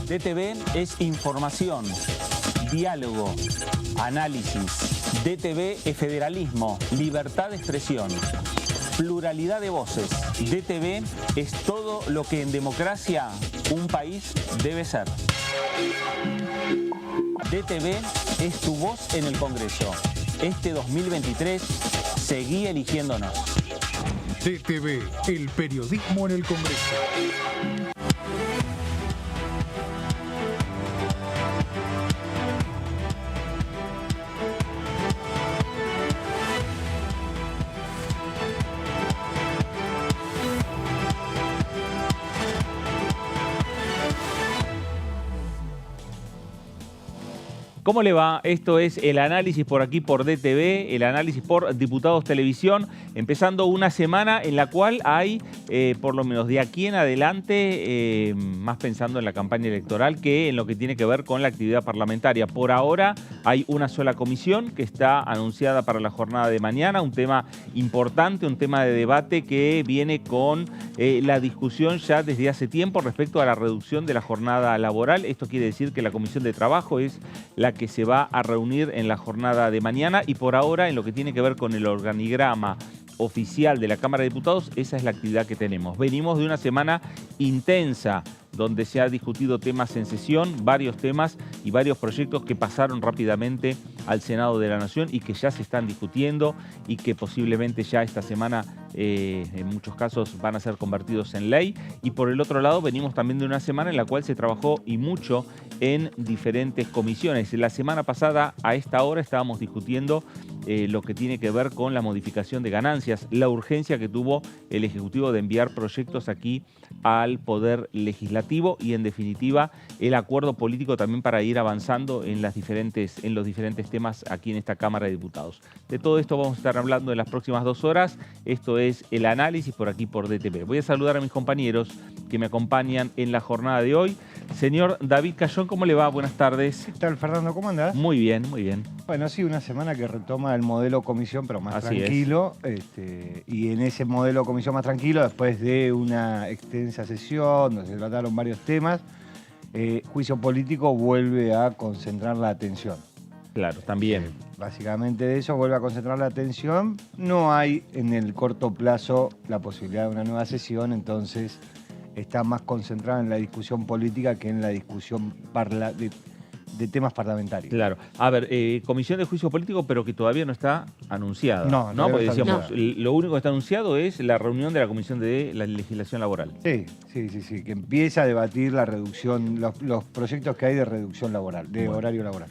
DTV es información, diálogo, análisis. DTV es federalismo, libertad de expresión, pluralidad de voces. DTV es todo lo que en democracia un país debe ser. DTV es tu voz en el Congreso. Este 2023, seguí eligiéndonos. DTV, el periodismo en el Congreso. ¿Cómo le va? Esto es el análisis por aquí por DTV, el análisis por Diputados Televisión, empezando una semana en la cual hay, por lo menos de aquí en adelante, más pensando en la campaña electoral que en lo que tiene que ver con la actividad parlamentaria. Por ahora hay una sola comisión que está anunciada para la jornada de mañana, un tema importante, un tema de debate que viene con la discusión ya desde hace tiempo respecto a la reducción de la jornada laboral. Esto quiere decir que la Comisión de Trabajo es la que se va a reunir en la jornada de mañana y por ahora en lo que tiene que ver con el organigrama oficial de la Cámara de Diputados, esa es la actividad que tenemos. Venimos de una semana intensa donde se ha discutido temas en sesión, varios temas y varios proyectos que pasaron rápidamente al Senado de la Nación y que ya se están discutiendo y que posiblemente ya esta semana en muchos casos van a ser convertidos en ley. Y por el otro lado venimos también de una semana en la cual se trabajó y mucho en diferentes comisiones. La semana pasada a esta hora estábamos discutiendo lo que tiene que ver con la modificación de ganancias, la urgencia que tuvo el Ejecutivo de enviar proyectos aquí al Poder Legislativo y en definitiva el acuerdo político también para ir avanzando en los diferentes temas aquí en esta Cámara de Diputados. De todo esto vamos a estar hablando en las próximas 2 horas. Esto es el análisis por aquí por DTV. Voy a saludar a mis compañeros que me acompañan en la jornada de hoy. Señor David Cayón, ¿cómo le va? Buenas tardes. ¿Qué tal, Fernando? ¿Cómo andás? Muy bien, muy bien. Bueno, sí, una semana que retoma el modelo comisión, pero más Así tranquilo. Y en ese modelo comisión más tranquilo, después de una extensa sesión donde se trataron varios temas, juicio político vuelve a concentrar la atención. Claro, también. Básicamente de eso vuelve a concentrar la atención. No hay en el corto plazo la posibilidad de una nueva sesión, entonces está más concentrada en la discusión política que en la discusión de temas parlamentarios. Claro. A ver, comisión de juicio político, pero que todavía no está anunciada. No, Porque está decíamos, anunciada. lo único que está anunciado es la reunión de la Comisión de la Legislación Laboral. Sí, que empieza a debatir la reducción, los proyectos que hay de reducción laboral, de horario laboral.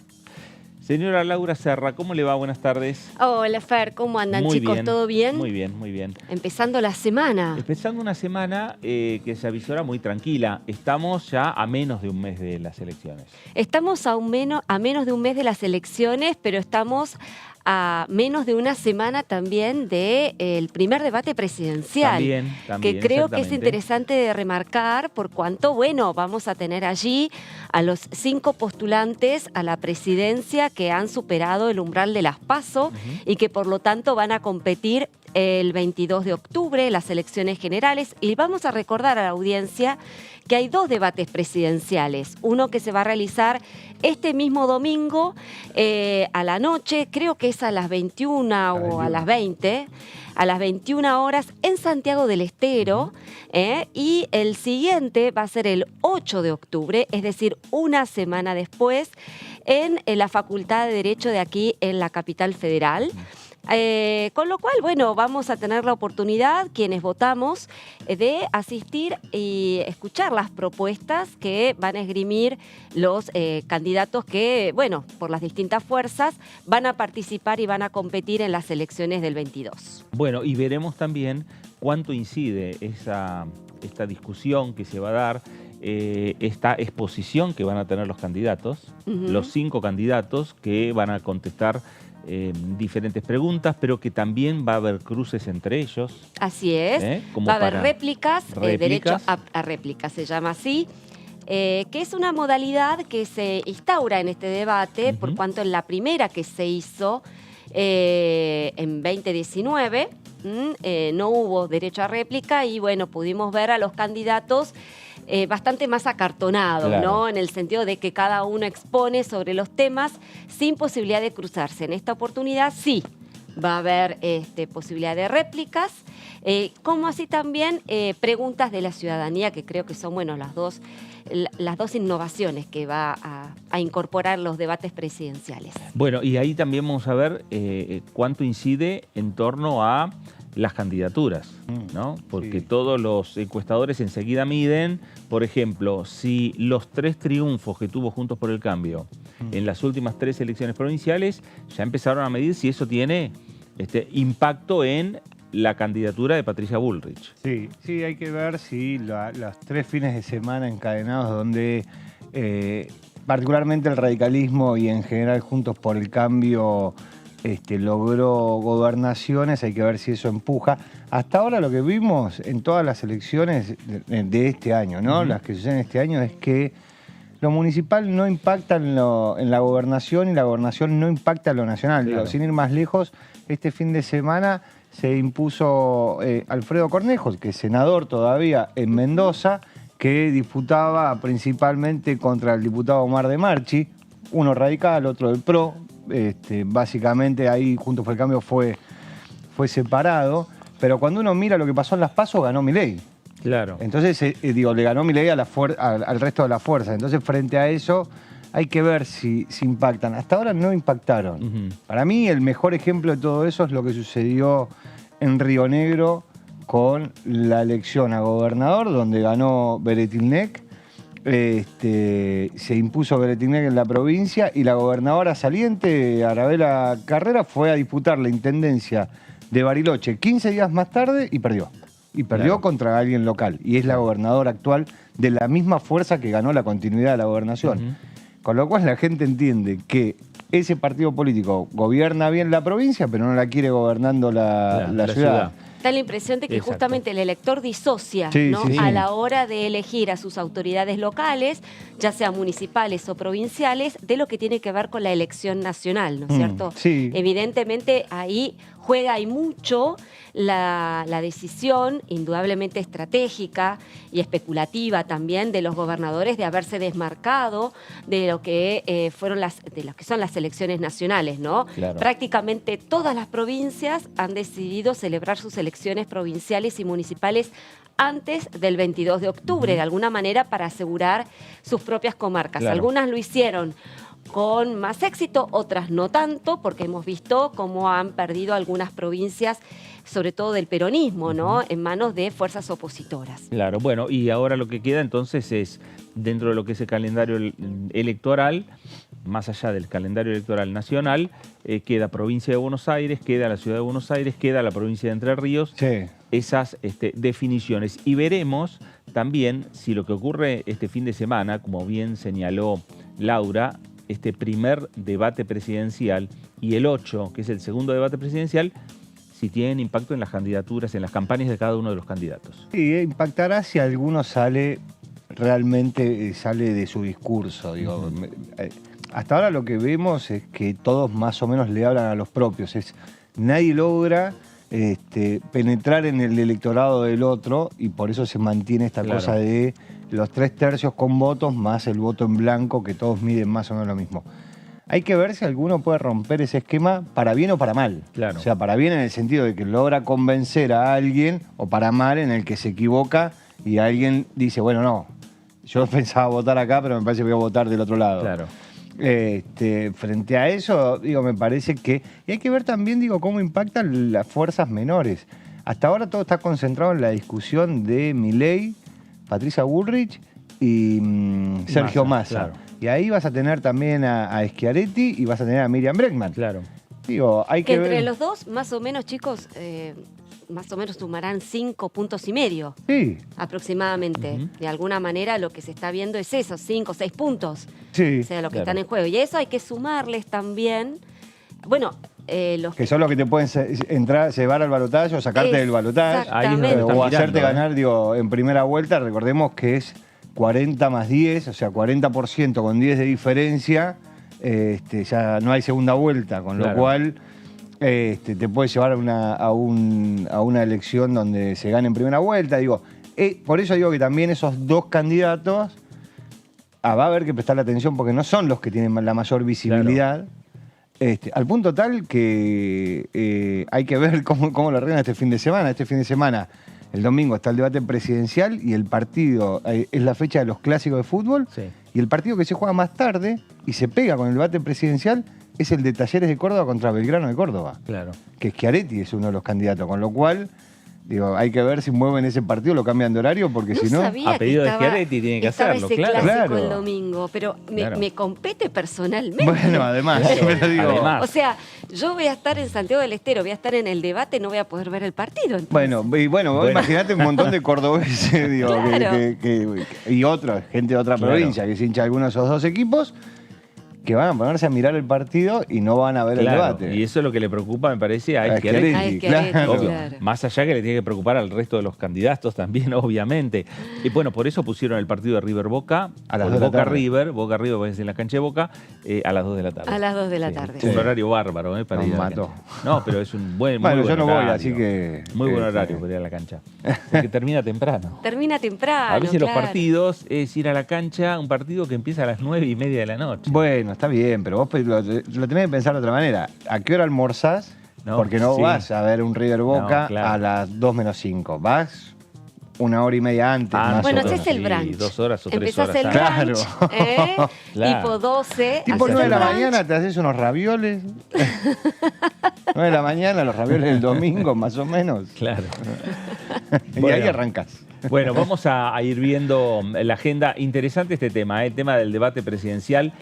Señora Laura Serra, ¿cómo le va? Buenas tardes. Hola, Fer, ¿cómo andan, Muy chicos? bien, ¿Todo bien? Muy bien, muy bien. Empezando la semana. Empezando una semana que se avisora muy tranquila. Estamos ya a menos de un mes de las elecciones. Estamos a menos de un mes de las elecciones, pero estamos a menos de una semana también del primer debate presidencial. También, que creo que es exactamente. interesante de remarcar por cuanto, bueno, vamos a tener allí a los 5 postulantes a la presidencia que han superado el umbral de las PASO y que por lo tanto van a competir el 22 de octubre, las elecciones generales, y vamos a recordar a la audiencia que hay 2 debates presidenciales. Uno que se va a realizar este mismo domingo a la noche, creo que es a las 21 o a las 20, a las 21 horas en Santiago del Estero, y el siguiente va a ser el 8 de octubre, es decir, una semana después, en la Facultad de Derecho de aquí en la capital federal. Con lo cual, bueno, vamos a tener la oportunidad, quienes votamos, de asistir y escuchar las propuestas que van a esgrimir los candidatos que, bueno, por las distintas fuerzas, van a participar y van a competir en las elecciones del 22. Bueno, y veremos también cuánto incide esta discusión que se va a dar, esta exposición que van a tener los candidatos, los 5 candidatos que van a contestar diferentes preguntas, pero que también va a haber cruces entre ellos. Así es. Como va a haber para réplicas, derecho a réplica se llama así, que es una modalidad que se instaura en este debate, por cuanto en la primera que se hizo En 2019 no hubo derecho a réplica y bueno, pudimos ver a los candidatos bastante más acartonados, Claro. ¿no? En el sentido de que cada uno expone sobre los temas sin posibilidad de cruzarse. En esta oportunidad sí va a haber posibilidad de réplicas, como así también preguntas de la ciudadanía, que creo que son, bueno, las dos innovaciones que va a incorporar los debates presidenciales. Bueno, y ahí también vamos a ver cuánto incide en torno a las candidaturas, ¿no? Porque Sí. todos los encuestadores enseguida miden, por ejemplo, si los 3 triunfos que tuvo Juntos por el Cambio en las últimas 3 elecciones provinciales, ya empezaron a medir si eso tiene impacto en la candidatura de Patricia Bullrich. Sí, sí, hay que ver si los 3 fines de semana encadenados donde particularmente el radicalismo y en general Juntos por el Cambio logró gobernaciones, hay que ver si eso empuja. Hasta ahora lo que vimos en todas las elecciones de este año, ¿no? Las que suceden este año, es que lo municipal no impacta en la gobernación y la gobernación no impacta en lo nacional. Claro. Digo, sin ir más lejos, este fin de semana se impuso Alfredo Cornejo, que es senador todavía en Mendoza, que disputaba principalmente contra el diputado Omar de Marchi, uno radical, otro del PRO. Básicamente ahí Juntos por el Cambio fue separado, pero cuando uno mira lo que pasó en las PASO, ganó Milei. Claro. Entonces, le ganó Milei al resto de la fuerza. Entonces, frente a eso, hay que ver si impactan. Hasta ahora no impactaron. Para mí, el mejor ejemplo de todo eso es lo que sucedió en Río Negro con la elección a gobernador, donde ganó Beretilnec. Se impuso Beretilnec en la provincia y la gobernadora saliente, Arabela Carrera, fue a disputar la intendencia de Bariloche 15 días más tarde y perdió. Y perdió Claro. contra alguien local. Y es la gobernadora actual de la misma fuerza que ganó la continuidad de la gobernación. Con lo cual la gente entiende que ese partido político gobierna bien la provincia, pero no la quiere gobernando la ciudad. Da la impresión de que Exacto. justamente el elector disocia, Sí, ¿no? sí, sí. A la hora de elegir a sus autoridades locales, ya sean municipales o provinciales, de lo que tiene que ver con la elección nacional, ¿no es cierto? Sí. Evidentemente ahí juega y mucho la decisión, indudablemente estratégica y especulativa también, de los gobernadores de haberse desmarcado de lo que son las elecciones nacionales, ¿no? Claro. Prácticamente todas las provincias han decidido celebrar sus elecciones provinciales y municipales antes del 22 de octubre, de alguna manera para asegurar sus propias comarcas. Claro. Algunas lo hicieron con más éxito, otras no tanto, porque hemos visto cómo han perdido algunas provincias, sobre todo del peronismo, ¿no? En manos de fuerzas opositoras. Claro, bueno, y ahora lo que queda entonces es, dentro de lo que es el calendario electoral, más allá del calendario electoral nacional, queda provincia de Buenos Aires, queda la ciudad de Buenos Aires, queda la provincia de Entre Ríos, Sí. esas definiciones. Y veremos también si lo que ocurre este fin de semana, como bien señaló Laura, este primer debate presidencial y el 8, que es el segundo debate presidencial, si tienen impacto en las candidaturas, en las campañas de cada uno de los candidatos. Sí, impactará si alguno realmente sale de su discurso. Digo, hasta ahora lo que vemos es que todos más o menos le hablan a los propios. Nadie logra penetrar en el electorado del otro y por eso se mantiene esta Claro. cosa de los 3/3 con votos más el voto en blanco, que todos miden más o menos lo mismo. Hay que ver si alguno puede romper ese esquema para bien o para mal. Claro. O sea, para bien en el sentido de que logra convencer a alguien, o para mal en el que se equivoca y alguien dice, bueno, no, yo pensaba votar acá, pero me parece que voy a votar del otro lado. Claro. Frente a eso, digo, me parece que... Y hay que ver también, digo, cómo impactan las fuerzas menores. Hasta ahora todo está concentrado en la discusión de Milei, Patricia Bullrich y Sergio Massa. Claro. Y ahí vas a tener también a Schiaretti y vas a tener a Miriam Bregman. Claro. Digo, hay Que que entre ver... los dos, más o menos, chicos, más o menos sumarán 5,5 puntos Sí, aproximadamente. De alguna manera lo que se está viendo es eso, 5 o 6 puntos. sí. O sea, lo que claro. están en juego. Y eso hay que sumarles también. Bueno, los Que son los que te pueden llevar al balotaje o sacarte del balotaje. Ahí es donde Exactamente. están O hacerte mirando, ganar, digo, en primera vuelta. Recordemos que es 40 más 10, o sea, 40% con 10 de diferencia. Ya no hay segunda vuelta, con lo Claro. cual te puede llevar a una elección donde se gane en primera vuelta. Digo, por eso digo que también esos dos candidatos va a haber que prestarle atención porque no son los que tienen la mayor visibilidad. Claro. Al punto tal que hay que ver cómo lo arreglan este fin de semana. Este fin de semana, el domingo, está el debate presidencial y el partido es la fecha de los clásicos de fútbol. Sí. Y el partido que se juega más tarde y se pega con el debate presidencial es el de Talleres de Córdoba contra Belgrano de Córdoba. Claro. Que Schiaretti es uno de los candidatos, con lo cual, digo, hay que ver si mueven ese partido, lo cambian de horario, porque si no... A pedido de Schiaretti tiene que hacerlo, ese claro. clásico el domingo, pero me compete personalmente. Bueno, además, pero digo... Además. O sea, yo voy a estar en Santiago del Estero, voy a estar en el debate, no voy a poder ver el partido. Entonces. Bueno, imagínate un montón de cordobeses, digo, Claro. y otra, gente de otra provincia que se hincha alguno de esos dos equipos, que van a ponerse a mirar el partido y no van a ver el debate. Y eso es lo que le preocupa, me parece, a Schiaretti. Schiaretti. Claro. Obvio. Más allá que le tiene que preocupar al resto de los candidatos también, obviamente. Y bueno, por eso pusieron el partido de River Boca, a las 2 de la tarde. Boca River, pues, en la cancha de Boca, a las 2 de la tarde. A las 2 de la tarde. Un horario bárbaro, para Nos ir a la mató. cancha. No, pero es un muy Bueno, buen yo no voy, horario. así que... Muy buen horario para ir a la cancha. Porque termina temprano. Termina temprano. A veces los claro. partidos es ir a la cancha, un partido que empieza a las 9:30 de la noche. Bueno, está bien, pero vos lo tenés que pensar de otra manera. ¿A qué hora almorzás? No, Porque no sí. vas a ver un River Boca No, claro. a las 2 menos 5. Vas 1 hora y media antes. más Bueno, o ese menos. es el brunch. 2 horas o 3 Empezás horas el antes. brunch, Claro. tipo 12. Tipo haces 9 de el la brunch. mañana te haces unos ravioles. 9 de la mañana, los ravioles del domingo, más o menos. Claro. Y Bueno. ahí arrancas. Bueno, vamos a ir viendo la agenda. Interesante este tema, el tema del debate presidencial.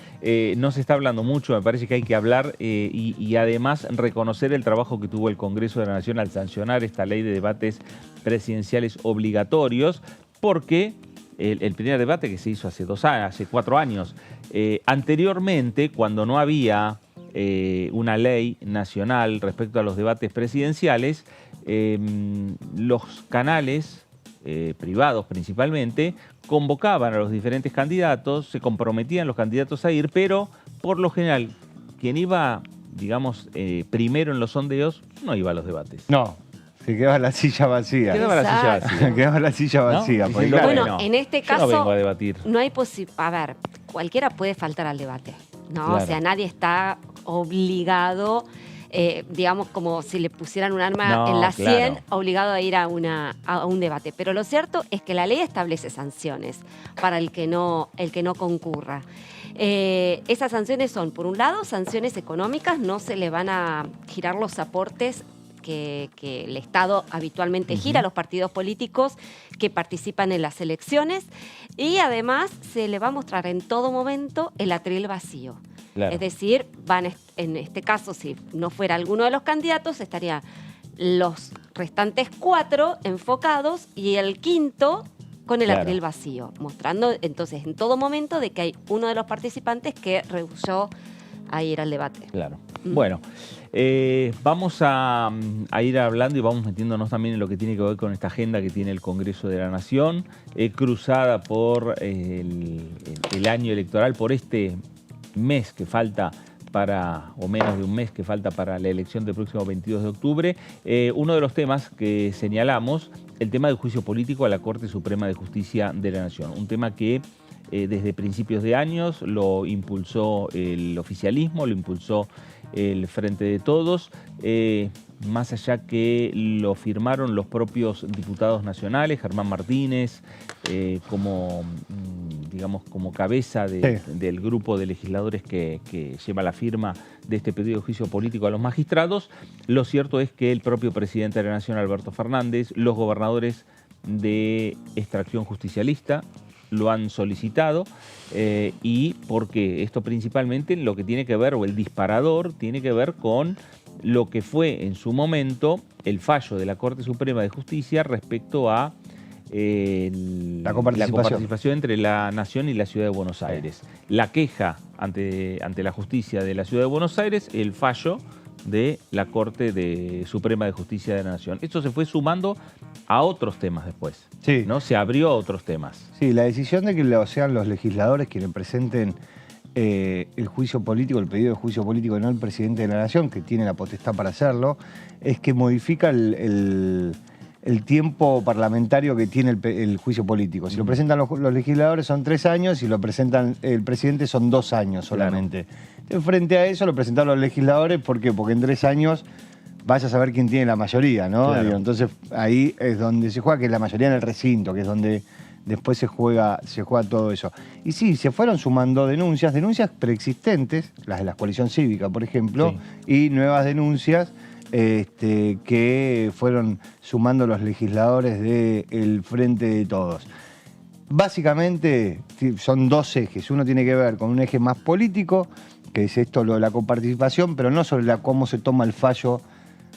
No se está hablando mucho, me parece que hay que hablar y además reconocer el trabajo que tuvo el Congreso de la Nación al sancionar esta ley de debates presidenciales obligatorios, porque el primer debate que se hizo hace 4 años, anteriormente, cuando no había una ley nacional respecto a los debates presidenciales, los canales privados principalmente, convocaban a los diferentes candidatos, se comprometían los candidatos a ir, pero por lo general, quien iba, digamos, primero en los sondeos, no iba a los debates. No, se quedaba la silla vacía. Quedaba la silla Exacto. vacía. Quedaba la silla ¿No? vacía. porque Diciendo, claro, Bueno, en este yo caso, no vengo a debatir. no hay posibilidad. A ver, cualquiera puede faltar al debate, ¿no? Claro. O sea, nadie está obligado, digamos, como si le pusieran un arma No, en la 100, claro. obligado a ir a un debate. Pero lo cierto es que la ley establece sanciones para el que no concurra. Esas sanciones son, por un lado, sanciones económicas, no se le van a girar los aportes que el Estado habitualmente gira a los partidos políticos que participan en las elecciones, y además se le va a mostrar en todo momento el atril vacío. Claro. Es decir, en este caso, si no fuera alguno de los candidatos, estarían los restantes 4 enfocados y el quinto con el Claro. atril vacío, mostrando entonces en todo momento de que hay uno de los participantes que rehusó a ir al debate. Claro. Bueno, vamos a ir hablando y vamos metiéndonos también en lo que tiene que ver con esta agenda que tiene el Congreso de la Nación, cruzada por el año electoral, por este mes que falta o menos de un mes que falta para la elección del próximo 22 de octubre. Uno de los temas que señalamos, el tema del juicio político a la Corte Suprema de Justicia de la Nación. Un tema que desde principios de años lo impulsó el oficialismo, lo impulsó el Frente de Todos, más allá que lo firmaron los propios diputados nacionales, Germán Martínez, como cabeza del grupo de legisladores que lleva la firma de este pedido de juicio político a los magistrados. Lo cierto es que el propio presidente de la Nación, Alberto Fernández, los gobernadores de extracción justicialista, lo han solicitado y porque esto principalmente lo que tiene que ver, o el disparador, tiene que ver con lo que fue en su momento el fallo de la Corte Suprema de Justicia respecto a la coparticipación entre la Nación y la Ciudad de Buenos Aires. La queja ante la justicia de la Ciudad de Buenos Aires, el fallo de la Corte Suprema de Justicia de la Nación. Esto se fue sumando a otros temas después, Sí. ¿no? Se abrió a otros temas. Sí, la decisión de que sean los legisladores quienes presenten el juicio político, el pedido de juicio político, no el presidente de la Nación, que tiene la potestad para hacerlo, es que modifica el tiempo parlamentario que tiene el juicio político. Si lo presentan los legisladores son 3 años, si lo presentan el presidente son 2 años solamente. Claro. Frente a eso lo presentaron los legisladores, ¿por qué? Porque en 3 años vaya a saber quién tiene la mayoría, ¿no? Claro. Digo, entonces ahí es donde se juega, que es la mayoría en el recinto, que es donde después se juega todo eso. Y sí, se fueron sumando denuncias preexistentes, las de la coalición cívica, por ejemplo, y nuevas denuncias que fueron sumando los legisladores del Frente de Todos. Básicamente son 2 ejes. Uno tiene que ver con un eje más político, que es esto, lo de la coparticipación, pero no sobre cómo se toma el fallo,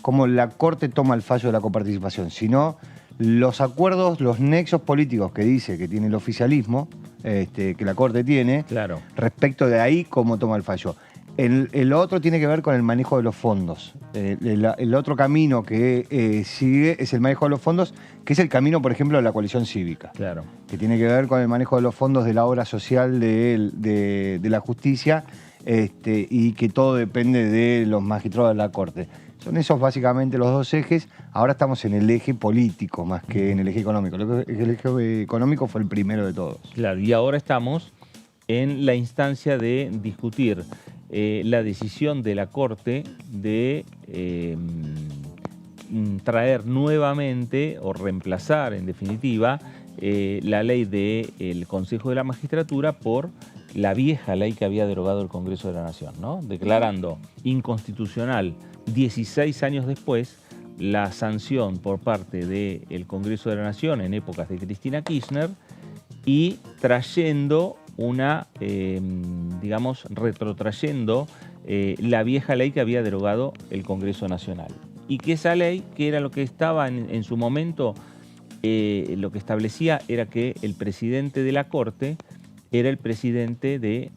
cómo la Corte toma el fallo de la coparticipación, sino los acuerdos, los nexos políticos que dice que tiene el oficialismo, que la Corte tiene, claro, respecto de ahí cómo toma el fallo. El otro tiene que ver con el manejo de los fondos. El otro camino que sigue es el manejo de los fondos, que es el camino, por ejemplo, de la coalición cívica. Claro. Que tiene que ver con el manejo de los fondos de la obra social de la justicia y que todo depende de los magistrados de la Corte. Son esos básicamente los 2 ejes. Ahora estamos en el eje político más que en el eje económico. El eje económico fue el primero de todos. Claro, y ahora estamos en la instancia de discutir la decisión de la Corte de traer nuevamente o reemplazar, en definitiva, la ley del Consejo de la Magistratura por la vieja ley que había derogado el Congreso de la Nación, ¿no? Declarando inconstitucional 16 años después la sanción por parte del Congreso de la Nación en épocas de Cristina Kirchner y trayendo digamos, retrotrayendo la vieja ley que había derogado el Congreso Nacional. Y que esa ley, que era lo que estaba en su momento, lo que establecía era que el presidente de la Corte era el presidente del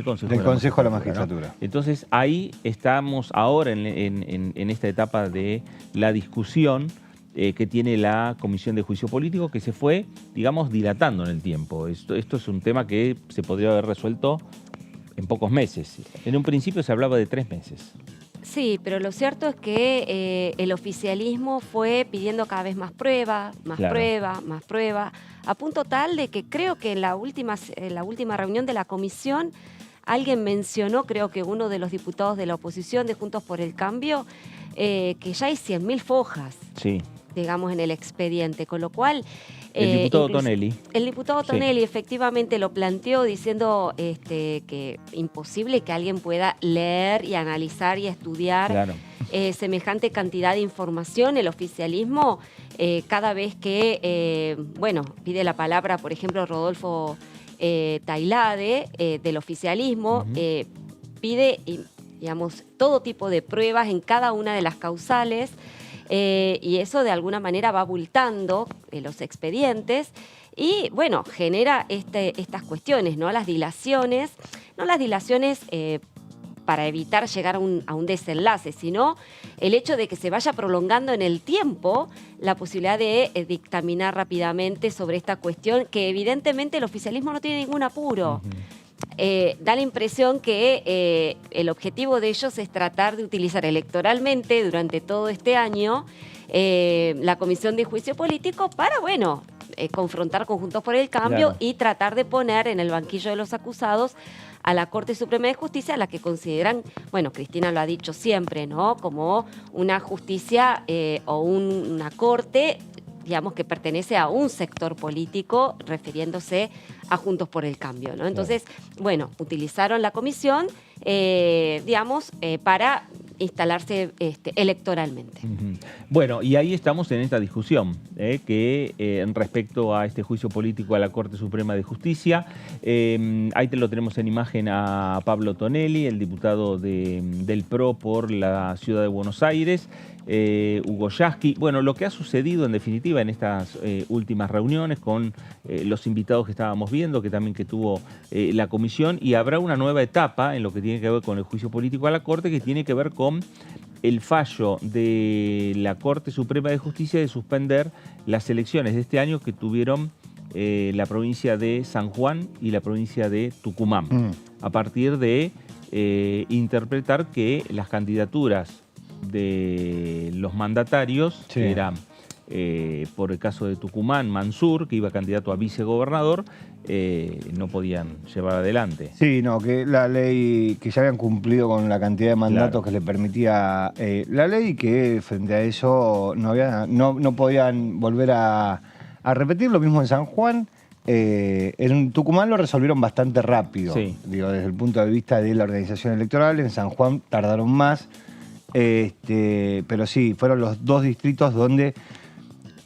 Consejo de la Magistratura, ¿no? Entonces ahí estamos ahora en esta etapa de la discusión que tiene la Comisión de Juicio Político, que se fue, digamos, dilatando en el tiempo. Esto es un tema que se podría haber resuelto en pocos meses. En un principio se hablaba de 3 meses. Sí, pero lo cierto es que el oficialismo fue pidiendo cada vez más prueba, más prueba, a punto tal de que creo que en la última reunión de la comisión alguien mencionó, creo que uno de los diputados de la oposición de Juntos por el Cambio, que ya hay 100.000 fojas, sí, digamos, en el expediente, con lo cual... El diputado Tonelli. El diputado Tonelli efectivamente lo planteó diciendo que imposible que alguien pueda leer y analizar y estudiar semejante cantidad de información. El oficialismo, cada vez que, pide la palabra, por ejemplo, Rodolfo Tailade, del oficialismo, pide, digamos, todo tipo de pruebas en cada una de las causales. Y eso de alguna manera va abultando los expedientes y, bueno, genera estas cuestiones, ¿no? Las dilaciones, no las dilaciones para evitar llegar a un desenlace, sino el hecho de que se vaya prolongando en el tiempo la posibilidad de dictaminar rápidamente sobre esta cuestión, que evidentemente el oficialismo no tiene ningún apuro. Da la impresión que el objetivo de ellos es tratar de utilizar electoralmente durante todo este año la Comisión de Juicio Político para, confrontar con Juntos por el Cambio y tratar de poner en el banquillo de los acusados a la Corte Suprema de Justicia, a la que consideran, Cristina lo ha dicho siempre, ¿no? Como una justicia o una corte, digamos, que pertenece a un sector político, refiriéndose a Juntos por el Cambio, ¿no? Entonces, utilizaron la comisión, para instalarse electoralmente. Bueno, y ahí estamos en esta discusión, que respecto a este juicio político a la Corte Suprema de Justicia, ahí lo tenemos en imagen a Pablo Tonelli, el diputado del PRO por la Ciudad de Buenos Aires, Hugo Yasky. Bueno, lo que ha sucedido en definitiva en estas últimas reuniones con los invitados que estábamos viendo, que también tuvo la comisión, y habrá una nueva etapa en lo que tiene que ver con el juicio político a la Corte, que tiene que ver con el fallo de la Corte Suprema de Justicia de suspender las elecciones de este año que tuvieron la provincia de San Juan y la provincia de Tucumán, a partir de interpretar que las candidaturas de los mandatarios, Sí. que eran, por el caso de Tucumán, Mansur, que iba candidato a vicegobernador, no podían llevar adelante. Sí, no, que la ley, que ya habían cumplido con la cantidad de mandatos Claro. que le permitía la ley, que frente a eso no podían volver a repetir. Lo mismo en San Juan. En Tucumán lo resolvieron bastante rápido, Sí. digo, desde el punto de vista de la organización electoral. En San Juan tardaron más, pero sí, fueron los dos distritos donde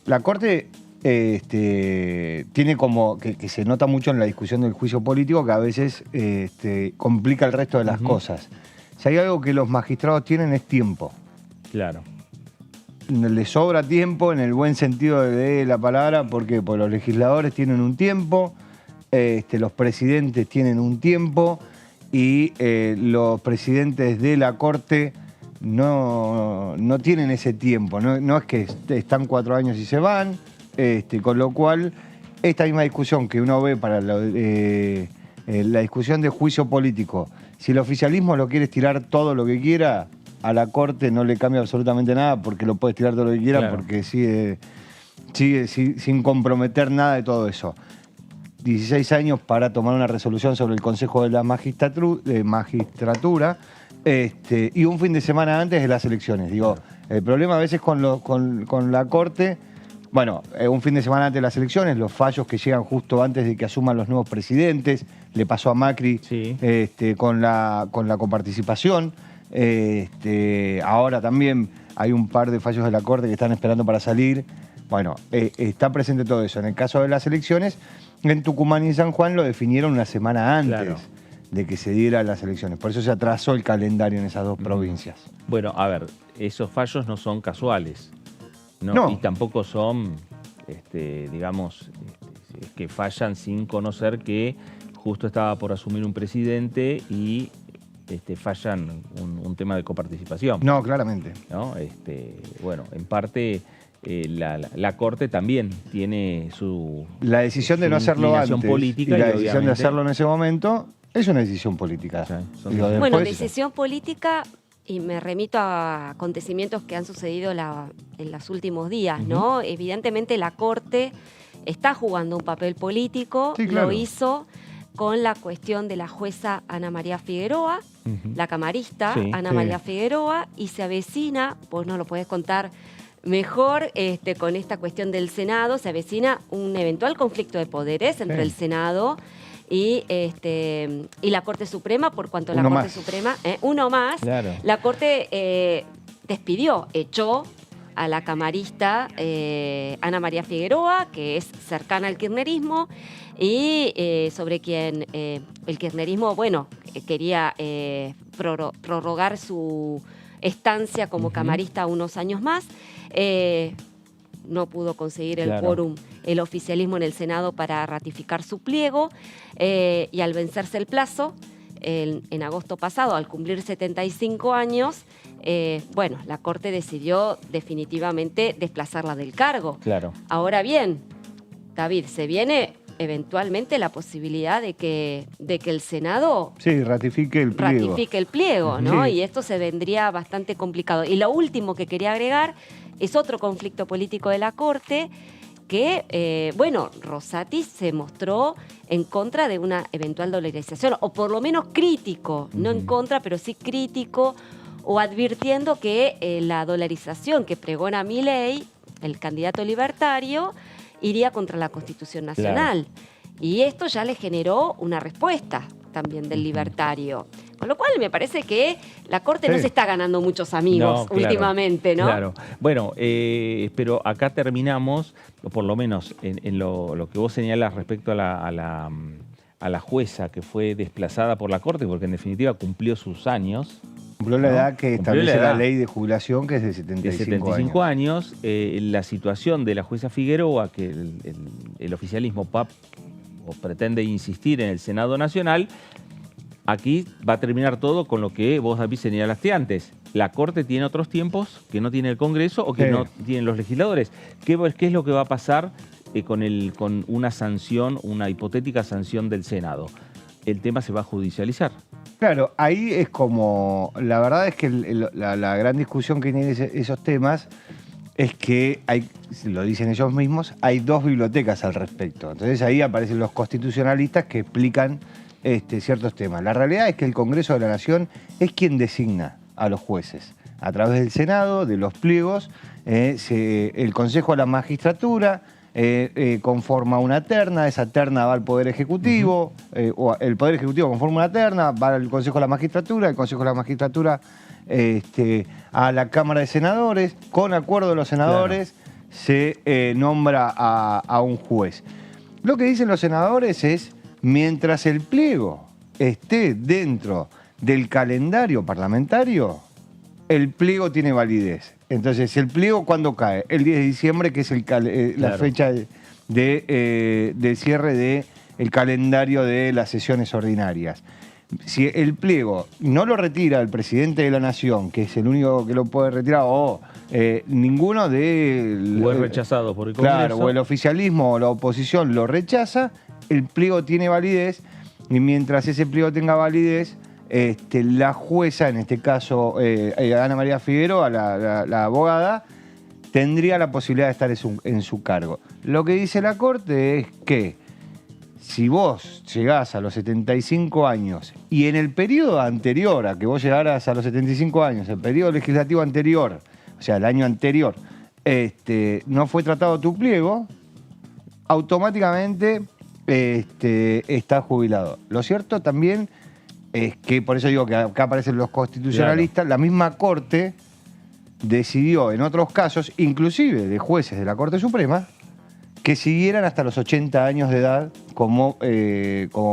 la Corte tiene como que se nota mucho en la discusión del juicio político, que a veces complica el resto de las cosas. Si hay algo que los magistrados tienen es tiempo. Claro. Les sobra tiempo en el buen sentido de la palabra, porque los legisladores tienen un tiempo, los presidentes tienen un tiempo y los presidentes de la Corte no tienen ese tiempo. No es que están 4 años y se van, con lo cual esta misma discusión que uno ve para la discusión de juicio político, si el oficialismo lo quiere estirar todo lo que quiera, a la Corte no le cambia absolutamente nada, porque lo puede estirar todo lo que quiera, Claro. porque sigue sin comprometer nada de todo eso. 16 años para tomar una resolución sobre el Consejo de la Magistratura, y un fin de semana antes de las elecciones. Digo, el problema a veces con la Corte, bueno, un fin de semana antes de las elecciones, los fallos que llegan justo antes de que asuman los nuevos presidentes, le pasó a Macri Sí. con la coparticipación. Ahora también hay un par de fallos de la Corte que están esperando para salir. Bueno, está presente todo eso. En el caso de las elecciones, en Tucumán y en San Juan lo definieron una semana antes Claro. de que se dieran las elecciones. Por eso se atrasó el calendario en esas dos provincias. Bueno, a ver, esos fallos no son casuales. No. Y tampoco son, digamos, que fallan sin conocer que justo estaba por asumir un presidente y fallan un tema de coparticipación. No, claramente. ¿No? Bueno, en parte la Corte también tiene su... La decisión de su no hacerlo inclinación antes política y la y decisión de obviamente- hacerlo en ese momento es una decisión política. Sí, son Digo, decisiones. Bueno, después- decisión política, y me remito a acontecimientos que han sucedido en los últimos días, ¿no? Evidentemente la Corte está jugando un papel político, Sí, claro. lo hizo con la cuestión de la jueza Ana María Figueroa, Ujú. la camarista Sí, Ana sí. María Figueroa, y se avecina, vos nos lo podés contar mejor, con esta cuestión del Senado, se avecina un eventual conflicto de poderes entre Sí. el Senado y la Corte Suprema, por cuanto la Uno Corte más. Suprema, uno más, Claro. la Corte despidió, echó a la camarista Ana María Figueroa, que es cercana al kirchnerismo, y sobre quien el kirchnerismo, bueno, quería prorrogar su estancia como camarista unos años más. No pudo conseguir el Claro. quórum el oficialismo en el Senado para ratificar su pliego, y al vencerse el plazo, en agosto pasado, al cumplir 75 años, bueno, la Corte decidió definitivamente desplazarla del cargo. Claro. Ahora bien, David, se viene eventualmente la posibilidad de que el Senado Sí, ratifique el pliego. ratifique el pliego, ¿no? Sí. Y esto se vendría bastante complicado. Y lo último que quería agregar es otro conflicto político de la Corte que, bueno, Rosati se mostró en contra de una eventual dolarización, o por lo menos crítico, no en contra, pero sí crítico, o advirtiendo que la dolarización que pregona Milei, el candidato libertario, iría contra la Constitución Nacional. Y esto ya le generó una respuesta también del libertario. Con lo cual me parece que la Corte no Sí. se está ganando muchos amigos No, claro, últimamente, ¿no? Claro. Bueno, pero acá terminamos, o por lo menos en lo que vos señalas respecto a la jueza que fue desplazada por la Corte, porque en definitiva cumplió sus años. Cumplió la ¿no? edad que Cumplió establece la la edad. ley de jubilación, que es de De 75, 75 años. años, la situación de la jueza Figueroa, que el oficialismo pretende insistir en el Senado Nacional, aquí va a terminar todo con lo que vos, David, señalaste antes. La Corte tiene otros tiempos que no tiene el Congreso o que Sí. no tienen los legisladores. ¿Qué es lo que va a pasar con una sanción, una hipotética sanción del Senado, el tema se va a judicializar. Claro, ahí es como, la verdad es que la gran discusión que tienen esos temas es que hay, lo dicen ellos mismos, hay dos bibliotecas al respecto. Entonces ahí aparecen los constitucionalistas que explican ciertos temas. La realidad es que el Congreso de la Nación es quien designa a los jueces. A través del Senado, de los pliegos, el Consejo de la Magistratura conforma una terna, esa terna va al Poder Ejecutivo, o el Poder Ejecutivo conforma una terna, va al Consejo de la Magistratura, el Consejo de la Magistratura a la Cámara de Senadores, con acuerdo de los senadores se nombra a un juez. Lo que dicen los senadores es, mientras el pliego esté dentro del calendario parlamentario, el pliego tiene validez. Entonces, ¿el pliego cuándo cae? El 10 de diciembre, que es la fecha de cierre del calendario de las sesiones ordinarias. Si el pliego no lo retira el presidente de la Nación, que es el único que lo puede retirar, o ninguno de... O es rechazado por el Congreso. Claro, o el oficialismo o la oposición lo rechaza, el pliego tiene validez, y mientras ese pliego tenga validez, la jueza, en este caso Ana María Figueroa, la abogada, tendría la posibilidad de estar en su cargo. Lo que dice la Corte es que si vos llegás a los 75 años y en el periodo anterior a que vos llegaras a los 75 años, el periodo legislativo anterior, o sea, el año anterior, no fue tratado tu pliego, automáticamente estás jubilado. Lo cierto también es que, por eso digo que acá aparecen los constitucionalistas, la misma Corte decidió en otros casos, inclusive de jueces de la Corte Suprema, que siguieran hasta los 80 años de edad como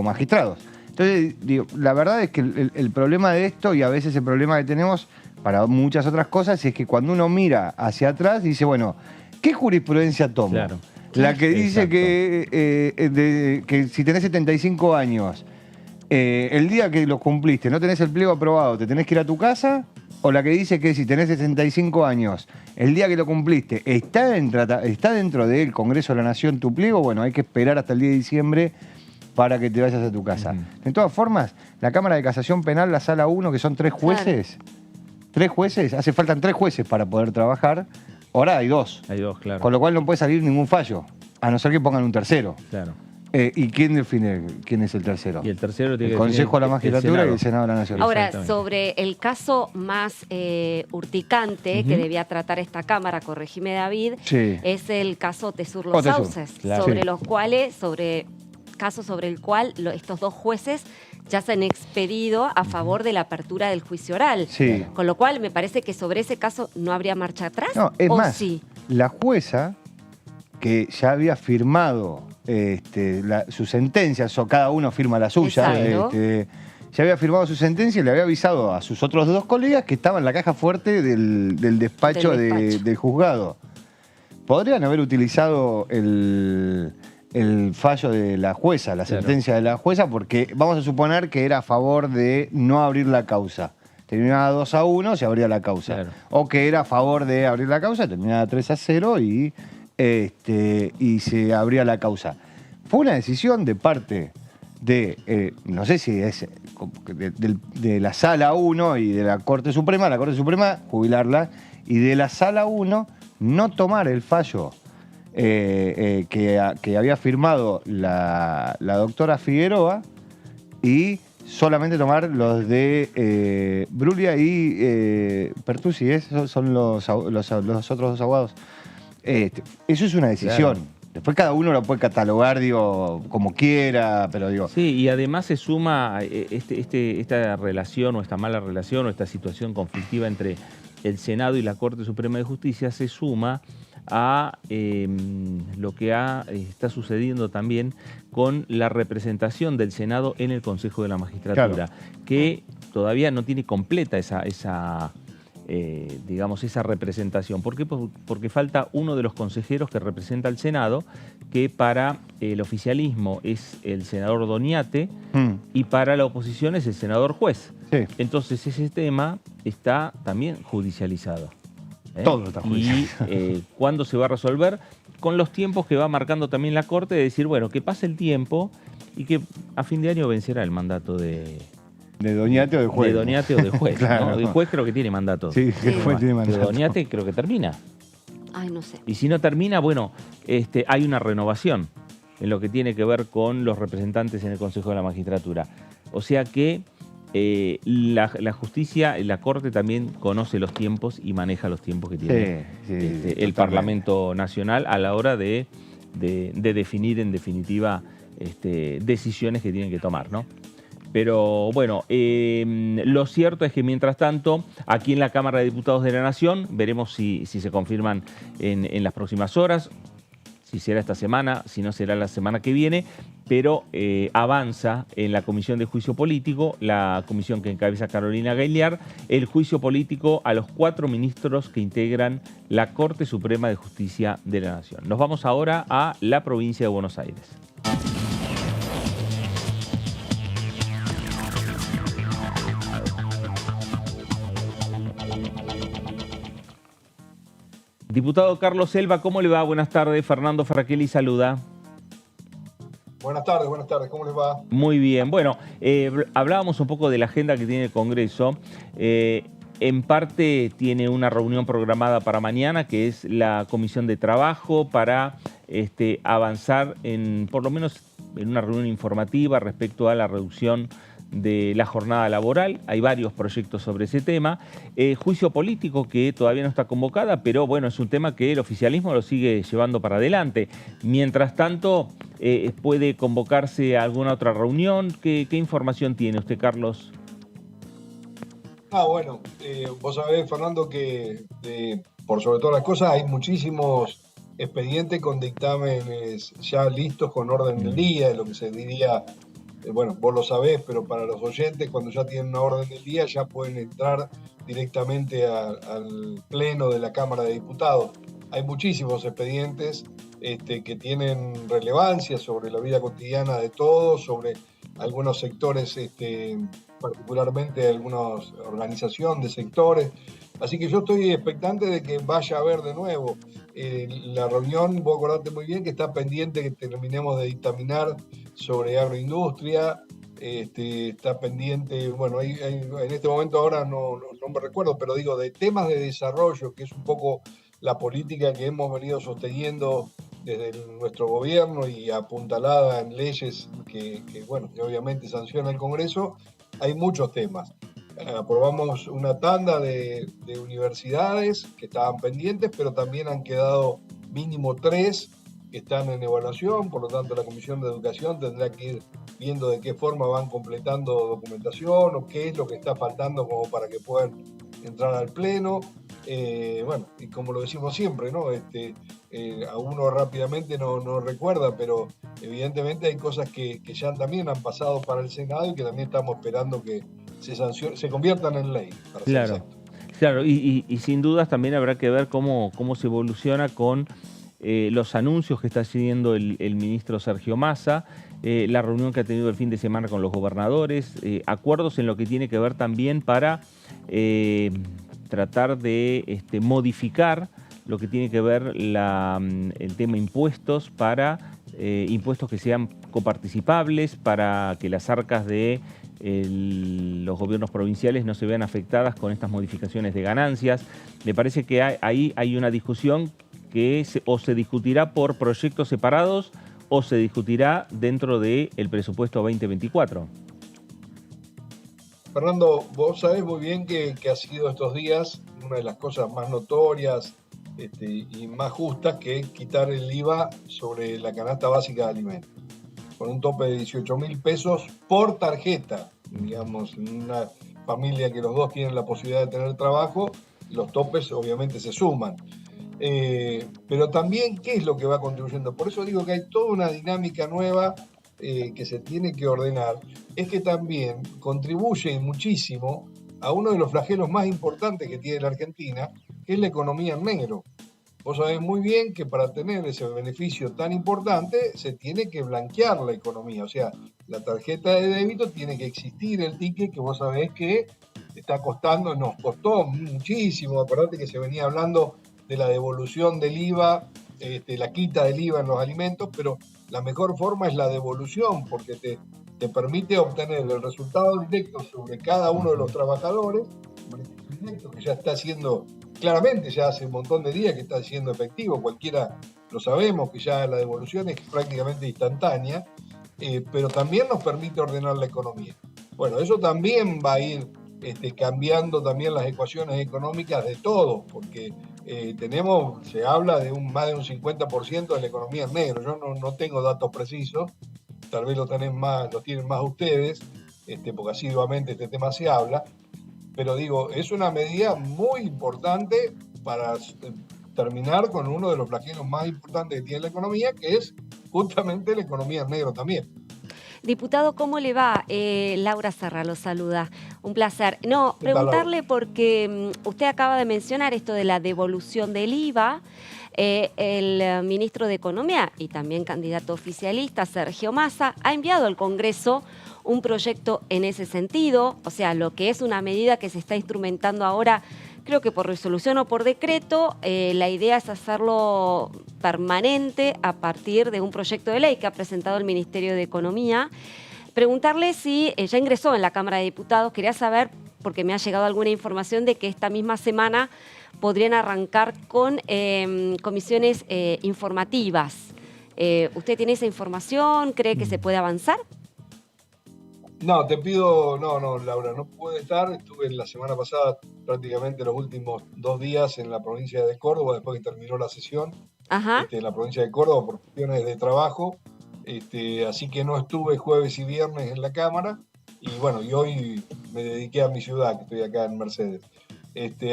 magistrados. Entonces, digo, la verdad es que el problema de esto, y a veces el problema que tenemos para muchas otras cosas, es que cuando uno mira hacia atrás, dice, bueno, ¿qué jurisprudencia tomo? Claro. La que dice que si tenés 75 años, el día que los cumpliste, no tenés el pliego aprobado, te tenés que ir a tu casa, o la que dice que si tenés 65 años, el día que lo cumpliste, está dentro del Congreso de la Nación tu pliego, bueno, hay que esperar hasta el 10 de diciembre para que te vayas a tu casa. De todas formas, la Cámara de Casación Penal, la Sala 1, que son 3 jueces, faltan 3 jueces para poder trabajar, ahora hay 2. Hay 2, claro. Con lo cual no puede salir ningún fallo, a no ser que pongan un tercero. Claro. ¿Y quién define quién es el tercero? Y el tercero tiene el Consejo de la Magistratura y el Senado de la Nación. Ahora, sobre el caso más urticante que debía tratar esta Cámara, corregime David, es el caso Tesur Los Sauces, sobre el cual estos 2 jueces ya se han expedido a favor de la apertura del juicio oral. Sí. Con lo cual, me parece que sobre ese caso no habría marcha atrás. No, es más, la jueza que ya había firmado su sentencia, cada uno firma la suya, ya había firmado su sentencia y le había avisado a sus otros 2 colegas que estaba en la caja fuerte del despacho del juzgado. Podrían haber utilizado el fallo de la jueza, la sentencia de la jueza, porque vamos a suponer que era a favor de no abrir la causa. Terminaba 2-1, se abría la causa. Claro. O que era a favor de abrir la causa, terminaba 3-0 y se abría la causa. Fue una decisión de parte de, no sé si es de la Sala 1 y de la Corte Suprema jubilarla, y de la Sala 1 no tomar el fallo que había firmado la doctora Figueroa y solamente tomar los de Brulia y Pertusi, esos son los otros 2 abogados. Eso es una decisión. Claro. Después cada uno lo puede catalogar, como quiera, pero Sí, y además se suma esta relación, o esta mala relación, o esta situación conflictiva entre el Senado y la Corte Suprema de Justicia, se suma a lo que está sucediendo también con la representación del Senado en el Consejo de la Magistratura, que todavía no tiene completa esa representación. ¿Por qué? Porque falta uno de los consejeros que representa al Senado, que para el oficialismo es el senador Doñate y para la oposición es el senador Juez. Sí. Entonces ese tema está también judicializado. Todo está judicializado. ¿Y cuándo se va a resolver? con los tiempos que va marcando también la Corte, de decir, bueno, que pase el tiempo y que a fin de año vencerá el mandato de Doñate o de juez. De Doñate o de juez. Claro. ¿no? De juez creo que tiene mandato. Sí, el juez tiene De mandato. Doñate creo que termina. Ay, no sé. Y si no termina, bueno, hay una renovación en lo que tiene que ver con los representantes en el Consejo de la Magistratura. O sea que la justicia, la Corte también conoce los tiempos y maneja los tiempos que tiene el totalmente. Parlamento Nacional a la hora de definir en definitiva decisiones que tienen que tomar, ¿no? Pero bueno, lo cierto es que mientras tanto, aquí en la Cámara de Diputados de la Nación, veremos si se confirman en las próximas horas, si será esta semana, si no será la semana que viene, pero avanza en la Comisión de Juicio Político, la comisión que encabeza Carolina Gailliard, el juicio político a los 4 ministros que integran la Corte Suprema de Justicia de la Nación. Nos vamos ahora a la provincia de Buenos Aires. Diputado Carlos Selva, ¿cómo le va? Buenas tardes. Fernando Ferraquelli saluda. Buenas tardes, ¿cómo les va? Muy bien. Bueno, hablábamos un poco de la agenda que tiene el Congreso. En parte tiene una reunión programada para mañana, que es la Comisión de Trabajo, para avanzar por lo menos en una reunión informativa respecto a la reducción de la jornada laboral. Hay varios proyectos sobre ese tema. Juicio político, que todavía no está convocada, pero bueno, es un tema que el oficialismo lo sigue llevando para adelante. Mientras tanto, puede convocarse a alguna otra reunión. ¿Qué información tiene usted, Carlos? Bueno, vos sabés, Fernando, que por sobre todas las cosas hay muchísimos expedientes con dictámenes ya listos con orden del día, de lo que se diría... Bueno, vos lo sabés, pero para los oyentes, cuando ya tienen una orden del día, ya pueden entrar directamente al pleno de la Cámara de Diputados. Hay muchísimos expedientes que tienen relevancia sobre la vida cotidiana de todos, sobre algunos sectores, particularmente algunas organizaciones de sectores. Así que yo estoy expectante de que vaya a haber de nuevo la reunión. Vos acordate muy bien que está pendiente que terminemos de dictaminar sobre agroindustria, está pendiente, bueno, en este momento ahora no me recuerdo, pero digo, de temas de desarrollo, que es un poco la política que hemos venido sosteniendo desde nuestro gobierno y apuntalada en leyes que obviamente sanciona el Congreso. Hay muchos temas. Aprobamos una tanda de universidades que estaban pendientes, pero también han quedado mínimo 3 que están en evaluación, por lo tanto la Comisión de Educación tendrá que ir viendo de qué forma van completando documentación o qué es lo que está faltando como para que puedan entrar al Pleno. Y como lo decimos siempre, ¿no? A uno rápidamente no recuerda, pero evidentemente hay cosas que ya también han pasado para el Senado y que también estamos esperando que se conviertan en ley. Para ser exacto. Claro, y sin dudas también habrá que ver cómo se evoluciona con los anuncios que está haciendo el ministro Sergio Massa, la reunión que ha tenido el fin de semana con los gobernadores, acuerdos en lo que tiene que ver también para tratar de modificar lo que tiene que ver el tema impuestos para impuestos que sean coparticipables, para que las arcas de los gobiernos provinciales no se vean afectadas con estas modificaciones de ganancias. Me parece que ahí hay una discusión que o se discutirá por proyectos separados o se discutirá dentro del presupuesto 2024. Fernando, vos sabés muy bien que ha sido estos días una de las cosas más notorias y más justas, que es quitar el IVA sobre la canasta básica de alimentos, con un tope de 18.000 pesos por tarjeta. Digamos, en una familia que los dos tienen la posibilidad de tener trabajo, los topes obviamente se suman. Pero también, ¿qué es lo que va contribuyendo? Por eso digo que hay toda una dinámica nueva que se tiene que ordenar. Es que también contribuye muchísimo a uno de los flagelos más importantes que tiene la Argentina, que es la economía en negro. Vos sabés muy bien que para tener ese beneficio tan importante se tiene que blanquear la economía. O sea, la tarjeta de débito tiene que existir el ticket, que vos sabés que nos costó muchísimo. Acordate que se venía hablando de la devolución del IVA la quita del IVA en los alimentos, pero la mejor forma es la devolución, porque te permite obtener el resultado directo sobre cada uno de los trabajadores, directo que ya está haciendo, claramente ya hace un montón de días que está siendo efectivo, cualquiera lo sabemos, que ya la devolución es prácticamente instantánea, pero también nos permite ordenar la economía. Bueno, eso también va a ir cambiando también las ecuaciones económicas de todos, porque se habla de más de un 50% de la economía en negro. Yo no tengo datos precisos, tal vez lo tienen más ustedes, porque asiduamente este tema se habla, pero digo, es una medida muy importante para terminar con uno de los flagelos más importantes que tiene la economía, que es justamente la economía en negro también. Diputado, ¿cómo le va? Laura Serra lo saluda. Un placer. No, preguntarle porque usted acaba de mencionar esto de la devolución del IVA. El ministro de Economía y también candidato oficialista, Sergio Massa, ha enviado al Congreso un proyecto en ese sentido, o sea, lo que es una medida que se está instrumentando ahora, creo que por resolución o por decreto. La idea es hacerlo permanente a partir de un proyecto de ley que ha presentado el Ministerio de Economía. Preguntarle si ya ingresó en la Cámara de Diputados. Quería saber, porque me ha llegado alguna información de que esta misma semana podrían arrancar con comisiones informativas. ¿Usted tiene esa información? ¿Cree que se puede avanzar? No, te pido, no, Laura, no pude estar. Estuve la semana pasada prácticamente los últimos 2 días en la provincia de Córdoba, después que terminó la sesión. Ajá. En la provincia de Córdoba por cuestiones de trabajo. Así que no estuve jueves y viernes en la Cámara. Y bueno, y hoy me dediqué a mi ciudad, que estoy acá en Mercedes.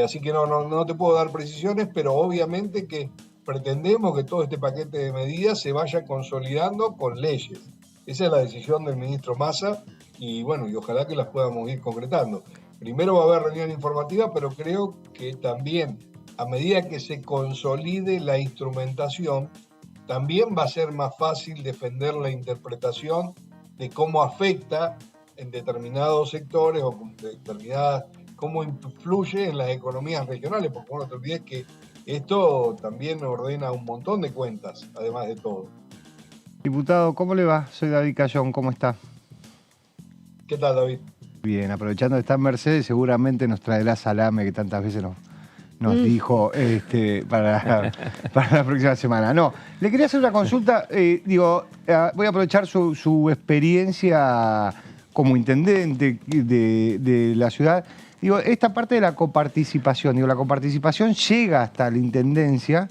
Así que no te puedo dar precisiones, pero obviamente que pretendemos que todo este paquete de medidas se vaya consolidando con leyes. Esa es la decisión del ministro Massa y bueno, y ojalá que las podamos ir concretando. Primero va a haber reunión informativa, pero creo que también a medida que se consolide la instrumentación, también va a ser más fácil defender la interpretación de cómo afecta en determinados sectores o cómo influye en las economías regionales, porque no te olvides que esto también ordena un montón de cuentas, además de todo. Diputado, ¿cómo le va? Soy David Cayón, ¿cómo está? ¿Qué tal, David? Bien, aprovechando de estar en Mercedes, seguramente nos traerá salame que tantas veces nos dijo para la próxima semana. No, le quería hacer una consulta, voy a aprovechar su experiencia como intendente de la ciudad. Esta parte de la coparticipación, la coparticipación llega hasta la intendencia,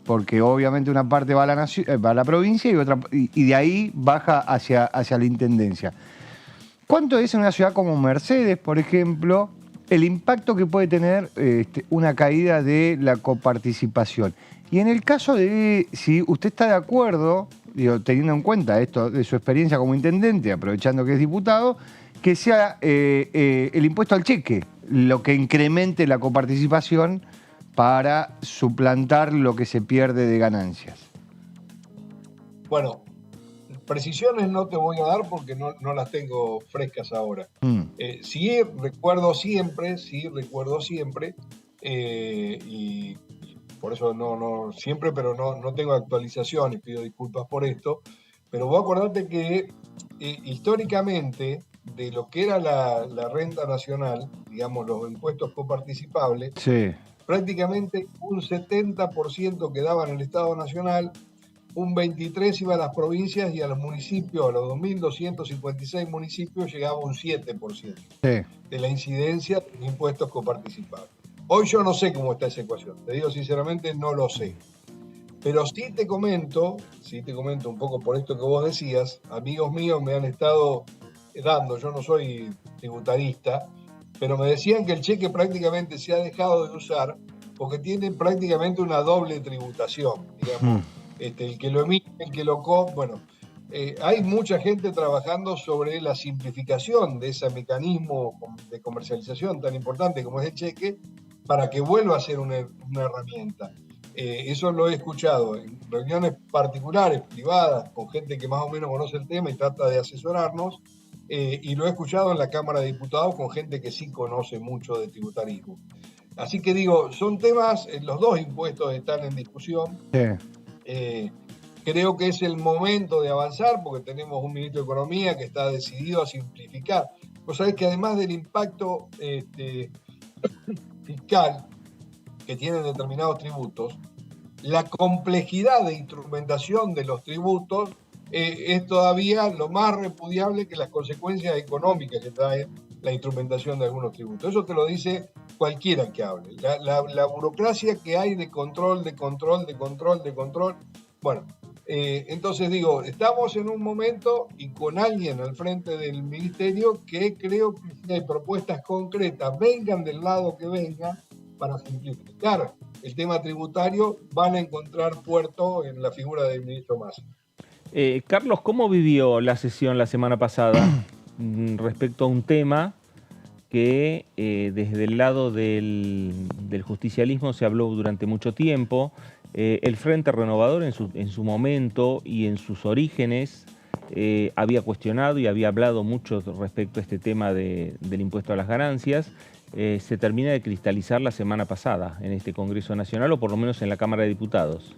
porque obviamente una parte va a la provincia y de ahí baja hacia la intendencia. ¿Cuánto es en una ciudad como Mercedes, por ejemplo, el impacto que puede tener una caída de la coparticipación? Y en el caso de si usted está de acuerdo, teniendo en cuenta esto de su experiencia como intendente, aprovechando que es diputado, que sea el impuesto al cheque lo que incremente la coparticipación para suplantar lo que se pierde de ganancias. Bueno, precisiones no te voy a dar porque no las tengo frescas ahora. Sí recuerdo siempre, y por eso no siempre, pero no tengo actualizaciones, pido disculpas por esto, pero vos acordate que históricamente de lo que era la renta nacional, digamos los impuestos coparticipables, sí, prácticamente un 70% quedaba en el Estado Nacional, un 23% iba a las provincias y a los municipios, a los 2.256 municipios llegaba un 7% de la incidencia de impuestos coparticipables. Hoy yo no sé cómo está esa ecuación, te digo sinceramente, no lo sé. Pero sí te comento un poco por esto que vos decías, amigos míos me han estado dando, yo no soy tributarista, pero me decían que el cheque prácticamente se ha dejado de usar porque tiene prácticamente una doble tributación, digamos. El que lo emite, el que lo compra, bueno, hay mucha gente trabajando sobre la simplificación de ese mecanismo de comercialización tan importante como es el cheque, para que vuelva a ser una herramienta. Eso lo he escuchado en reuniones particulares, privadas, con gente que más o menos conoce el tema y trata de asesorarnos, y lo he escuchado en la Cámara de Diputados con gente que sí conoce mucho de tributarismo. Así que digo, son temas, los dos impuestos están en discusión. Sí. Creo que es el momento de avanzar porque tenemos un ministro de Economía que está decidido a simplificar. Vos sabés que además del impacto fiscal que tienen determinados tributos, la complejidad de instrumentación de los tributos es todavía lo más repudiable que las consecuencias económicas que trae la instrumentación de algunos tributos. Eso te lo dice cualquiera que hable. La burocracia que hay de control. Bueno, entonces digo, estamos en un momento y con alguien al frente del ministerio que creo que si hay propuestas concretas, vengan del lado que vengan, para simplificar el tema tributario, van a encontrar puerto en la figura del ministro Massa. Carlos, ¿cómo vivió la sesión la semana pasada respecto a un tema que desde el lado del justicialismo se habló durante mucho tiempo? El Frente Renovador en su momento y en sus orígenes había cuestionado y había hablado mucho respecto a este tema del impuesto a las ganancias. Se termina de cristalizar la semana pasada en este Congreso Nacional, o por lo menos en la Cámara de Diputados.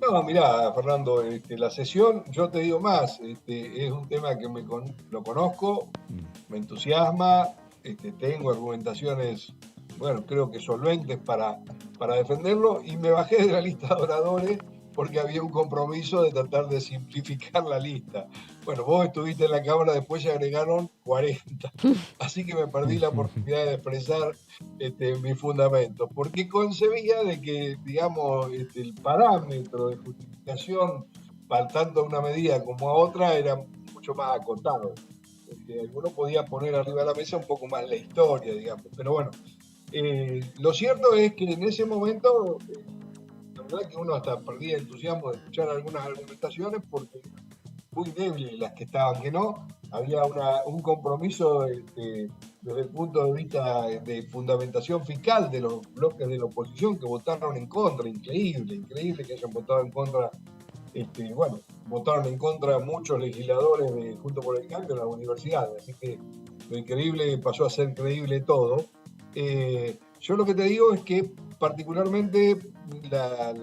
No, mirá, Fernando, la sesión, yo te digo más, es un tema que lo conozco, me entusiasma, tengo argumentaciones, bueno, creo que solventes para defenderlo, y me bajé de la lista de oradores porque había un compromiso de tratar de simplificar la lista. Bueno, vos estuviste en la Cámara, después se agregaron 40, así que me perdí la oportunidad de expresar mis fundamentos, porque concebía de que, digamos, el parámetro de justificación para tanto a una medida como a otra era mucho más acotado. Alguno podía poner arriba de la mesa un poco más la historia, digamos, pero bueno, lo cierto es que en ese momento... La verdad que uno hasta perdía entusiasmo de escuchar algunas argumentaciones porque muy débiles las que estaban, que no, había un compromiso desde el punto de vista de fundamentación fiscal de los bloques de la oposición que votaron en contra. Increíble que hayan votado en contra, bueno, votaron en contra muchos legisladores de Juntos por el Cambio en las universidades, así que lo increíble pasó a ser creíble todo. Yo lo que te digo es que particularmente la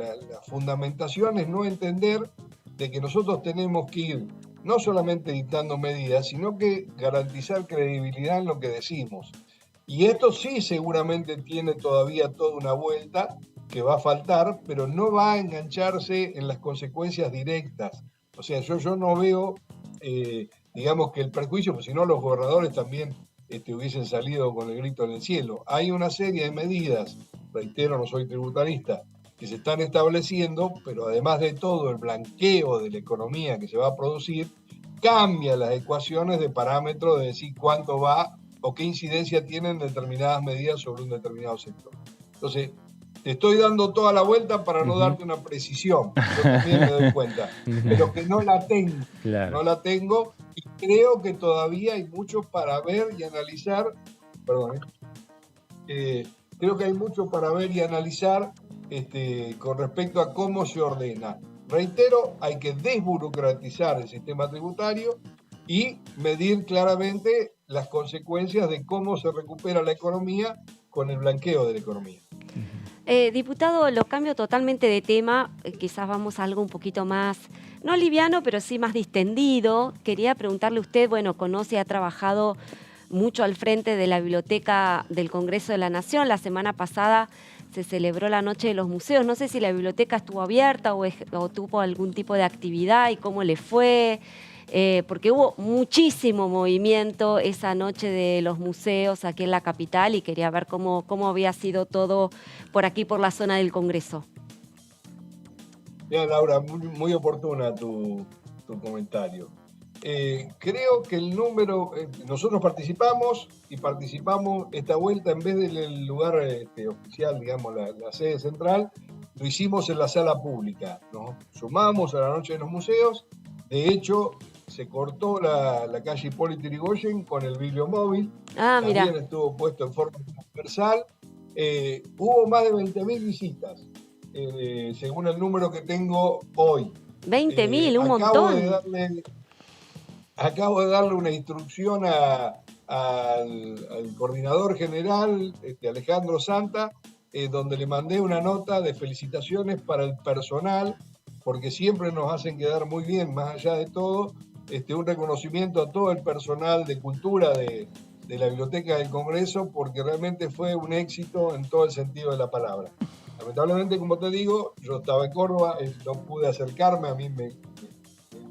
fundamentación es no entender de que nosotros tenemos que ir no solamente dictando medidas, sino que garantizar credibilidad en lo que decimos. Y esto sí seguramente tiene todavía toda una vuelta que va a faltar, pero no va a engancharse en las consecuencias directas. O sea, yo no veo, digamos que el perjuicio, pues si no los gobernadores también hubiesen salido con el grito en el cielo. Hay una serie de medidas, reitero, no soy tributarista, que se están estableciendo, pero además de todo el blanqueo de la economía que se va a producir, cambia las ecuaciones de parámetros de decir cuánto va o qué incidencia tienen determinadas medidas sobre un determinado sector. Entonces, te estoy dando toda la vuelta para no darte una precisión, yo también me doy cuenta, pero que no la tengo, claro. No la tengo, y creo que todavía hay mucho para ver y analizar, creo que hay mucho para ver y analizar con respecto a cómo se ordena. Reitero, hay que desburocratizar el sistema tributario y medir claramente las consecuencias de cómo se recupera la economía con el blanqueo de la economía. Diputado, lo cambio totalmente de tema, quizás vamos a algo un poquito más, no liviano, pero sí más distendido. Quería preguntarle a usted, bueno, conoce y ha trabajado mucho al frente de la Biblioteca del Congreso de la Nación. La semana pasada se celebró la Noche de los Museos. No sé si la biblioteca estuvo abierta o tuvo algún tipo de actividad y cómo le fue. Porque hubo muchísimo movimiento esa noche de los museos aquí en la capital y quería ver cómo había sido todo por aquí, por la zona del Congreso. Bien, Laura, muy oportuna tu comentario. Creo que el número, nosotros participamos esta vuelta en vez del lugar oficial, digamos, la sede central, lo hicimos en la sala pública. Nos sumamos a la Noche de los Museos. De hecho, se cortó la calle Hipólito Yrigoyen con el bibliomóvil. También mira. Estuvo puesto en forma transversal. Hubo más de 20.000 visitas, según el número que tengo hoy. 20.000, un montón. Acabo de darle una instrucción al coordinador general, Alejandro Santa, donde le mandé una nota de felicitaciones para el personal, porque siempre nos hacen quedar muy bien, más allá de todo, un reconocimiento a todo el personal de cultura de la Biblioteca del Congreso, porque realmente fue un éxito en todo el sentido de la palabra. Lamentablemente, como te digo, yo estaba en Córdoba, no pude acercarme, a mí me he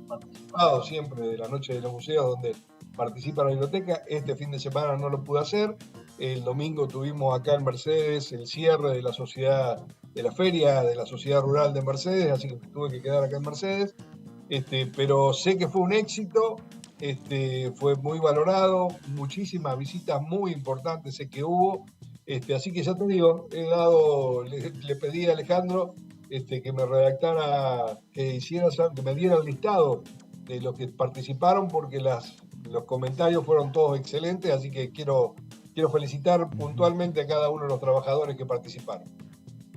participado siempre de la Noche de los Museos, donde participa la biblioteca. Este fin de semana no lo pude hacer. El domingo tuvimos acá en Mercedes el cierre de la sociedad, de la feria de la Sociedad Rural de Mercedes, así que tuve que quedar acá en Mercedes. Pero sé que fue un éxito, fue muy valorado, muchísimas visitas muy importantes sé que hubo. Así que ya te digo, le pedí a Alejandro que me redactara, que me diera el listado de los que participaron, porque los comentarios fueron todos excelentes, así que quiero felicitar puntualmente a cada uno de los trabajadores que participaron.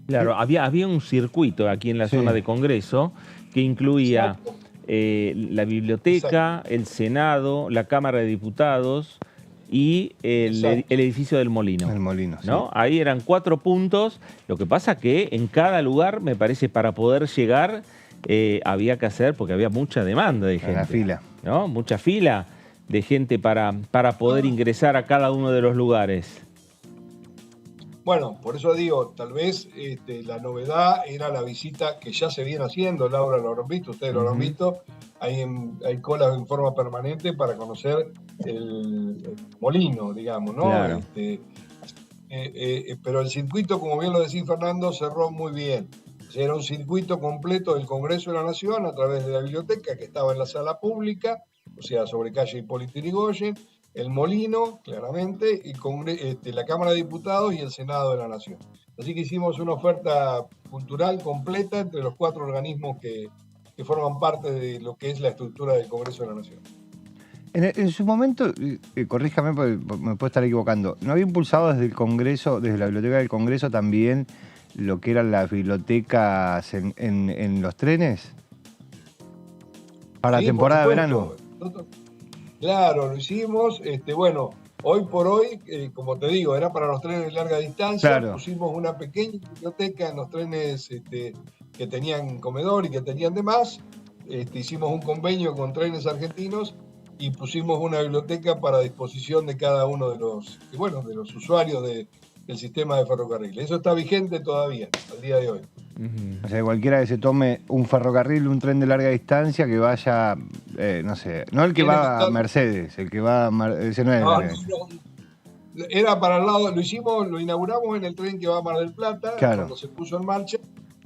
Claro, había un circuito aquí en la zona de Congreso que incluía la biblioteca, el Senado, la Cámara de Diputados y el edificio del Molino. El Molino, ¿no? Ahí eran 4 puntos. Lo que pasa que en cada lugar, me parece, para poder llegar, había que hacer, porque había mucha demanda de gente. La fila. ¿No? Mucha fila de gente para poder ingresar a cada uno de los lugares. Bueno, por eso digo, tal vez la novedad era la visita que ya se viene haciendo, Laura, lo habrán visto, ustedes lo habrán visto, hay colas en forma permanente para conocer el molino, digamos, ¿no? Claro. Pero el circuito, como bien lo decía Fernando, cerró muy bien. O sea, era un circuito completo del Congreso de la Nación a través de la biblioteca que estaba en la sala pública, o sea, sobre calle Hipólito Yrigoyen, el Molino, claramente, y la Cámara de Diputados y el Senado de la Nación. Así que hicimos una oferta cultural completa entre los 4 organismos que forman parte de lo que es la estructura del Congreso de la Nación. En su momento, corríjame porque me puedo estar equivocando, ¿no había impulsado desde el Congreso, desde la Biblioteca del Congreso también lo que eran las bibliotecas en los trenes? Para la temporada de verano. Claro, lo hicimos. Bueno, hoy por hoy, como te digo, era para los trenes de larga distancia. Claro. Pusimos una pequeña biblioteca en los trenes que tenían comedor y que tenían demás. Hicimos un convenio con Trenes Argentinos y pusimos una biblioteca para disposición de cada uno de los usuarios del sistema de ferrocarril. Eso está vigente todavía, al día de hoy. O sea, cualquiera que se tome un ferrocarril, un tren de larga distancia, que vaya, no sé, no el que va a Mercedes, el que va a ese no es. Era para el lado, lo inauguramos en el tren que va a Mar del Plata, claro, cuando se puso en marcha,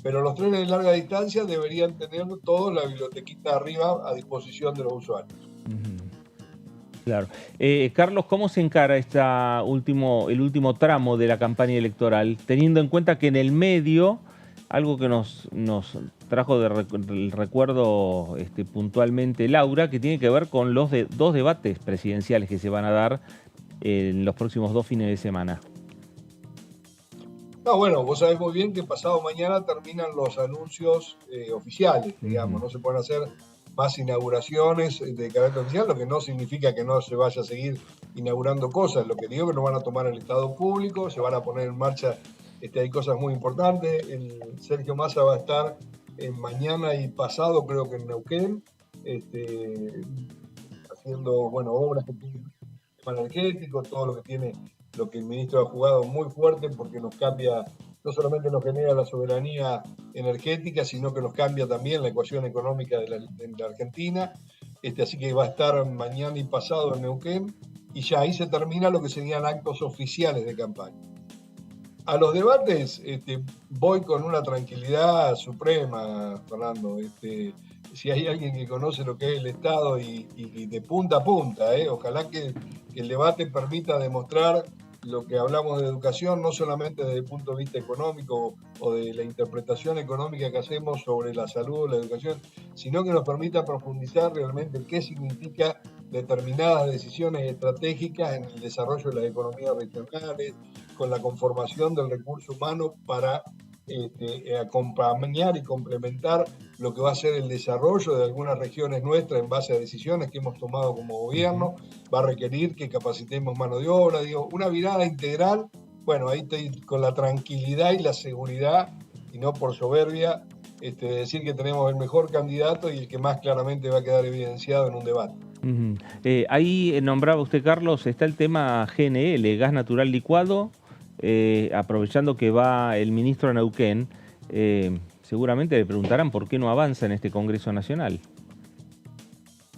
pero los trenes de larga distancia deberían tener todos la bibliotequita arriba a disposición de los usuarios. Claro. Carlos, ¿cómo se encara el último tramo de la campaña electoral, teniendo en cuenta que en el medio, algo que nos trajo del recuerdo puntualmente Laura, que tiene que ver con los 2 debates presidenciales que se van a dar en los próximos 2 fines de semana? No, bueno, vos sabés muy bien que pasado mañana terminan los anuncios oficiales, digamos, no se pueden hacer más inauguraciones de carácter oficial, lo que no significa que no se vaya a seguir inaugurando cosas. Lo que digo es que no van a tomar el Estado público, se van a poner en marcha, hay cosas muy importantes. Sergio Massa va a estar mañana y pasado, creo que en Neuquén, haciendo obras que tienen el tema energético, todo lo que el ministro ha jugado muy fuerte, porque nos cambia, no solamente nos genera la soberanía energética, sino que nos cambia también la ecuación económica de la Argentina. Así que va a estar mañana y pasado en Neuquén, y ya ahí se termina lo que serían actos oficiales de campaña. A los debates voy con una tranquilidad suprema, Fernando. Si hay alguien que conoce lo que es el Estado y de punta a punta, ojalá que el debate permita demostrar lo que hablamos de educación, no solamente desde el punto de vista económico o de la interpretación económica que hacemos sobre la salud o la educación, sino que nos permita profundizar realmente qué significa determinadas decisiones estratégicas en el desarrollo de las economías regionales, con la conformación del recurso humano para acompañar y complementar lo que va a ser el desarrollo de algunas regiones nuestras en base a decisiones que hemos tomado como gobierno. Va a requerir que capacitemos mano de obra, una mirada integral bueno, ahí estoy con la tranquilidad y la seguridad, y no por soberbia, decir que tenemos el mejor candidato y el que más claramente va a quedar evidenciado en un debate. Ahí nombraba usted, Carlos, está el tema GNL, gas natural licuado, aprovechando que va el ministro a Neuquén, seguramente le preguntarán por qué no avanza en este Congreso Nacional.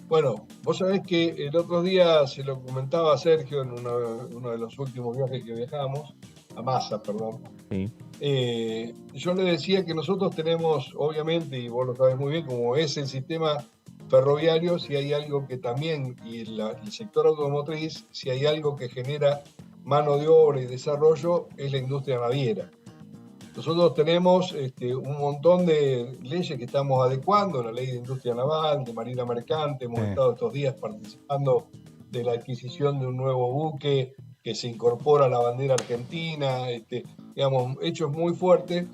Bueno, vos sabés que el otro día se lo comentaba a Sergio en uno de los últimos viajes que viajamos, a Massa, perdón. Sí. Yo le decía que nosotros tenemos, obviamente, y vos lo sabés muy bien, como es el sistema ferroviario, si hay algo que también, y el sector automotriz, si hay algo que genera mano de obra y desarrollo, es la industria naviera. Nosotros tenemos un montón de leyes que estamos adecuando, la ley de industria naval, de marina mercante, hemos estado estos días participando de la adquisición de un nuevo buque que se incorpora a la bandera argentina, digamos, hechos muy fuertes,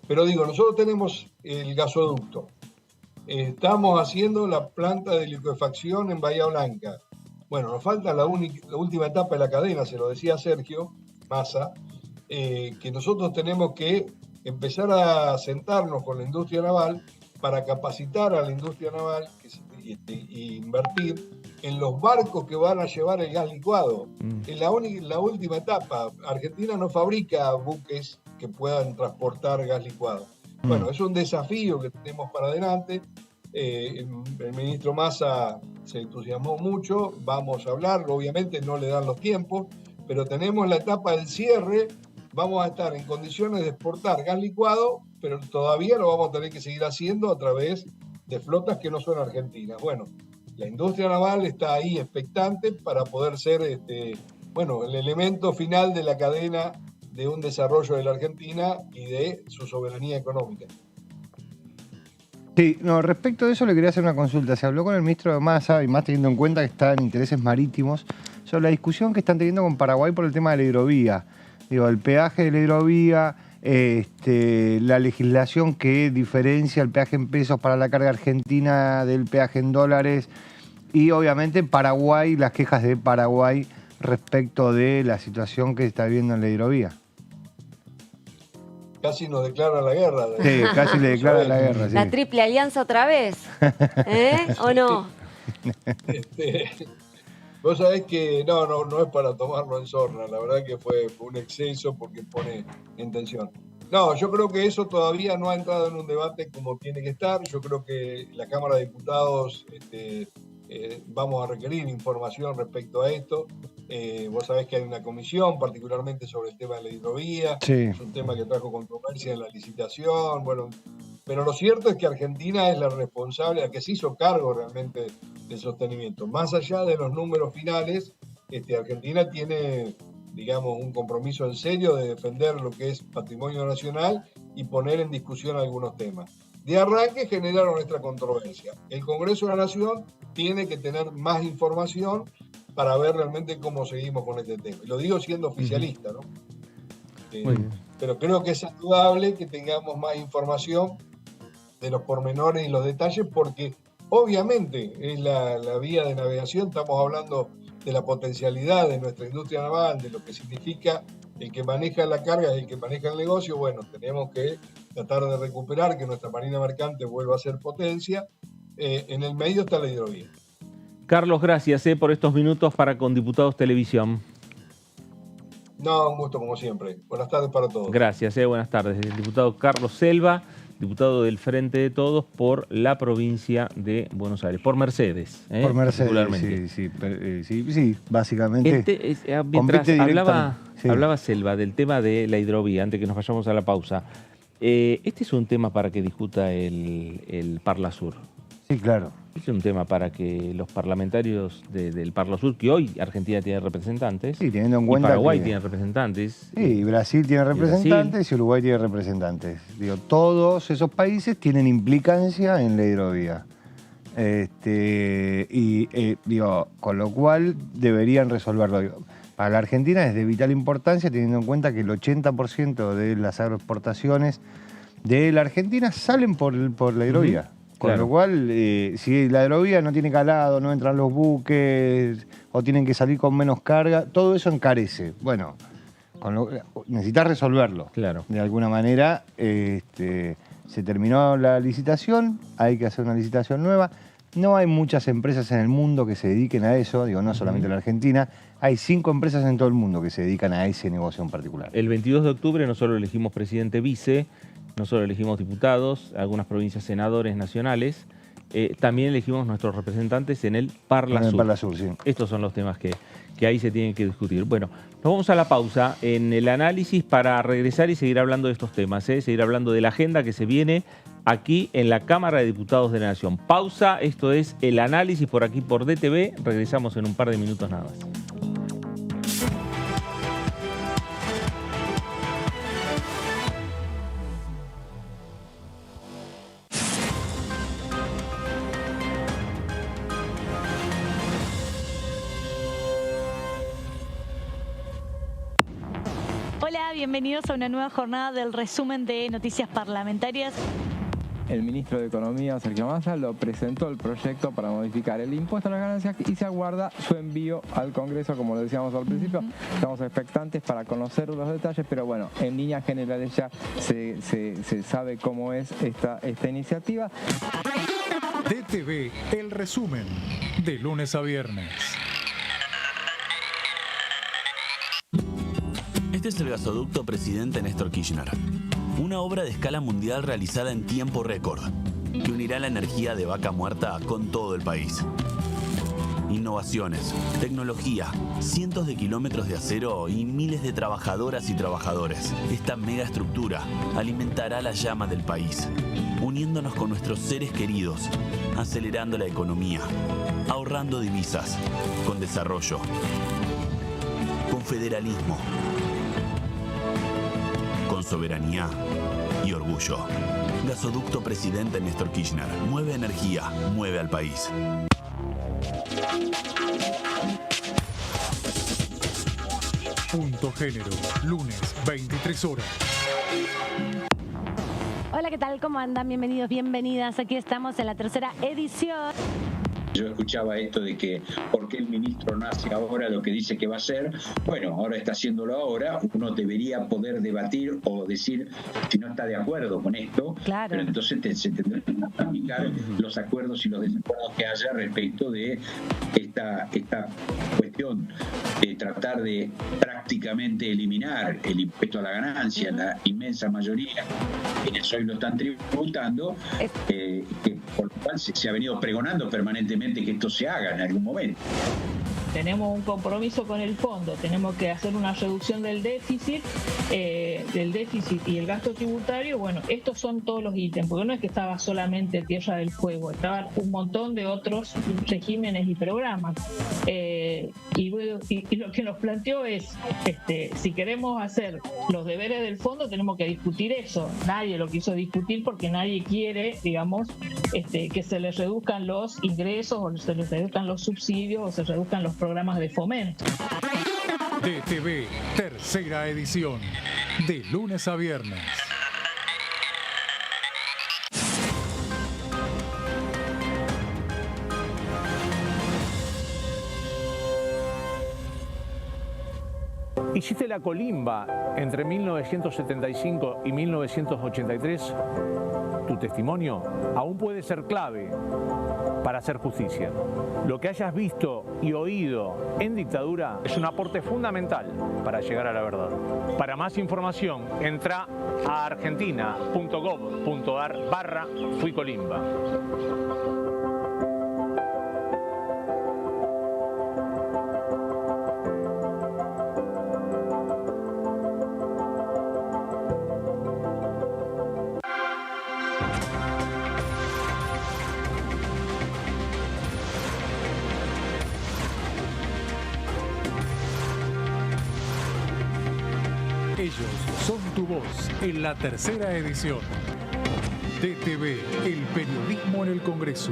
pero digo, nosotros tenemos el gasoducto, estamos haciendo la planta de liquefacción en Bahía Blanca, bueno, nos falta la última etapa de la cadena, se lo decía Sergio Massa, que nosotros tenemos que empezar a sentarnos con la industria naval para capacitar a la industria naval y invertir en los barcos que van a llevar el gas licuado. En la última etapa, Argentina no fabrica buques que puedan transportar gas licuado. Bueno, es un desafío que tenemos para adelante. El ministro Massa se entusiasmó mucho, vamos a hablar, obviamente no le dan los tiempos, pero tenemos la etapa del cierre, vamos a estar en condiciones de exportar gas licuado, pero todavía lo vamos a tener que seguir haciendo a través de flotas que no son argentinas. Bueno, la industria naval está ahí expectante para poder ser el elemento final de la cadena de un desarrollo de la Argentina y de su soberanía económica. Sí, no, respecto de eso le quería hacer una consulta. Se habló con el ministro de Massa, y más teniendo en cuenta que está en intereses marítimos, sobre la discusión que están teniendo con Paraguay por el tema de la hidrovía. Digo, el peaje de la hidrovía, la legislación que diferencia el peaje en pesos para la carga argentina del peaje en dólares, y obviamente Paraguay, las quejas de Paraguay respecto de la situación que se está viviendo en la hidrovía. Casi nos declara la guerra. Sí, casi le declara la guerra. Sí. La triple alianza otra vez, ¿o no? Vos sabés que no es para tomarlo en sorna, la verdad que fue un exceso porque pone en tensión. No, yo creo que eso todavía no ha entrado en un debate como tiene que estar. Yo creo que la Cámara de Diputados vamos a requerir información respecto a esto. Vos sabés que hay una comisión particularmente sobre el tema de la hidrovía. Sí. Es un tema que trajo controversia en la licitación. Bueno, pero lo cierto es que Argentina es la responsable, la que se hizo cargo realmente del sostenimiento. Más allá de los números finales, Argentina tiene, digamos, un compromiso en serio de defender lo que es patrimonio nacional y poner en discusión algunos temas. De arranque generaron esta controversia. El Congreso de la Nación tiene que tener más información para ver realmente cómo seguimos con este tema. Y lo digo siendo oficialista, ¿no? Pero creo que es saludable que tengamos más información de los pormenores y los detalles, porque obviamente es la vía de navegación, estamos hablando de la potencialidad de nuestra industria naval, de lo que significa el que maneja la carga y el que maneja el negocio. Bueno, tenemos que tratar de recuperar que nuestra marina mercante vuelva a ser potencia. En el medio está la hidrovía. Carlos, gracias por estos minutos para Con Diputados Televisión. No, un gusto como siempre. Buenas tardes para todos. Gracias, buenas tardes. El diputado Carlos Selva, diputado del Frente de Todos por la provincia de Buenos Aires, por Mercedes. Por Mercedes, sí, básicamente. Mientras hablaba Selva del tema de la hidrovía, antes que nos vayamos a la pausa, este es un tema para que discuta el Parlasur. Sí, claro. Este es un tema para que los parlamentarios del Parlasur, que hoy Argentina tiene representantes, sí, teniendo en cuenta y Paraguay que tiene representantes. Sí, Brasil tiene representantes y Uruguay tiene representantes. Digo, todos esos países tienen implicancia en la hidrovía. Con lo cual deberían resolverlo. Para la Argentina es de vital importancia, teniendo en cuenta que el 80% de las agroexportaciones de la Argentina salen por la hidrovía. Con lo cual, si la hidrovía no tiene calado, no entran los buques, o tienen que salir con menos carga, todo eso encarece. Bueno, necesitas resolverlo. Claro. De alguna manera, se terminó la licitación, hay que hacer una licitación nueva. No hay muchas empresas en el mundo que se dediquen a eso, digo, no solamente en la Argentina. Hay 5 empresas en todo el mundo que se dedican a ese negocio en particular. El 22 de octubre no solo elegimos presidente vice, no solo elegimos diputados, algunas provincias senadores nacionales, también elegimos nuestros representantes en el Parla Sur. Parla Sur, sí. Estos son los temas que ahí se tienen que discutir. Bueno, nos vamos a la pausa en el análisis para regresar y seguir hablando de estos temas, seguir hablando de la agenda que se viene aquí en la Cámara de Diputados de la Nación. Pausa, esto es el análisis por aquí por DTV. Regresamos en un par de minutos nada más. Hola, bienvenidos a una nueva jornada del resumen de noticias parlamentarias. El ministro de Economía, Sergio Massa, lo presentó el proyecto para modificar el impuesto a las ganancias y se aguarda su envío al Congreso, como lo decíamos al principio. Estamos expectantes para conocer los detalles, pero bueno, en líneas generales ya se sabe cómo es esta iniciativa. DTV, el resumen, de lunes a viernes. Este es el gasoducto Presidente Néstor Kirchner, una obra de escala mundial realizada en tiempo récord, que unirá la energía de Vaca Muerta con todo el país. Innovaciones, tecnología, cientos de kilómetros de acero y miles de trabajadoras y trabajadores. Esta megaestructura alimentará la llama del país, uniéndonos con nuestros seres queridos, acelerando la economía, ahorrando divisas, con desarrollo, con federalismo, con soberanía y orgullo. Gasoducto Presidente Néstor Kirchner. Mueve energía, mueve al país. Punto Género, lunes, 23 horas. Hola, ¿qué tal? ¿Cómo andan? Bienvenidos, bienvenidas. Aquí estamos en la tercera edición. Yo escuchaba esto de que ¿por qué el ministro no hace ahora lo que dice que va a hacer? Bueno, ahora está haciéndolo ahora. Uno debería poder debatir o decir si no está de acuerdo con esto. Claro. Pero entonces se tendrán que aplicar los acuerdos y los desacuerdos que haya respecto de esta cuestión de tratar de prácticamente eliminar el impuesto a la ganancia, la inmensa mayoría quienes hoy lo están tributando, por lo cual se ha venido pregonando permanentemente que esto se haga en algún momento. Tenemos un compromiso con el fondo, tenemos que hacer una reducción del déficit y el gasto tributario. Bueno, estos son todos los ítems, porque no es que estaba solamente Tierra del Fuego, estaban un montón de otros regímenes y programas. Y lo que nos planteó es, si queremos hacer los deberes del fondo, tenemos que discutir eso. Nadie lo quiso discutir porque nadie quiere, digamos, que se les reduzcan los ingresos o se les reduzcan los subsidios o se reduzcan los programas de fomento. DTV, tercera edición, de lunes a viernes. Hiciste la colimba entre 1975 y 1983. Tu testimonio aún puede ser clave para hacer justicia. Lo que hayas visto y oído en dictadura es un aporte fundamental para llegar a la verdad. Para más información, entra a argentina.gov.ar/fuicolimba. Ellos son tu voz en la tercera edición. DTV, el periodismo en el Congreso.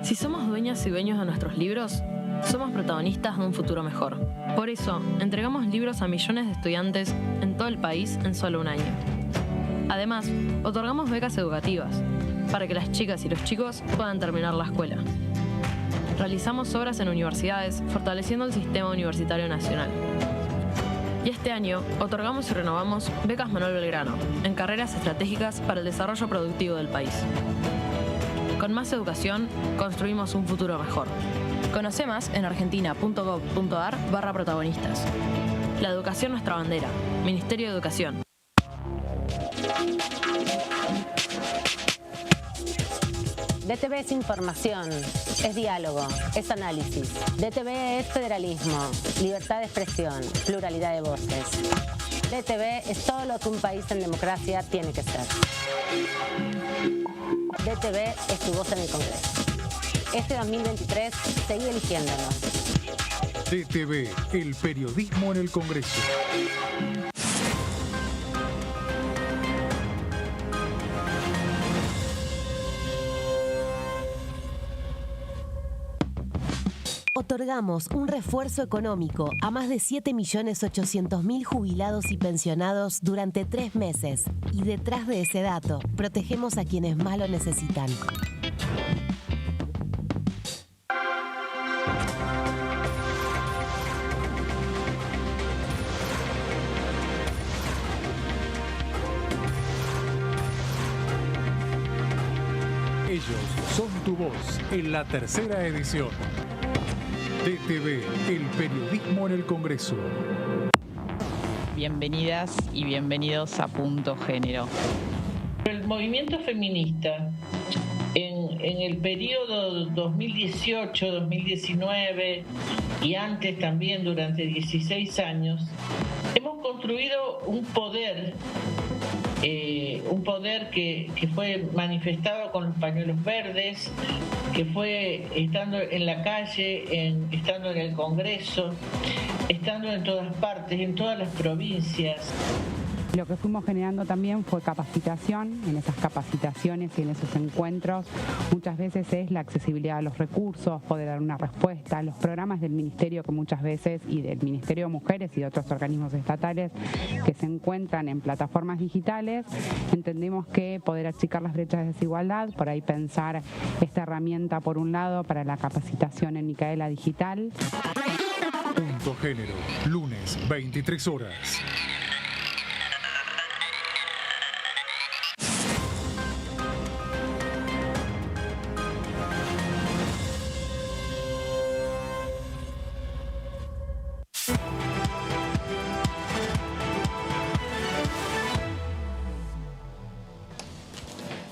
Si somos dueñas y dueños de nuestros libros, somos protagonistas de un futuro mejor. Por eso, entregamos libros a millones de estudiantes en todo el país en solo un año. Además, otorgamos becas educativas para que las chicas y los chicos puedan terminar la escuela. Realizamos obras en universidades, fortaleciendo el sistema universitario nacional. Y este año otorgamos y renovamos becas Manuel Belgrano en carreras estratégicas para el desarrollo productivo del país. Con más educación, construimos un futuro mejor. Conoce más en argentina.gov.ar/protagonistas. La educación nuestra bandera. Ministerio de Educación. DTV es información, es diálogo, es análisis. DTV es federalismo, libertad de expresión, pluralidad de voces. DTV es todo lo que un país en democracia tiene que ser. DTV es tu voz en el Congreso. Este 2023, seguí eligiéndonos. DTV, el periodismo en el Congreso. Otorgamos un refuerzo económico a más de 7.800.000 jubilados y pensionados durante 3 meses. Y detrás de ese dato, protegemos a quienes más lo necesitan. Ellos son tu voz en la tercera edición. DTV, el periodismo en el Congreso. Bienvenidas y bienvenidos a Punto Género. El movimiento feminista en el periodo 2018-2019 y antes también durante 16 años, hemos construido un poder que fue manifestado con pañuelos verdes, que fue estando en la calle, estando en el Congreso, estando en todas partes, en todas las provincias. Lo que fuimos generando también fue capacitación. En esas capacitaciones y en esos encuentros muchas veces es la accesibilidad a los recursos, poder dar una respuesta, los programas del Ministerio que muchas veces, y del Ministerio de Mujeres y de otros organismos estatales que se encuentran en plataformas digitales. Entendemos que poder achicar las brechas de desigualdad, por ahí pensar esta herramienta por un lado para la capacitación en Micaela Digital. Punto Género, lunes 23 horas.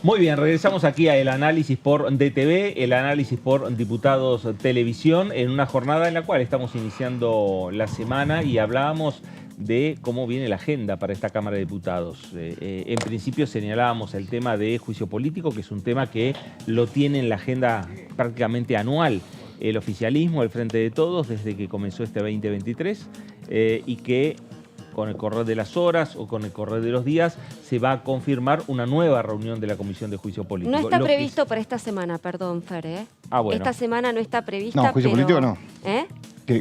Muy bien, regresamos aquí a el análisis por DTV, el análisis por Diputados Televisión, en una jornada en la cual estamos iniciando la semana y hablábamos de cómo viene la agenda para esta Cámara de Diputados. En principio señalábamos el tema de juicio político, que es un tema que lo tiene en la agenda prácticamente anual el oficialismo, el Frente de Todos, desde que comenzó este 2023, y que con el correr de las horas o con el correr de los días se va a confirmar una nueva reunión de la Comisión de Juicio Político. No está previsto para esta semana, perdón, Fer, ¿eh? Ah, bueno. Esta semana no está prevista, No, juicio político no. ¿Eh?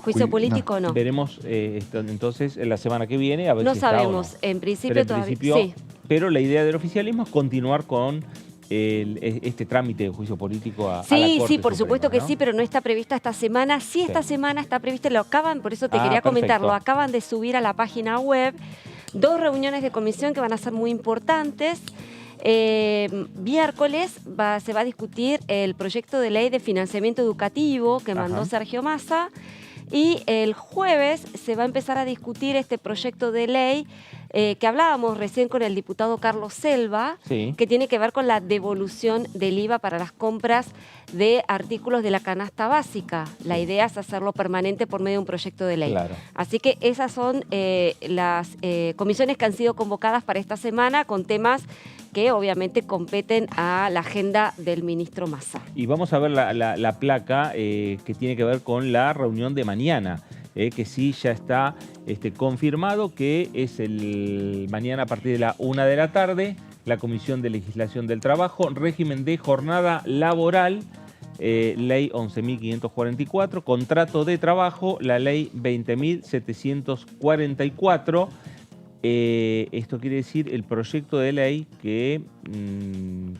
Juicio político no. Veremos entonces en la semana que viene a ver si no está sabemos, o no. en principio Pero todavía principio, sí. Pero la idea del oficialismo es continuar con este trámite de juicio político a la Corte Sí, por Suprema, supuesto que ¿no? sí, pero no está prevista esta semana. Sí, esta semana está prevista, lo acaban, por eso te quería comentar, perfecto. lo acaban de subir a la página web. 2 reuniones de comisión que van a ser muy importantes. Miércoles se va a discutir el proyecto de ley de financiamiento educativo que mandó Sergio Massa. Y el jueves se va a empezar a discutir este proyecto de ley que hablábamos recién con el diputado Carlos Selva, que tiene que ver con la devolución del IVA para las compras de artículos de la canasta básica. La idea es hacerlo permanente por medio de un proyecto de ley. Claro. Así que esas son las comisiones que han sido convocadas para esta semana con temas que obviamente competen a la agenda del ministro Massa. Y vamos a ver la placa que tiene que ver con la reunión de mañana, que sí ya está confirmado que es el mañana a partir de la 1 de la tarde, la Comisión de Legislación del Trabajo, régimen de jornada laboral, ley 11.544, contrato de trabajo, la ley 20.744, esto quiere decir el proyecto de ley que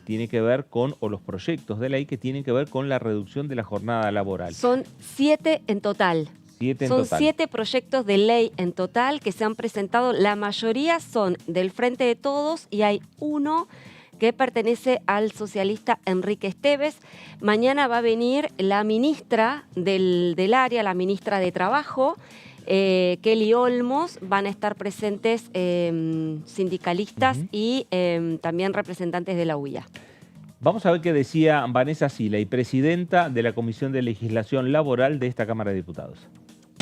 tiene que ver con, o los proyectos de ley que tienen que ver con la reducción de la jornada laboral. Son 7 en total. Son 7 proyectos de ley en total que se han presentado. La mayoría son del Frente de Todos y hay uno que pertenece al socialista Enrique Esteves. Mañana va a venir la ministra del área, la ministra de Trabajo, Kelly Olmos. Van a estar presentes sindicalistas y también representantes de la UIA. Vamos a ver qué decía Vanessa Siley, presidenta de la Comisión de Legislación Laboral de esta Cámara de Diputados.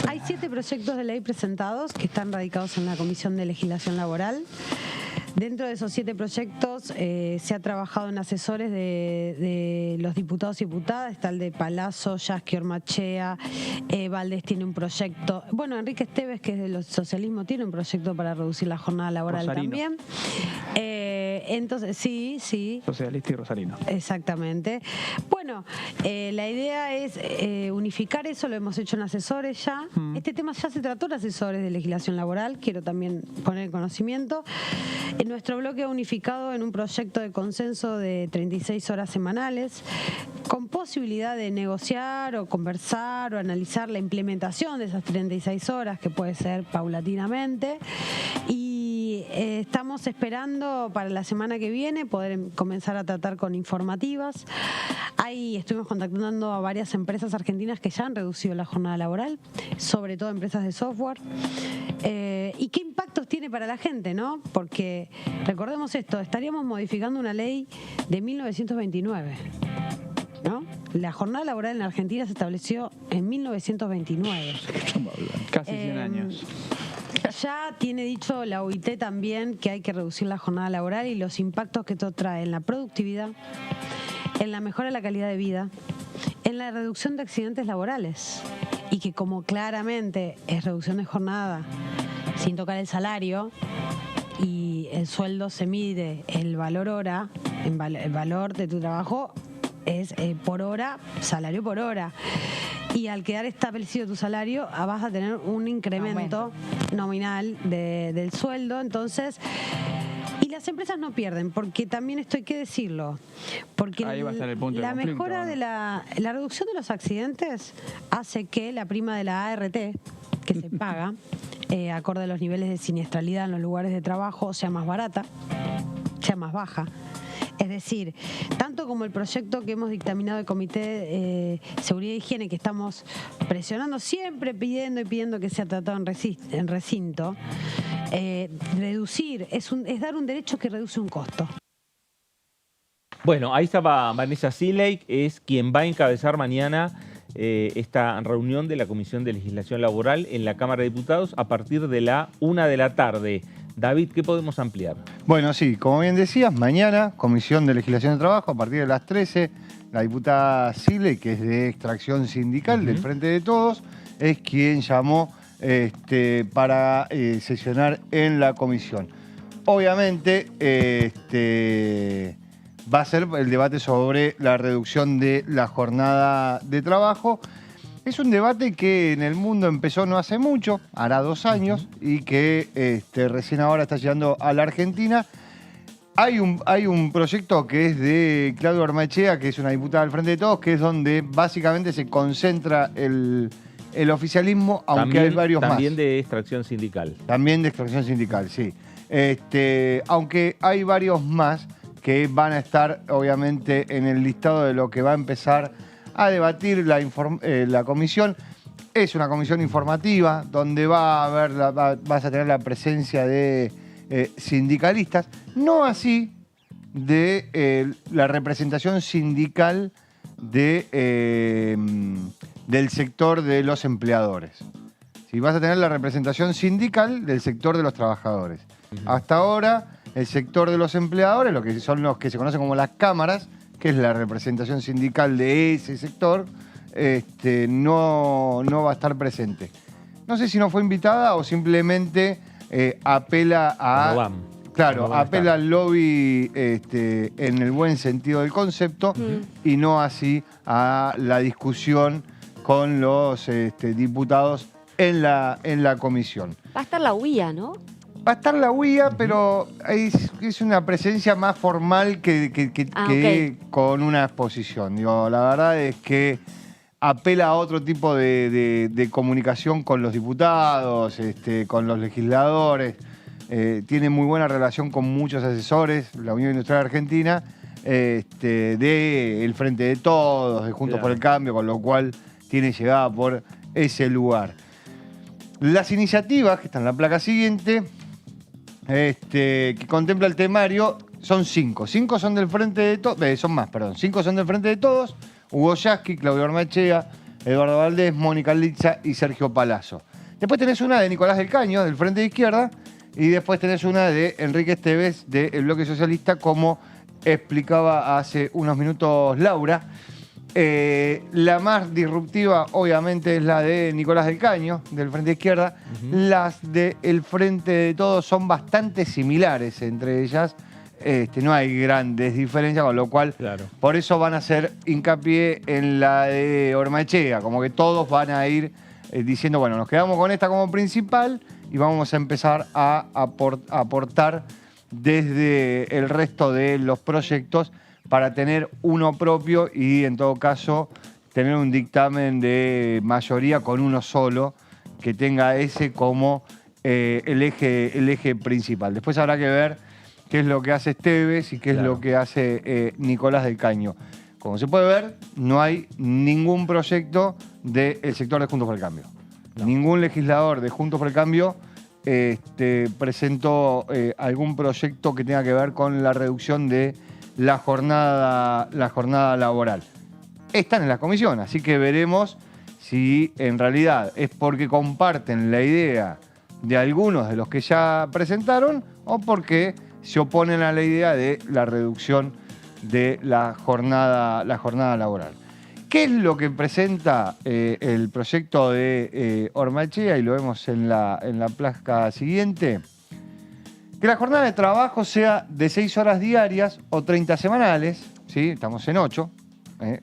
Hay 7 proyectos de ley presentados que están radicados en la Comisión de Legislación Laboral. Dentro de esos 7 proyectos se ha trabajado en asesores de los diputados y diputadas. Está el de Palazzo, Yasky Ormachea, Valdés tiene un proyecto. Bueno, Enrique Esteves, que es del socialismo, tiene un proyecto para reducir la jornada laboral también. Entonces, sí. Socialista y Rosarino. Exactamente. Bueno, la idea es unificar eso, lo hemos hecho en asesores ya. Este tema ya se trató en asesores de legislación laboral, quiero también poner en conocimiento. Nuestro bloque ha unificado en un proyecto de consenso de 36 horas semanales, con posibilidad de negociar o conversar o analizar la implementación de esas 36 horas, que puede ser paulatinamente. Y estamos esperando para la semana que viene poder comenzar a tratar con informativas. Estuvimos contactando a varias empresas argentinas que ya han reducido la jornada laboral, sobre todo empresas de software. ¿Y qué impactos tiene para la gente, no? Porque recordemos esto, estaríamos modificando una ley de 1929, ¿no? La jornada laboral en Argentina se estableció en 1929. Casi 100 años. Ya tiene dicho la OIT también que hay que reducir la jornada laboral y los impactos que esto trae en la productividad, en la mejora de la calidad de vida, en la reducción de accidentes laborales. Y que como claramente es reducción de jornada sin tocar el salario y el sueldo se mide el valor hora, el valor de tu trabajo es por hora, salario por hora. Y al quedar establecido tu salario vas a tener un incremento nominal del sueldo. Entonces, y las empresas no pierden, porque también esto hay que decirlo. Porque ahí va a estar el punto la de conflicto, mejora de la reducción de los accidentes hace que la prima de la ART, que se paga, acorde a los niveles de siniestralidad en los lugares de trabajo, sea más barata, sea más baja. Es decir, tanto como el proyecto que hemos dictaminado del Comité de Seguridad e Higiene, que estamos presionando siempre, pidiendo que sea tratado en recinto, reducir es dar un derecho que reduce un costo. Bueno, ahí estaba Vanessa Siley, es quien va a encabezar mañana esta reunión de la Comisión de Legislación Laboral en la Cámara de Diputados a partir de la 1 de la tarde. David, ¿qué podemos ampliar? Bueno, sí, como bien decías, mañana, Comisión de Legislación de Trabajo, a partir de las 13, la diputada Siley, que es de extracción sindical del Frente de Todos, es quien llamó para sesionar en la comisión. Obviamente, va a ser el debate sobre la reducción de la jornada de trabajo. Es un debate que en el mundo empezó no hace mucho, hará 2 años, y que recién ahora está llegando a la Argentina. Hay un proyecto que es de Claudia Ormachea, que es una diputada del Frente de Todos, que es donde básicamente se concentra el oficialismo, aunque también, hay varios más. También de extracción sindical. También de extracción sindical, sí. Aunque hay varios más que van a estar, obviamente, en el listado de lo que va a empezar a debatir la comisión. Es una comisión informativa donde vas a tener la presencia de sindicalistas, no así de la representación sindical del sector de los empleadores. Sí, vas a tener la representación sindical del sector de los trabajadores. Hasta ahora, el sector de los empleadores, lo que son los que se conocen como las cámaras, que es la representación sindical de ese sector, no va a estar presente. No sé si no fue invitada o simplemente apela a... Claro, apela al lobby en el buen sentido del concepto y no así a la discusión con los diputados en la comisión. Va a estar la UIA, ¿no? Va a estar la UIA, pero es una presencia más formal que con una exposición. Digo, la verdad es que apela a otro tipo de comunicación con los diputados, con los legisladores. Tiene muy buena relación con muchos asesores, la Unión Industrial Argentina, del Frente de Todos, de Juntos por el Cambio, con lo cual tiene llegada por ese lugar. Las iniciativas, que están en la placa siguiente, que contempla el temario, son 5. 5 son del Frente de Todos, son más, perdón. 5 son del Frente de Todos: Hugo Yasky, Claudio Ormaechea, Eduardo Valdés, Mónica Litza y Sergio Palazzo. Después tenés una de Nicolás del Caño, del Frente de Izquierda, y después tenés una de Enrique Esteves, del Bloque Socialista, como explicaba hace unos minutos Laura. La más disruptiva, obviamente, es la de Nicolás del Caño, del Frente de Izquierda. Las del Frente de Todos son bastante similares entre ellas. No hay grandes diferencias, con lo cual, por eso van a hacer hincapié en la de Ormaechea, como que todos van a ir diciendo, bueno, nos quedamos con esta como principal y vamos a empezar a aportar desde el resto de los proyectos para tener uno propio y, en todo caso, tener un dictamen de mayoría con uno solo que tenga ese como el eje principal. Después habrá que ver qué es lo que hace Esteves y qué es lo que hace Nicolás del Caño. Como se puede ver, no hay ningún proyecto del sector de Juntos por el Cambio. Ningún legislador de Juntos por el Cambio presentó algún proyecto que tenga que ver con la reducción de la jornada laboral. Están en la comisión, así que veremos si en realidad es porque comparten la idea de algunos de los que ya presentaron o porque se oponen a la idea de la reducción de la jornada laboral. ¿Qué es lo que presenta el proyecto de Ormaechea? Y lo vemos en la placa siguiente. Que la jornada de trabajo sea de 6 horas diarias o 30 semanales, ¿sí? Estamos en 8,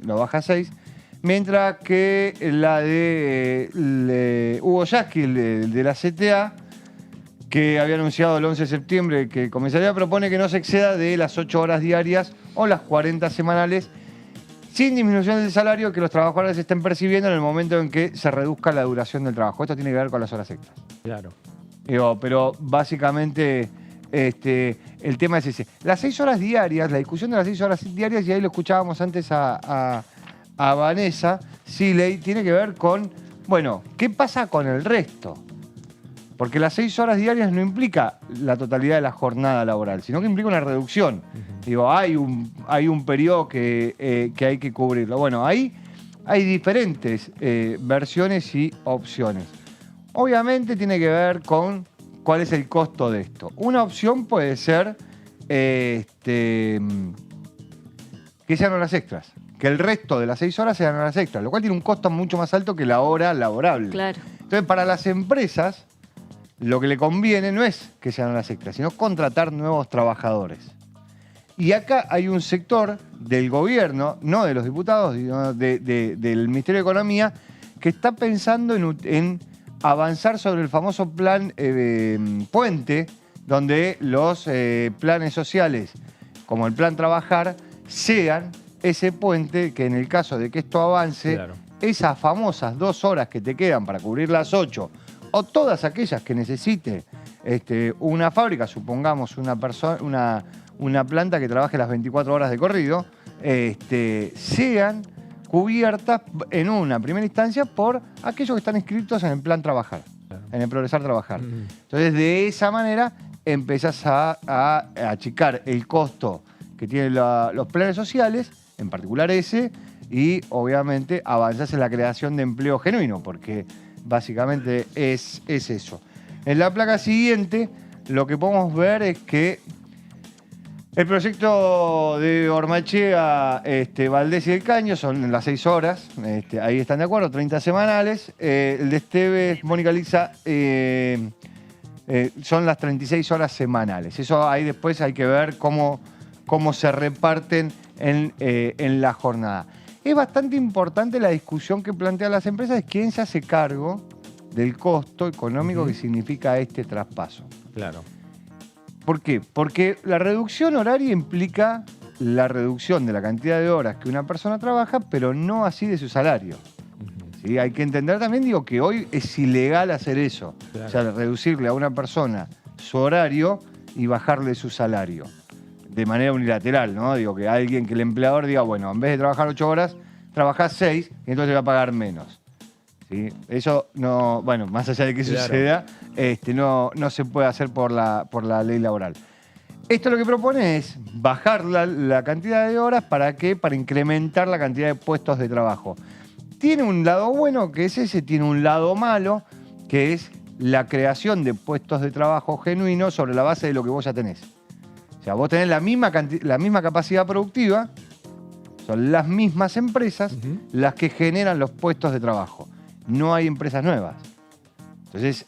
lo baja a 6, mientras que la de Hugo Yasky, de la CTA, que había anunciado el 11 de septiembre que comenzaría, propone que no se exceda de las 8 horas diarias o las 40 semanales, sin disminución del salario que los trabajadores estén percibiendo en el momento en que se reduzca la duración del trabajo. Esto tiene que ver con las horas extras. Claro. Pero básicamente el tema es ese. Las 6 horas diarias, la discusión de las 6 horas diarias, y ahí lo escuchábamos antes a Vanessa Siley, tiene que ver con, bueno, ¿qué pasa con el resto? Porque las 6 horas diarias no implica la totalidad de la jornada laboral, sino que implica una reducción. Digo, hay un periodo que hay que cubrirlo. Bueno, ahí hay diferentes versiones y opciones. Obviamente tiene que ver con cuál es el costo de esto. Una opción puede ser que sean horas extras, que el resto de las 6 horas sean horas extras, lo cual tiene un costo mucho más alto que la hora laborable. Claro. Entonces, para las empresas, lo que le conviene no es que sean horas extras, sino contratar nuevos trabajadores. Y acá hay un sector del gobierno, no de los diputados, sino del Ministerio de Economía, que está pensando en avanzar sobre el famoso plan Puente, donde los planes sociales, como el plan Trabajar, sean ese puente que, en el caso de que esto avance, esas famosas 2 horas que te quedan para cubrir las 8, o todas aquellas que necesite una fábrica, supongamos una planta que trabaje las 24 horas de corrido, sean cubiertas en una primera instancia por aquellos que están inscritos en el plan Trabajar, en el Progresar Trabajar. Entonces, de esa manera empezás a achicar el costo que tienen los planes sociales, en particular ese, y obviamente avanzás en la creación de empleo genuino, porque básicamente es eso. En la placa siguiente lo que podemos ver es que el proyecto de Ormaechea, Valdés y del Caño son las 6 horas, ahí están de acuerdo, 30 semanales. El de Esteves, Mónica Litza, son las 36 horas semanales. Eso ahí después hay que ver cómo se reparten en la jornada. Es bastante importante la discusión que plantean las empresas, es quién se hace cargo del costo económico que significa este traspaso. Claro. ¿Por qué? Porque la reducción horaria implica la reducción de la cantidad de horas que una persona trabaja, pero no así de su salario. ¿Sí? Hay que entender también, digo, que hoy es ilegal hacer eso. Claro. O sea, reducirle a una persona su horario y bajarle su salario. De manera unilateral, ¿no? Digo, que alguien, que el empleador diga, bueno, en vez de trabajar 8 horas, trabajás 6 y entonces te va a pagar menos. ¿Sí? Eso no, bueno, más allá de que suceda, no se puede hacer por la ley laboral. Esto lo que propone es bajar la cantidad de horas, ¿para qué? Para incrementar la cantidad de puestos de trabajo. Tiene un lado bueno, que es ese, tiene un lado malo, que es la creación de puestos de trabajo genuinos sobre la base de lo que vos ya tenés. O sea, vos tenés la misma capacidad productiva, son las mismas empresas las que generan los puestos de trabajo. No hay empresas nuevas. Entonces,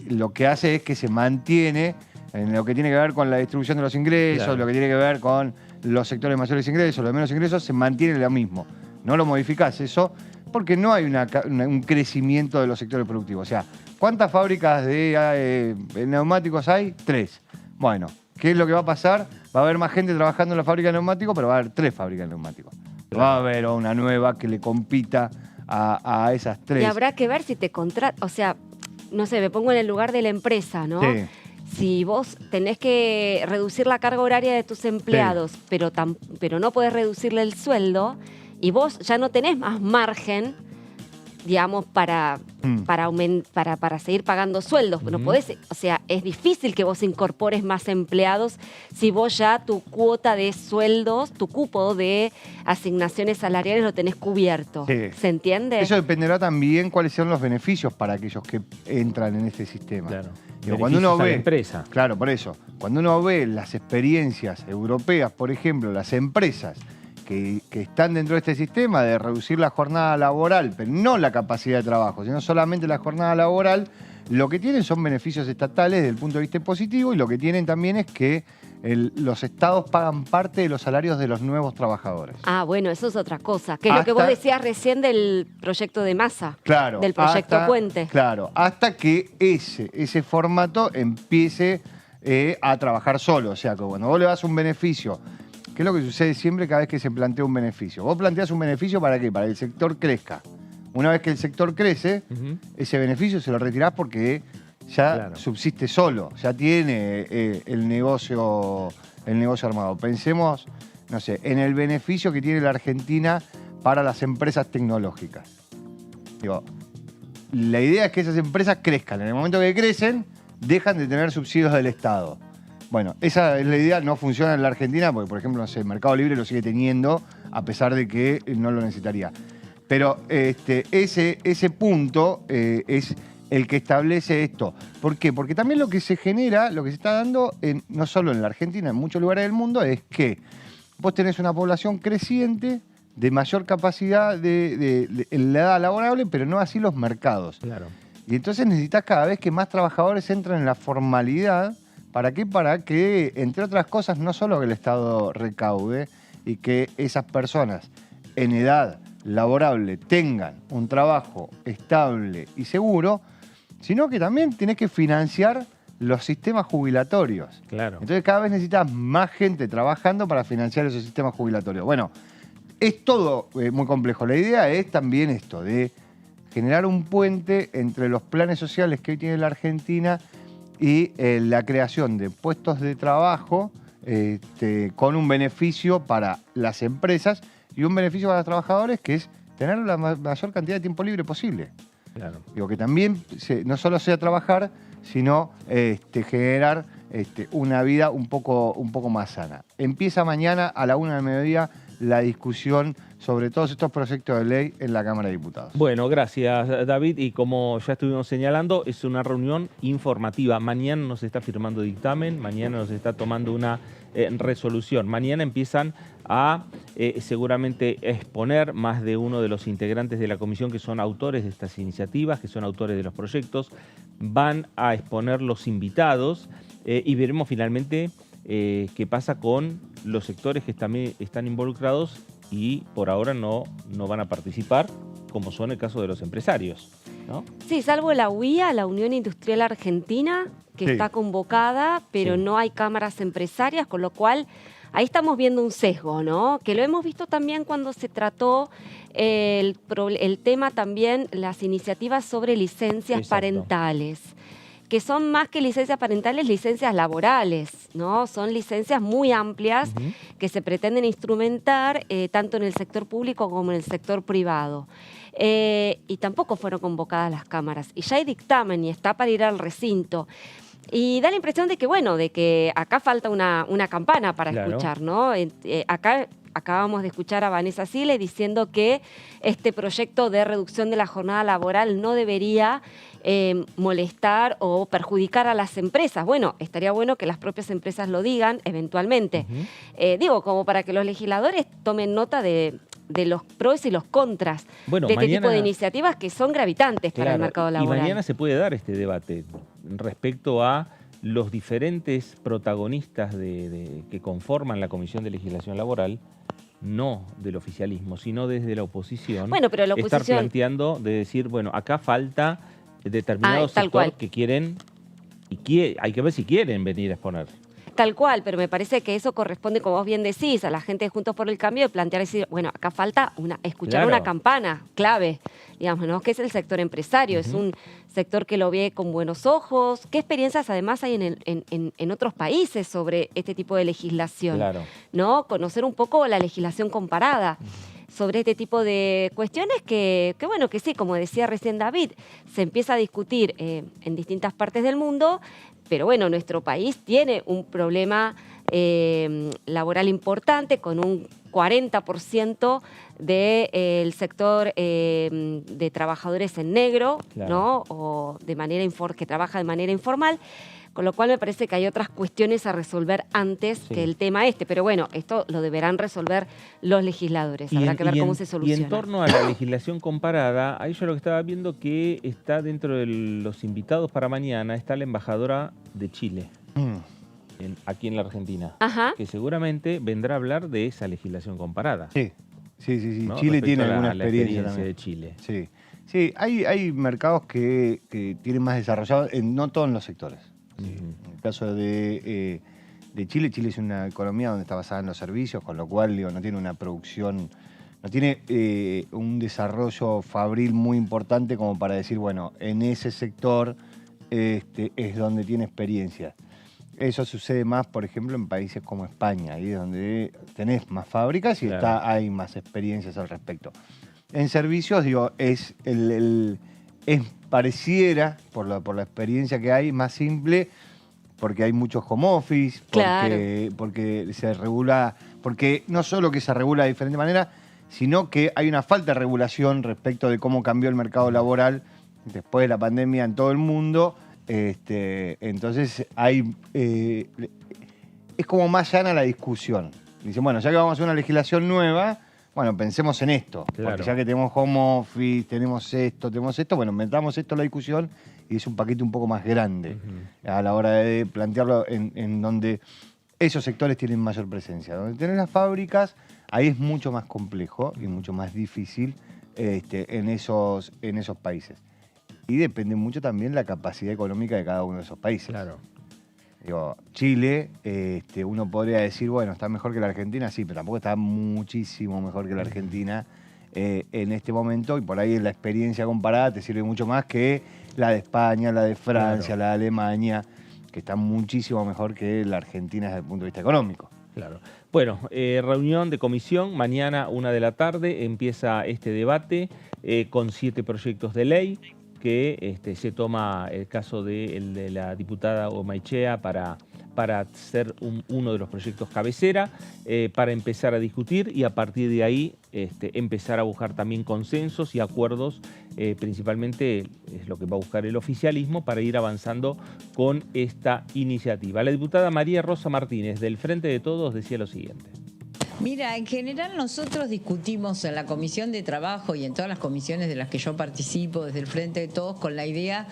lo que hace es que se mantiene en lo que tiene que ver con la distribución de los ingresos, Claro. lo que tiene que ver con los sectores mayores ingresos, los de menos ingresos, se mantiene lo mismo. No lo modificás eso porque no hay un crecimiento de los sectores productivos. O sea, ¿cuántas fábricas de neumáticos hay? 3. Bueno, ¿qué es lo que va a pasar? Va a haber más gente trabajando en la fábrica de neumáticos, pero va a haber 3 fábricas de neumáticos. Va a haber una nueva que le compita a esas 3. Y habrá que ver si te contratan, o sea, no sé, me pongo en el lugar de la empresa, ¿no? Sí. Si vos tenés que reducir la carga horaria de tus empleados, pero no podés reducirle el sueldo, y vos ya no tenés más margen, digamos, para seguir pagando sueldos. No podés, o sea, es difícil que vos incorpores más empleados si vos ya tu cuota de sueldos, tu cupo de asignaciones salariales lo tenés cubierto. Sí. ¿Se entiende? Eso dependerá también cuáles son los beneficios para aquellos que entran en este sistema. Claro. Digo, cuando uno Beneficios a la ve, empresa. claro, por eso, cuando uno ve las experiencias europeas, por ejemplo, las empresas que están dentro de este sistema de reducir la jornada laboral, pero no la capacidad de trabajo, sino solamente la jornada laboral, lo que tienen son beneficios estatales desde el punto de vista positivo, y lo que tienen también es que los estados pagan parte de los salarios de los nuevos trabajadores. Ah, bueno, eso es otra cosa. Que es lo que vos decías recién del proyecto de Massa. Claro. Del proyecto Puente. Claro, hasta que ese formato empiece a trabajar solo. O sea, que cuando vos le das un beneficio, ¿qué es lo que sucede siempre cada vez que se plantea un beneficio? Vos planteás un beneficio ¿para qué? Para que el sector crezca. Una vez que el sector crece, ese beneficio se lo retirás porque ya subsiste solo, ya tiene el negocio armado. Pensemos, no sé, en el beneficio que tiene la Argentina para las empresas tecnológicas. Digo, la idea es que esas empresas crezcan. En el momento que crecen, dejan de tener subsidios del Estado. Bueno, esa es la idea, no funciona en la Argentina porque, por ejemplo, no sé, Mercado Libre lo sigue teniendo a pesar de que no lo necesitaría. Pero ese punto es el que establece esto. ¿Por qué? Porque también lo que se genera, lo que se está dando, no solo en la Argentina, en muchos lugares del mundo, es que vos tenés una población creciente de mayor capacidad en la edad laborable, pero no así los mercados. Claro. Y entonces necesitas cada vez que más trabajadores entren en la formalidad. ¿Para qué? Para que, entre otras cosas, no solo que el Estado recaude y que esas personas en edad laborable tengan un trabajo estable y seguro, sino que también tenés que financiar los sistemas jubilatorios. Claro. Entonces cada vez necesitas más gente trabajando para financiar esos sistemas jubilatorios. Bueno, es todo muy complejo. La idea es también esto, de generar un puente entre los planes sociales que hoy tiene la Argentina y la creación de puestos de trabajo con un beneficio para las empresas y un beneficio para los trabajadores, que es tener la mayor cantidad de tiempo libre posible. Claro. Digo, que también no solo sea trabajar, sino generar una vida un poco más sana. Empieza mañana a la 1 del mediodía la discusión sobre todos estos proyectos de ley en la Cámara de Diputados. Bueno, gracias David, y como ya estuvimos señalando, es una reunión informativa. Mañana nos está firmando dictamen, mañana nos está tomando una resolución. Mañana empiezan a seguramente exponer más de uno de los integrantes de la comisión que son autores de estas iniciativas, que son autores de los proyectos. Van a exponer los invitados y veremos finalmente qué pasa con los sectores que también están involucrados y por ahora no van a participar, como son el caso de los empresarios. ¿no? Sí, salvo la UIA, la Unión Industrial Argentina, que Sí. está convocada, pero no hay cámaras empresarias, con lo cual ahí estamos viendo un sesgo, ¿no? Que lo hemos visto también cuando se trató el tema también, las iniciativas sobre licencias Exacto. parentales, que son más que licencias parentales, licencias laborales, ¿no? Son licencias muy amplias que se pretenden instrumentar tanto en el sector público como en el sector privado. Y tampoco fueron convocadas las cámaras. Y ya hay dictamen y está para ir al recinto. Y da la impresión de que, bueno, de que acá falta una campana para Claro. escuchar, ¿no? Acá acabamos de escuchar a Vanessa Sile diciendo que este proyecto de reducción de la jornada laboral no debería molestar o perjudicar a las empresas. Bueno, estaría bueno que las propias empresas lo digan eventualmente. Digo, como para que los legisladores tomen nota de los pros y los contras Bueno, de este tipo de mañana- iniciativas que son gravitantes para el Claro, mercado y laboral. mañana se puede dar este debate respecto a los diferentes protagonistas que conforman la Comisión de Legislación Laboral, no del oficialismo, sino desde la oposición. Bueno, pero la estar oposición- planteando de decir, bueno, acá falta determinado Tal sector cual. que quieren, hay que ver si quieren venir a exponer. Tal cual, pero me parece que eso corresponde, como vos bien decís, a la gente de Juntos por el Cambio de plantear, decir, bueno, acá falta escuchar Claro. una campana clave, digamos, ¿no? Que es el sector empresario, es un sector que lo ve con buenos ojos. ¿Qué experiencias además hay en otros países sobre este tipo de legislación? Claro. ¿No? Conocer un poco la legislación comparada sobre este tipo de cuestiones que bueno, que sí, como decía recién David, se empieza a discutir en distintas partes del mundo, pero bueno, nuestro país tiene un problema laboral importante con un 40% del sector de trabajadores en negro, Claro. ¿no? O de manera que trabaja de manera informal. Con lo cual me parece que hay otras cuestiones a resolver antes Sí. que el tema este. Pero bueno, esto lo deberán resolver los legisladores. Habrá que ver cómo se Y soluciona. en torno a la legislación comparada, ahí yo lo que estaba viendo que está dentro de los invitados para mañana, está la embajadora de Chile, aquí en la Argentina, Ajá. que seguramente vendrá a hablar de esa legislación comparada. Sí, sí. ¿no? Chile Respecto tiene a alguna la experiencia experiencia también. de Chile. Sí, sí, hay mercados que tienen más desarrollados, no todos los sectores. Sí. En el caso de Chile, Chile es una economía donde está basada en los servicios, con lo cual no tiene una producción, no tiene un desarrollo fabril muy importante como para decir, bueno, en ese sector es donde tiene experiencia. Eso sucede más, por ejemplo, en países como España, ahí es donde tenés más fábricas y Claro. hay más experiencias al respecto. En servicios, digo, pareciera, por la experiencia que hay, más simple, porque hay muchos home office, porque se regula, porque no solo que se regula de diferente manera, sino que hay una falta de regulación respecto de cómo cambió el mercado laboral después de la pandemia en todo el mundo. Entonces es como más llana la discusión. Dicen, bueno, ya que vamos a hacer una legislación nueva, bueno, pensemos en esto. Claro. Porque ya que tenemos home office, tenemos esto, bueno, metamos esto en la discusión y es un paquete un poco más grande a la hora de plantearlo en donde esos sectores tienen mayor presencia. Donde tenés las fábricas, ahí es mucho más complejo y mucho más difícil en esos países. Y depende mucho también la capacidad económica de cada uno de esos países. Claro. Digo, Chile, uno podría decir, bueno, está mejor que la Argentina, sí, pero tampoco está muchísimo mejor que la Argentina en este momento, y por ahí la experiencia comparada te sirve mucho más que la de España, la de Francia, la de Alemania, que está muchísimo mejor que la Argentina desde el punto de vista económico. Claro. Bueno, reunión de comisión, mañana 1 de la tarde empieza este debate con 7 proyectos de ley, que se toma el caso de la diputada Ormaechea para ser uno de los proyectos cabecera, para empezar a discutir y a partir de ahí empezar a buscar también consensos y acuerdos, principalmente es lo que va a buscar el oficialismo para ir avanzando con esta iniciativa. La diputada María Rosa Martínez, del Frente de Todos, decía lo siguiente. Mira, en general nosotros discutimos en la Comisión de Trabajo y en todas las comisiones de las que yo participo desde el Frente de Todos con la idea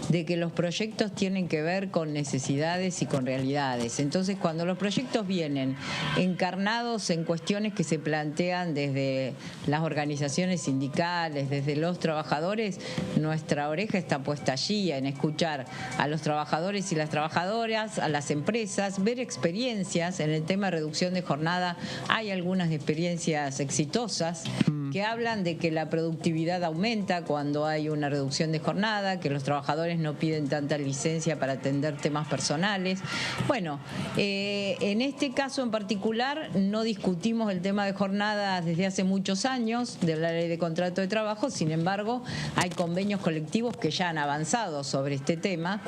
de que los proyectos tienen que ver con necesidades y con realidades. Entonces, cuando los proyectos vienen encarnados en cuestiones que se plantean desde las organizaciones sindicales, desde los trabajadores, nuestra oreja está puesta allí en escuchar a los trabajadores y las trabajadoras, a las empresas, ver experiencias en el tema de reducción de jornada. Hay algunas experiencias exitosas que hablan de que la productividad aumenta cuando hay una reducción de jornada, que los trabajadores no piden tanta licencia para atender temas personales. Bueno, en este caso en particular no discutimos el tema de jornadas desde hace muchos años de la ley de contrato de trabajo, sin embargo hay convenios colectivos que ya han avanzado sobre este tema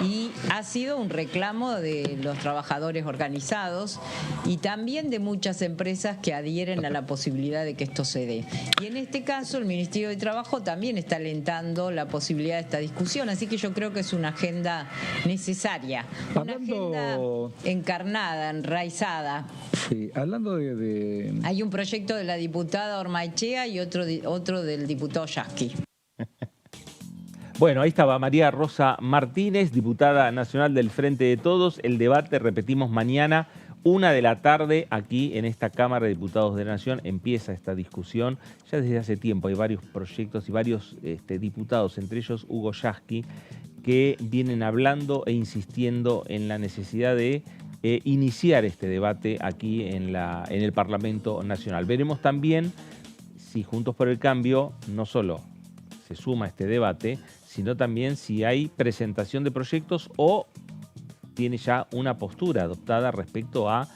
y ha sido un reclamo de los trabajadores organizados y también de muchas empresas que adhieren a la posibilidad de que esto se dé. Y en este caso el Ministerio de Trabajo también está alentando la posibilidad de esta discusión, así que yo creo que es una agenda necesaria, una agenda encarnada, enraizada. Sí, hablando de... Hay un proyecto de la diputada Ormaechea y otro del diputado Yasky. Bueno, ahí estaba María Rosa Martínez, diputada nacional del Frente de Todos. El debate, repetimos, mañana 1 de la tarde, aquí en esta Cámara de Diputados de la Nación, empieza esta discusión. Ya desde hace tiempo hay varios proyectos y varios diputados, entre ellos Hugo Yasky, que vienen hablando e insistiendo en la necesidad de iniciar este debate aquí en el Parlamento Nacional. Veremos también si Juntos por el Cambio no solo se suma a este debate, sino también si hay presentación de proyectos o tiene ya una postura adoptada respecto a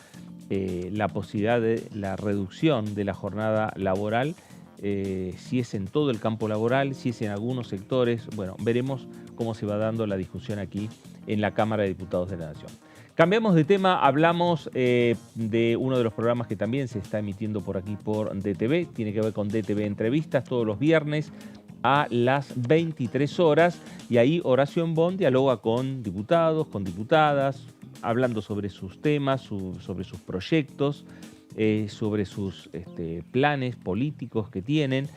la posibilidad de la reducción de la jornada laboral, si es en todo el campo laboral, si es en algunos sectores. Bueno, veremos cómo se va dando la discusión aquí en la Cámara de Diputados de la Nación. Cambiamos de tema, hablamos de uno de los programas que también se está emitiendo por aquí por DTV, tiene que ver con DTV Entrevistas todos los viernes a las 23 horas y ahí Horacio Embón dialoga con diputados, con diputadas, hablando sobre sus temas, sobre sus proyectos, sobre sus planes políticos que tienen.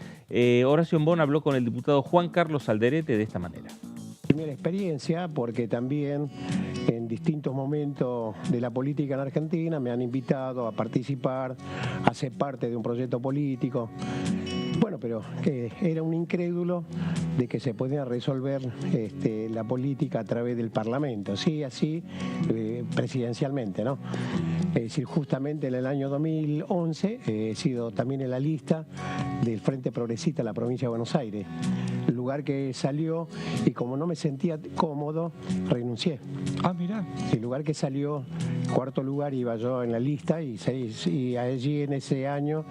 Horacio Embón habló con el diputado Juan Carlos Alderete de esta manera. Primera experiencia porque también en distintos momentos de la política en Argentina me han invitado a participar, a ser parte de un proyecto político. Bueno, pero que era un incrédulo de que se podía resolver la política a través del Parlamento, sí, así presidencialmente, ¿no? Es decir, justamente en el año 2011 he sido también en la lista del Frente Progresista de la provincia de Buenos Aires, lugar que salió y como no me sentía cómodo, renuncié. Ah, mirá. El lugar que salió, cuarto lugar iba yo en la lista y allí en ese año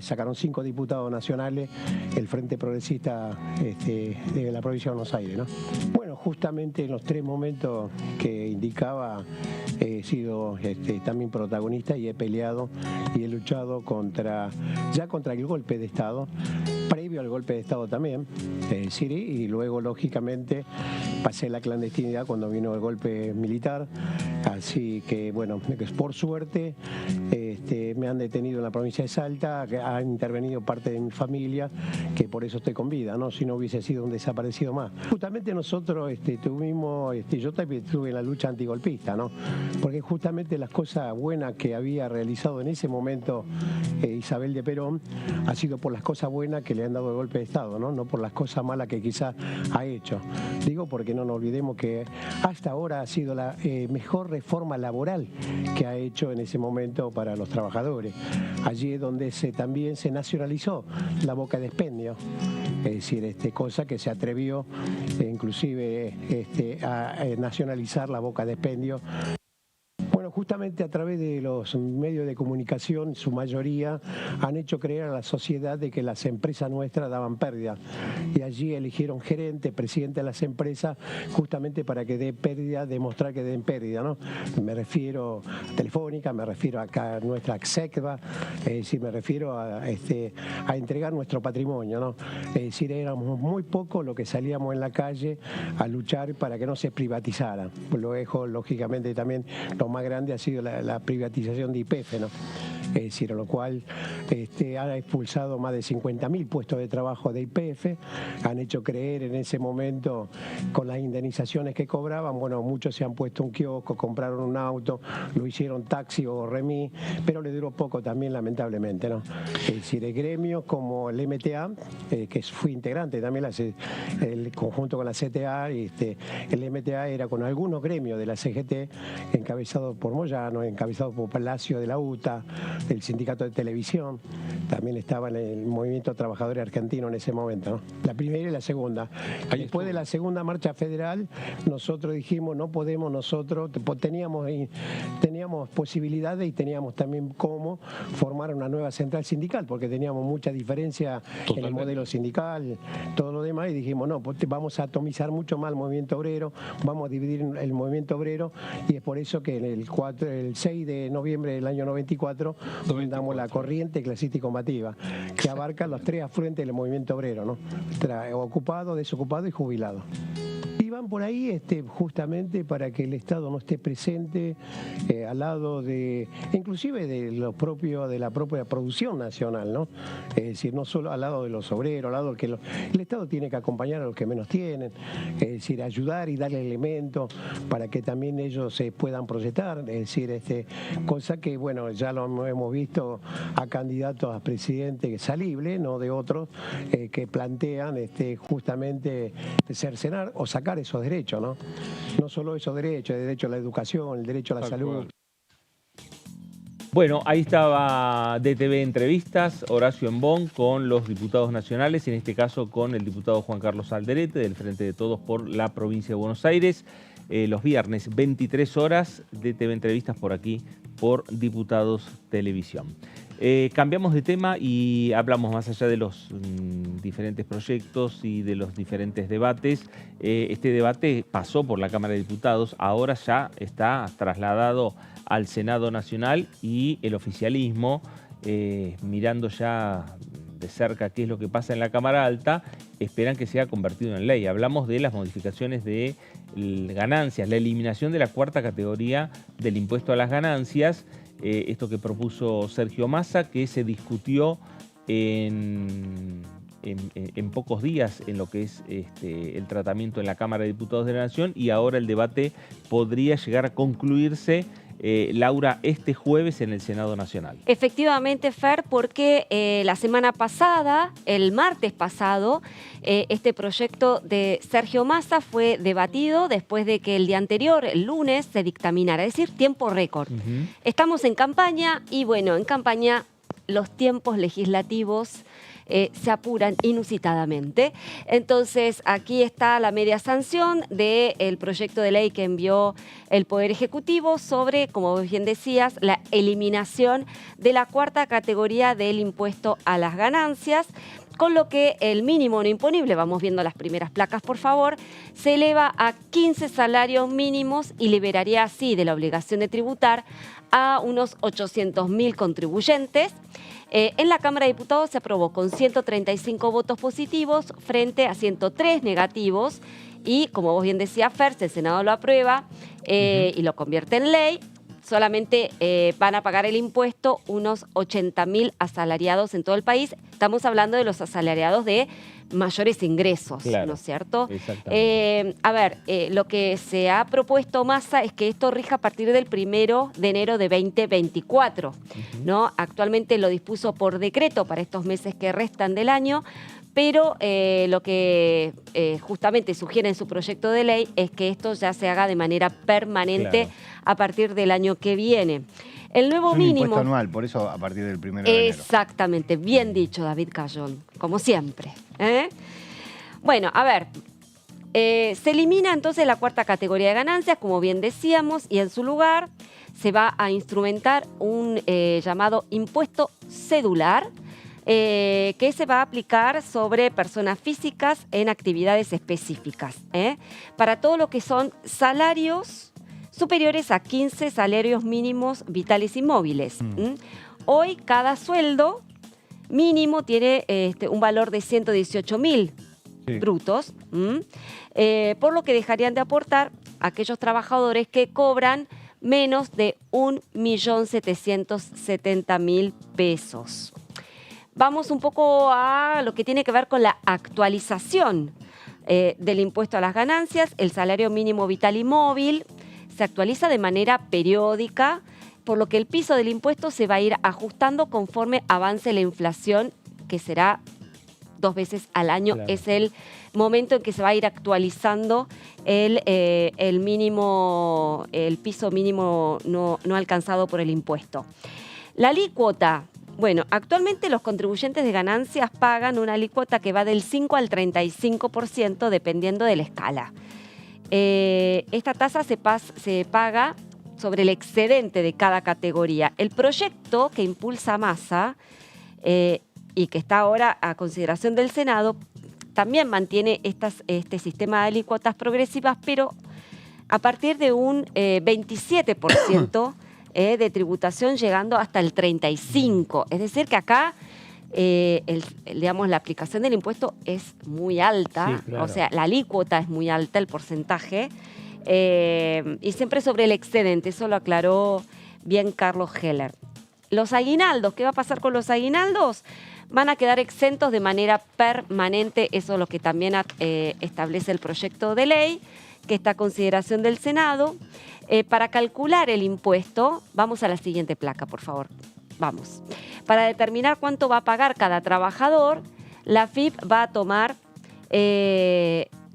sacaron 5 diputados nacionales el Frente Progresista de la provincia de Buenos Aires, ¿no? Bueno, justamente en los 3 momentos que indicaba he sido también protagonista y he peleado y he luchado contra el golpe de Estado, previo al golpe de Estado también, y luego lógicamente pasé la clandestinidad cuando vino el golpe militar, así que bueno, por suerte me han detenido en la provincia de Salta, que ha intervenido parte de mi familia, que por eso estoy con vida, ¿no? Si no hubiese sido un desaparecido más. Justamente nosotros tuvimos, yo también estuve en la lucha antigolpista, ¿no? Porque justamente las cosas buenas que había realizado en ese momento Isabel de Perón ha sido por las cosas buenas que le han dado el golpe de Estado, ¿no? No por las cosas malas que quizás ha hecho. Digo porque no nos olvidemos que hasta ahora ha sido la mejor reforma laboral que ha hecho en ese momento para los trabajadores. Allí es donde también se nacionalizó la boca de expendio, es decir, cosa que se atrevió inclusive a nacionalizar la boca de expendio. Bueno, justamente a través de los medios de comunicación, su mayoría han hecho creer a la sociedad de que las empresas nuestras daban pérdida. Y allí eligieron gerente, presidente de las empresas, justamente para que dé pérdida, demostrar que den pérdida, ¿no? Me refiero a Telefónica, me refiero a nuestra Execva, es decir, me refiero a entregar nuestro patrimonio, ¿no? Es decir, éramos muy pocos los que salíamos en la calle a luchar para que no se privatizara. Luego, lógicamente, también lo más grande ha sido la privatización de YPF, ¿no? Es decir, a lo cual han expulsado más de 50.000 puestos de trabajo de YPF, han hecho creer en ese momento con las indemnizaciones que cobraban, bueno, muchos se han puesto un kiosco, compraron un auto, lo hicieron taxi o remis, pero le duró poco también, lamentablemente, ¿no? Es decir, el gremio como el MTA, que fui integrante también, el conjunto con la CTA, el MTA era con algunos gremios de la CGT, encabezado por Moyano, encabezado por Palacio de la UTA, el sindicato de televisión, también estaba en el movimiento trabajador argentino en ese momento, ¿no? La primera y la segunda. Después de la segunda marcha federal, nosotros dijimos, no podemos nosotros, teníamos posibilidades y teníamos también cómo formar una nueva central sindical, porque teníamos mucha diferencia en el modelo sindical, todo lo demás, y dijimos, no, pues vamos a atomizar mucho más el movimiento obrero, vamos a dividir el movimiento obrero, y es por eso que el 6 de noviembre del año 94 fundamos la Corriente Clasista y Combativa, que abarca los tres afluentes del movimiento obrero, ¿no? Ocupado, desocupado y jubilado. Y van por ahí justamente para que el Estado no esté presente al lado inclusive de la propia producción nacional, ¿no? Es decir, no solo al lado de los obreros, al lado que el Estado tiene que acompañar a los que menos tienen, es decir, ayudar y darle elementos para que también ellos se puedan proyectar, es decir, cosa que, bueno, ya lo hemos visto a candidatos a presidente salible, no de otros, que plantean justamente cercenar o sacar esos derechos, ¿no? No solo esos derechos, el derecho a la educación, el derecho a la salud. Bueno, ahí estaba DTV Entrevistas, Horacio Embón con los diputados nacionales, en este caso con el diputado Juan Carlos Alderete, del Frente de Todos por la provincia de Buenos Aires. Los viernes, 23 horas, DTV Entrevistas por aquí, por Diputados Televisión. Cambiamos de tema y hablamos más allá de los diferentes proyectos y de los diferentes debates. Este debate pasó por la Cámara de Diputados, ahora ya está trasladado al Senado Nacional y el oficialismo, mirando ya de cerca qué es lo que pasa en la Cámara Alta, esperan que sea convertido en ley. Hablamos de las modificaciones de ganancias, la eliminación de la cuarta categoría del impuesto a las ganancias, esto que propuso Sergio Massa, que se discutió en pocos días en lo que es el tratamiento en la Cámara de Diputados de la Nación, y ahora el debate podría llegar a concluirse, Laura, este jueves en el Senado Nacional. Efectivamente, Fer, porque la semana pasada, el martes pasado, este proyecto de Sergio Massa fue debatido después de que el día anterior, el lunes, se dictaminara, es decir, tiempo récord. Estamos en campaña y, bueno, en campaña los tiempos legislativos se apuran inusitadamente. Entonces, aquí está la media sanción del proyecto de ley que envió el Poder Ejecutivo sobre, como bien decías, la eliminación de la cuarta categoría del impuesto a las ganancias, con lo que el mínimo no imponible, vamos viendo las primeras placas por favor, se eleva a 15 salarios mínimos y liberaría así de la obligación de tributar a unos 800.000 contribuyentes. En la Cámara de Diputados se aprobó con 135 votos positivos frente a 103 negativos y, como vos bien decías, Fer, si el Senado lo aprueba y lo convierte en ley, solamente van a pagar el impuesto unos 80.000 asalariados en todo el país. Estamos hablando de los asalariados de mayores ingresos, claro, ¿no es cierto? Lo que se ha propuesto Massa es que esto rija a partir del 1 de enero de 2024, ¿no? Actualmente lo dispuso por decreto para estos meses que restan del año, pero lo que justamente sugiere en su proyecto de ley es que esto ya se haga de manera permanente, claro, a partir del año que viene. El nuevo mínimo... impuesto anual, por eso a partir del 1 de enero. Exactamente, bien dicho, David Cayón, como siempre. Bueno, se elimina entonces la cuarta categoría de ganancias, como bien decíamos, y en su lugar se va a instrumentar un llamado impuesto cedular, que se va a aplicar sobre personas físicas en actividades específicas, para todo lo que son salarios superiores a 15 salarios mínimos vitales y móviles. Hoy cada sueldo mínimo tiene un valor de 118.000 brutos, por lo que dejarían de aportar aquellos trabajadores que cobran menos de 1.770.000 pesos. Vamos un poco a lo que tiene que ver con la actualización del impuesto a las ganancias. El salario mínimo vital y móvil se actualiza de manera periódica, por lo que el piso del impuesto se va a ir ajustando conforme avance la inflación, que será 2 veces al año. Claro. Es el momento en que se va a ir actualizando el piso mínimo no alcanzado por el impuesto. La alícuota. Bueno, actualmente los contribuyentes de ganancias pagan una alícuota que va del 5 al 35% dependiendo de la escala. Esta tasa se paga sobre el excedente de cada categoría. El proyecto que impulsa Massa y que está ahora a consideración del Senado también mantiene este sistema de alícuotas progresivas, pero a partir de un 27% de tributación, llegando hasta el 35%. Es decir, que acá la aplicación del impuesto es muy alta, sí, claro. O sea, la alícuota es muy alta, el porcentaje, y siempre sobre el excedente. Eso lo aclaró bien Carlos Heller. Los aguinaldos, ¿qué va a pasar con los aguinaldos? Van a quedar exentos de manera permanente. Eso es lo que también establece el proyecto de ley, que está a consideración del Senado. Para calcular el impuesto, vamos a la siguiente placa, por favor. Vamos. Para determinar cuánto va a pagar cada trabajador, la AFIP va a tomar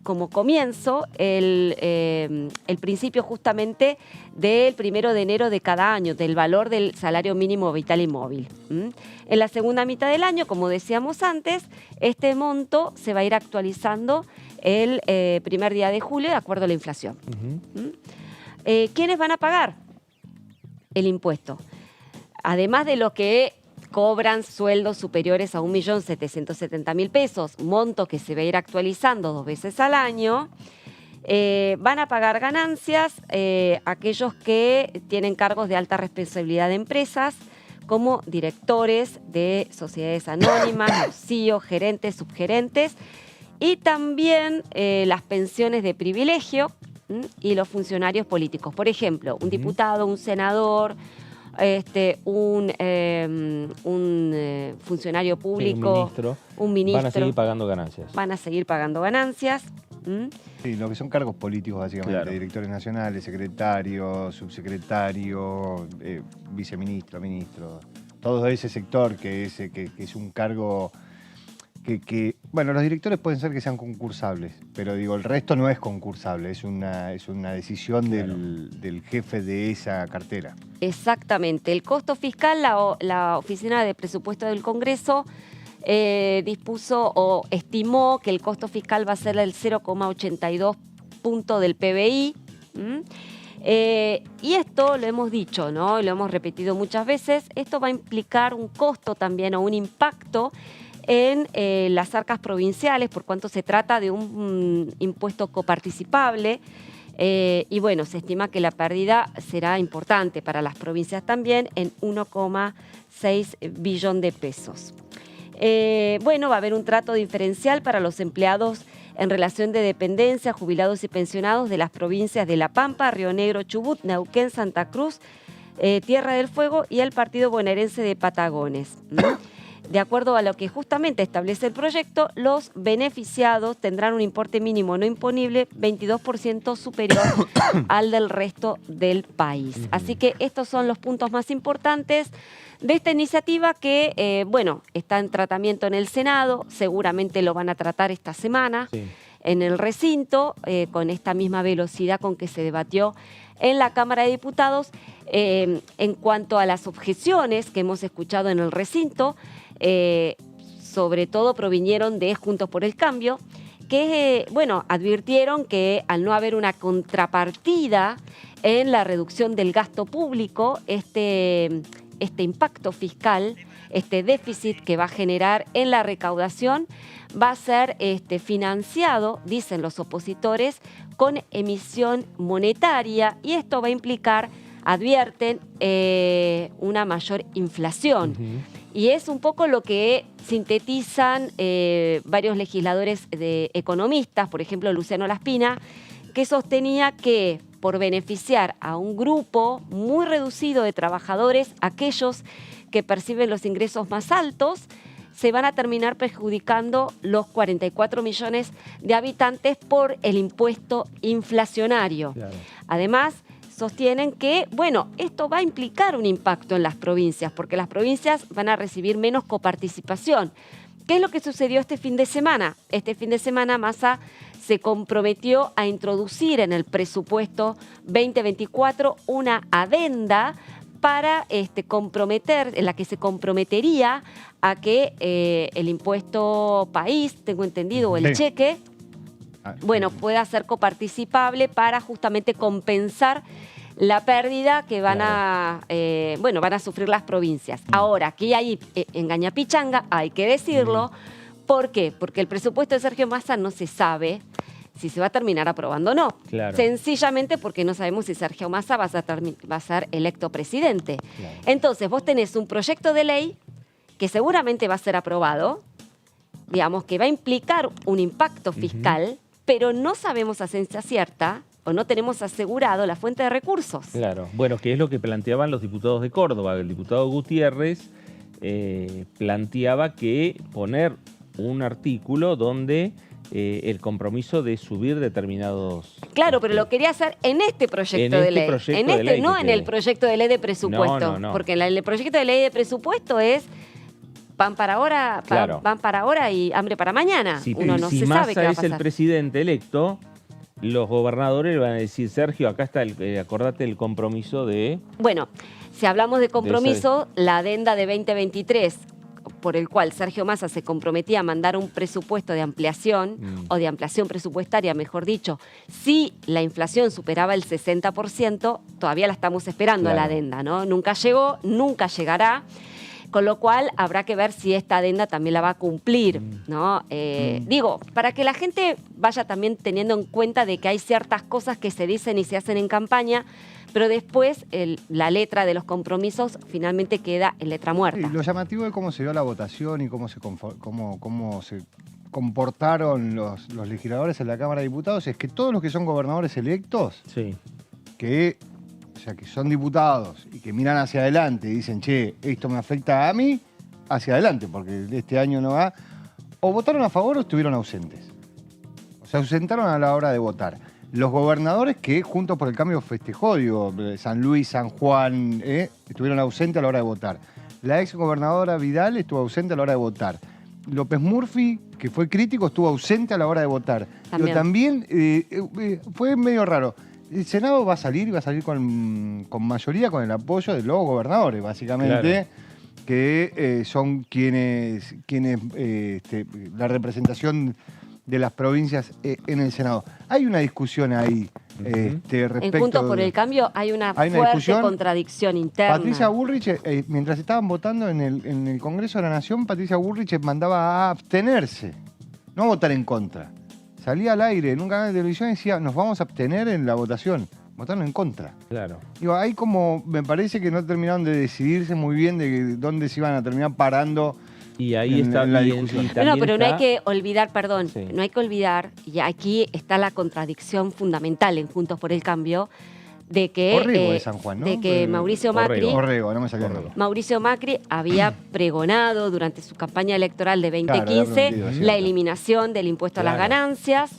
como comienzo el principio justamente del 1 de enero de cada año, del valor del salario mínimo vital y móvil. En la segunda mitad del año, como decíamos antes, este monto se va a ir actualizando el primer día de julio de acuerdo a la inflación. ¿Quiénes van a pagar el impuesto? Además de los que cobran sueldos superiores a 1.770.000 pesos, monto que se va a ir actualizando 2 veces al año, van a pagar ganancias aquellos que tienen cargos de alta responsabilidad de empresas, como directores de sociedades anónimas, los CEO, gerentes, subgerentes, y también las pensiones de privilegio y los funcionarios políticos. Por ejemplo, un diputado, un senador, un funcionario público, un ministro. Van a seguir pagando ganancias. Van a seguir pagando ganancias. Sí, lo que son cargos políticos básicamente, claro. Directores nacionales, secretario, subsecretario, viceministro, ministro. Todo ese sector que es un cargo que, bueno, los directores pueden ser que sean concursables, pero digo, el resto no es concursable, es una decisión del jefe de esa cartera. Exactamente. El costo fiscal, la Oficina de Presupuesto del Congreso dispuso o estimó que el costo fiscal va a ser el 0,82 punto del PBI. Y esto lo hemos dicho, ¿no? Lo hemos repetido muchas veces. Esto va a implicar un costo también o un impacto en las arcas provinciales, por cuanto se trata de un impuesto coparticipable. Y bueno, se estima que la pérdida será importante para las provincias también, en 1,6 billón de pesos. Bueno, va a haber un trato diferencial para los empleados en relación de dependencia, jubilados y pensionados de las provincias de La Pampa, Río Negro, Chubut, Neuquén, Santa Cruz, Tierra del Fuego y el partido bonaerense de Patagones. De acuerdo a lo que justamente establece el proyecto, los beneficiados tendrán un importe mínimo no imponible 22% superior al del resto del país. Así que estos son los puntos más importantes de esta iniciativa que, bueno, está en tratamiento en el Senado, seguramente lo van a tratar esta semana en el recinto, con esta misma velocidad con que se debatió en la Cámara de Diputados. En cuanto a las objeciones que hemos escuchado en el recinto, sobre todo provinieron de Juntos por el Cambio, que, bueno, advirtieron que al no haber una contrapartida en la reducción del gasto público, este impacto fiscal, este déficit que va a generar en la recaudación, va a ser financiado, dicen los opositores, con emisión monetaria, y esto va a implicar, advierten, una mayor inflación. Y es un poco lo que sintetizan varios legisladores economistas, por ejemplo Luciano Laspina, que sostenía que por beneficiar a un grupo muy reducido de trabajadores, aquellos que perciben los ingresos más altos, se van a terminar perjudicando los 44 millones de habitantes por el impuesto inflacionario. Claro. Además, sostienen que, bueno, esto va a implicar un impacto en las provincias, porque las provincias van a recibir menos coparticipación. ¿Qué es lo que sucedió este fin de semana? Este fin de semana Massa se comprometió a introducir en el presupuesto 2024 una adenda para comprometer, en la que se comprometería a que el impuesto país, tengo entendido, o el cheque, bueno, pueda ser coparticipable para justamente compensar la pérdida que van van a sufrir las provincias. Ahora, aquí hay engañapichanga, hay que decirlo. ¿Por qué? Porque el presupuesto de Sergio Massa no se sabe si se va a terminar aprobando o no. Claro. Sencillamente porque no sabemos si Sergio Massa va a ser electo presidente. Claro. Entonces, vos tenés un proyecto de ley que seguramente va a ser aprobado, digamos, que va a implicar un impacto fiscal, pero no sabemos a ciencia cierta o no tenemos asegurado la fuente de recursos. Claro. Bueno, que es lo que planteaban los diputados de Córdoba. El diputado Gutiérrez planteaba que poner un artículo donde el compromiso de subir determinados... Claro, pero lo quería hacer en este proyecto de ley. No en el proyecto de ley de presupuesto. No. Porque el proyecto de ley de presupuesto es pan para ahora, pan para ahora y hambre para mañana. Uno no se sabe qué va a pasar. Si Massa es el presidente electo, los gobernadores van a decir, Sergio, acá está, acordate el compromiso de... Bueno, si hablamos de compromiso, la adenda de 2023, por el cual Sergio Massa se comprometía a mandar un presupuesto de ampliación, o de ampliación presupuestaria, mejor dicho, si la inflación superaba el 60%, todavía la estamos esperando a la adenda, ¿no? Nunca llegó, nunca llegará. Con lo cual habrá que ver si esta adenda también la va a cumplir, ¿no? Digo, para que la gente vaya también teniendo en cuenta de que hay ciertas cosas que se dicen y se hacen en campaña, pero después la letra de los compromisos finalmente queda en letra muerta. Sí, lo llamativo de cómo se dio la votación y cómo se comportaron los legisladores en la Cámara de Diputados es que todos los que son gobernadores electos, que son diputados y que miran hacia adelante y dicen, che, esto me afecta a mí, hacia adelante, porque este año no va, o votaron a favor o estuvieron ausentes. O se ausentaron a la hora de votar. Los gobernadores que Juntos por el Cambio festejó, digo, San Luis, San Juan, estuvieron ausentes a la hora de votar. La ex gobernadora Vidal estuvo ausente a la hora de votar. López Murphy, que fue crítico, estuvo ausente a la hora de votar. Pero también fue medio raro. El Senado va a salir y va a salir con mayoría, con el apoyo de los gobernadores, básicamente, que son quienes la representación de las provincias en el Senado. Hay una discusión ahí respecto... En Juntos por el Cambio hay una fuerte contradicción interna. Patricia Bullrich, mientras estaban votando en el Congreso de la Nación, Patricia Bullrich mandaba a abstenerse, no a votar en contra. Salía al aire en un canal de televisión y decía, nos vamos a abstener en la votación. Votaron en contra. Claro. Digo, ahí como me parece que no terminaron de decidirse muy bien de dónde se iban a terminar parando. Y ahí está la discusión. No, pero no hay que olvidar, no hay que olvidar, y aquí está la contradicción fundamental en Juntos por el Cambio, de que, Orrego de San Juan, ¿no? De que Mauricio Macri, Orrego, no me salía Orrego. Mauricio Macri había pregonado durante su campaña electoral de 2015 la eliminación del impuesto a las ganancias.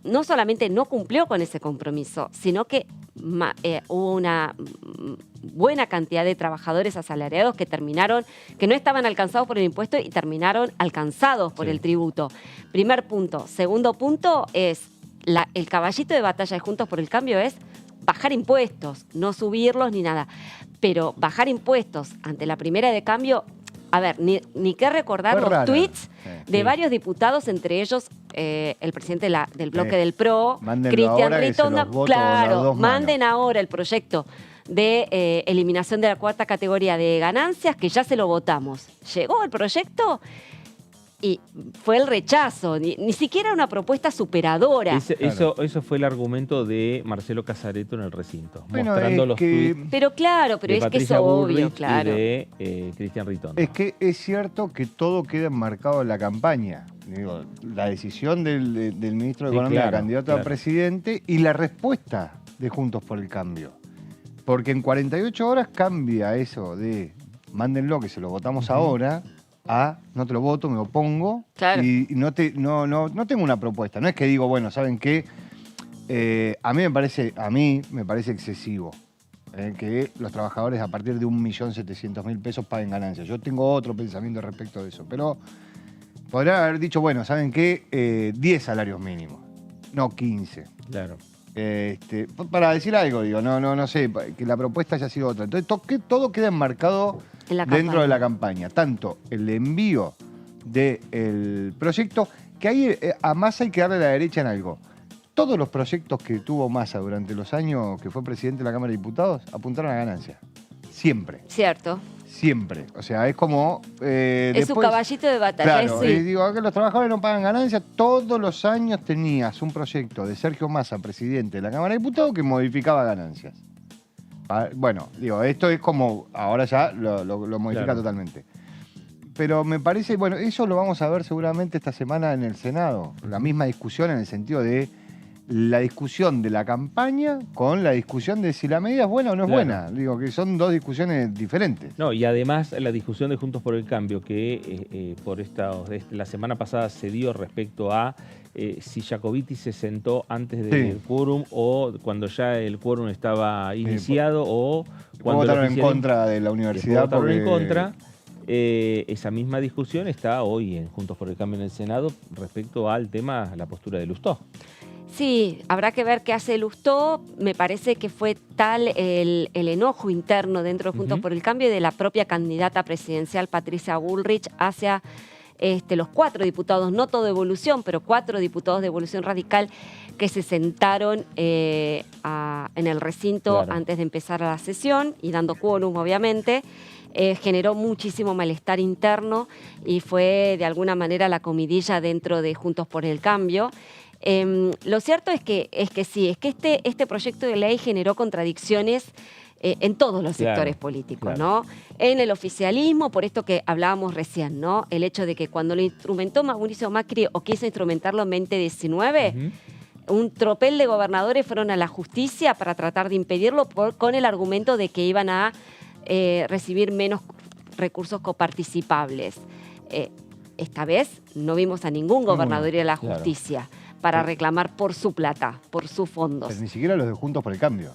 No solamente no cumplió con ese compromiso, sino que hubo una buena cantidad de trabajadores asalariados que no estaban alcanzados por el impuesto y terminaron alcanzados por el tributo. Primer punto. Segundo punto es, el caballito de batalla de Juntos por el Cambio es bajar impuestos, no subirlos ni nada. Pero bajar impuestos ante la primera de cambio, a ver, ni qué recordar los tweets de varios diputados, entre ellos el presidente del bloque del PRO, Cristian Ritondo. Claro, manden ahora el proyecto de eliminación de la cuarta categoría de ganancias, que ya se lo votamos. Llegó el proyecto y fue el rechazo, ni siquiera una propuesta superadora. Eso fue el argumento de Marcelo Casareto en el recinto, mostrando los tweets. Pero claro, pero es que es obvio, claro. Y de Cristian Ritondo. Es que es cierto que todo queda enmarcado en la campaña. Digo, la decisión del ministro de Economía, candidato a presidente, y la respuesta de Juntos por el Cambio. Porque en 48 horas cambia eso de mándenlo que se lo votamos ahora a no te lo voto, me opongo y no tengo una propuesta. No es que digo, bueno, ¿saben qué? A mí me parece excesivo que los trabajadores a partir de 1.700.000 pesos paguen ganancias. Yo tengo otro pensamiento respecto de eso, pero podrían haber dicho, bueno, ¿saben qué? 10 salarios mínimos, no 15. Claro. Para decir algo, digo, no sé, que la propuesta haya sido otra. Entonces, todo queda enmarcado dentro de la campaña. Tanto el envío del proyecto, que ahí a Massa hay que darle a la derecha en algo. Todos los proyectos que tuvo Massa durante los años que fue presidente de la Cámara de Diputados apuntaron a ganancia. Siempre. Cierto. Siempre. O sea, es como... es su caballito de batalla. Claro, digo, que los trabajadores no pagan ganancias. Todos los años tenías un proyecto de Sergio Massa, presidente de la Cámara de Diputados, que modificaba ganancias. Bueno, digo, esto es como... Ahora ya lo modifica totalmente. Pero me parece... Bueno, eso lo vamos a ver seguramente esta semana en el Senado. La misma discusión en el sentido de la discusión de la campaña con la discusión de si la medida es buena o no es buena. Digo que son dos discusiones diferentes. No, y además la discusión de Juntos por el Cambio que la semana pasada se dio respecto a si Jacobiti se sentó antes del quórum o cuando ya el quórum estaba iniciado o cuando votaron en contra de la universidad. Votaron en contra. Esa misma discusión está hoy en Juntos por el Cambio en el Senado respecto al tema, la postura de Lustó. Sí, habrá que ver qué hace Lustó. Me parece que fue tal el enojo interno dentro de Juntos por el Cambio y de la propia candidata presidencial Patricia Bullrich hacia los 4 diputados, no todo de Evolución, pero 4 diputados de Evolución Radical que se sentaron en el recinto antes de empezar la sesión y dando quórum, obviamente. Generó muchísimo malestar interno y fue de alguna manera la comidilla dentro de Juntos por el Cambio. Lo cierto es que este proyecto de ley generó contradicciones en todos los sectores políticos, ¿no? En el oficialismo, por esto que hablábamos recién, ¿no? El hecho de que cuando lo instrumentó Mauricio Macri o quiso instrumentarlo en 2019, un tropel de gobernadores fueron a la justicia para tratar de impedirlo con el argumento de que iban a recibir menos recursos coparticipables. Esta vez no vimos a ningún gobernador ir a la justicia para reclamar por su plata, por sus fondos. Pero ni siquiera los de Juntos por el Cambio.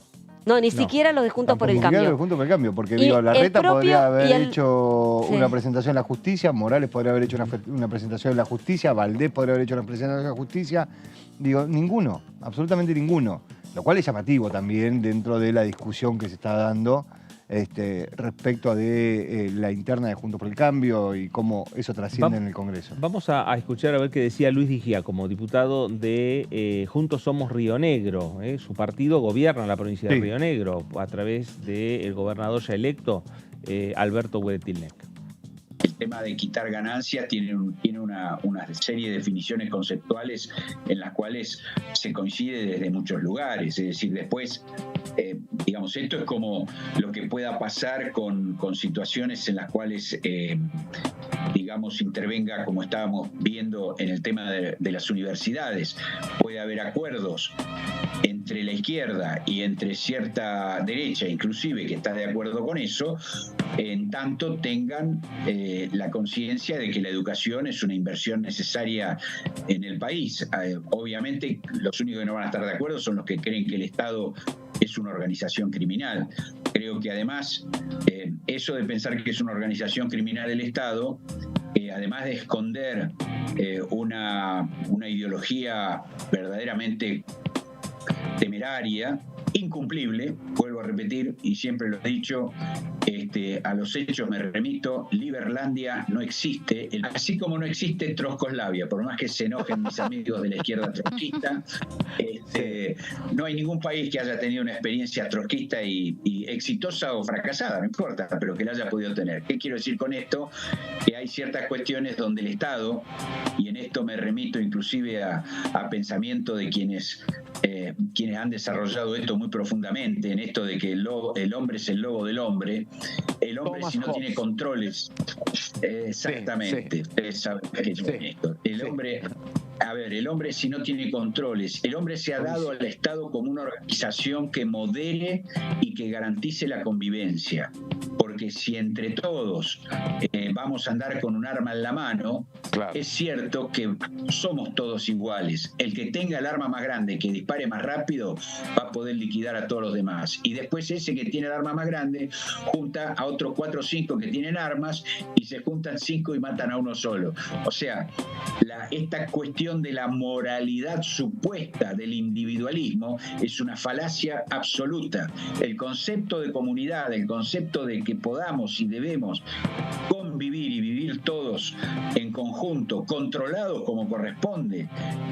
No, ni siquiera los de Juntos por el Cambio. Ni siquiera los de Juntos por el Cambio, porque digo, Larreta podría haber hecho una presentación en la justicia, Morales podría haber hecho una presentación en la justicia, Valdés podría haber hecho una presentación en la justicia. Digo, ninguno, absolutamente ninguno. Lo cual es llamativo también dentro de la discusión que se está dando respecto de la interna de Juntos por el Cambio y cómo eso trasciende en el Congreso. Vamos a escuchar a ver qué decía Luis Dijía como diputado de Juntos Somos Río Negro. Su partido gobierna la provincia de Río Negro a través del gobernador ya electo, Alberto Hueretilnec. El tema de quitar ganancias tiene una serie de definiciones conceptuales en las cuales se coincide desde muchos lugares. Es decir, después, digamos, esto es como lo que pueda pasar con situaciones en las cuales, digamos, intervenga, como estábamos viendo en el tema de las universidades. Puede haber acuerdos entre la izquierda y entre cierta derecha, inclusive, que está de acuerdo con eso, en tanto tengan la conciencia de que la educación es una inversión necesaria en el país. Obviamente, los únicos que no van a estar de acuerdo son los que creen que el Estado es una organización criminal. Creo que además, eso de pensar que es una organización criminal el Estado, además de esconder una ideología verdaderamente temeraria, incumplible, vuelvo a repetir, y siempre lo he dicho, a los hechos me remito, Liberlandia no existe, así como no existe Troscoslavia, por más que se enojen mis amigos de la izquierda trotskista, no hay ningún país que haya tenido una experiencia trotskista y exitosa o fracasada, no importa, pero que la haya podido tener. ¿Qué quiero decir con esto? Que hay ciertas cuestiones donde el Estado, y en esto me remito inclusive a pensamiento de quienes han desarrollado esto muy profundamente, en esto de que el hombre es el lobo del hombre. El hombre, si no tiene controles, exactamente, ustedes saben que yo esto. El hombre A ver, el hombre si no tiene controles, el hombre se ha dado al Estado como una organización que modere y que garantice la convivencia. Porque si entre todos vamos a andar con un arma en la mano, es cierto que somos todos iguales. El que tenga el arma más grande, que dispare más rápido, va a poder liquidar a todos los demás. Y después ese que tiene el arma más grande junta a otros 4 o 5 que tienen armas y se juntan 5 y matan a uno solo. O sea, esta cuestión de la moralidad supuesta del individualismo es una falacia absoluta. El concepto de comunidad, el concepto de que podamos y debemos convivir y vivir todos en conjunto, controlados como corresponde,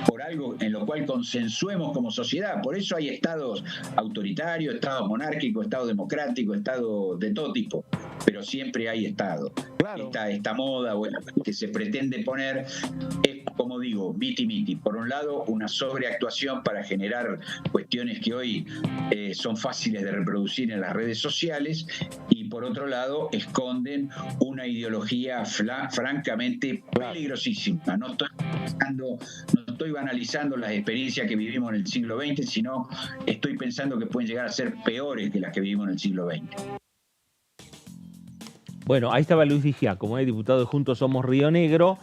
por algo en lo cual consensuemos como sociedad. Por eso hay estados autoritarios, estados monárquicos, estados democráticos, estados de todo tipo, pero siempre hay estado. Esta moda que se pretende poner es, como digo, miti-miti. Por un lado, una sobreactuación para generar cuestiones que hoy son fáciles de reproducir en las redes sociales, y por otro lado, esconden una ideología francamente peligrosísima. No estoy banalizando las experiencias que vivimos en el siglo XX, sino estoy pensando que pueden llegar a ser peores que las que vivimos en el siglo XX. Bueno, ahí estaba Luis Vigía, como es diputado de Juntos Somos Río Negro,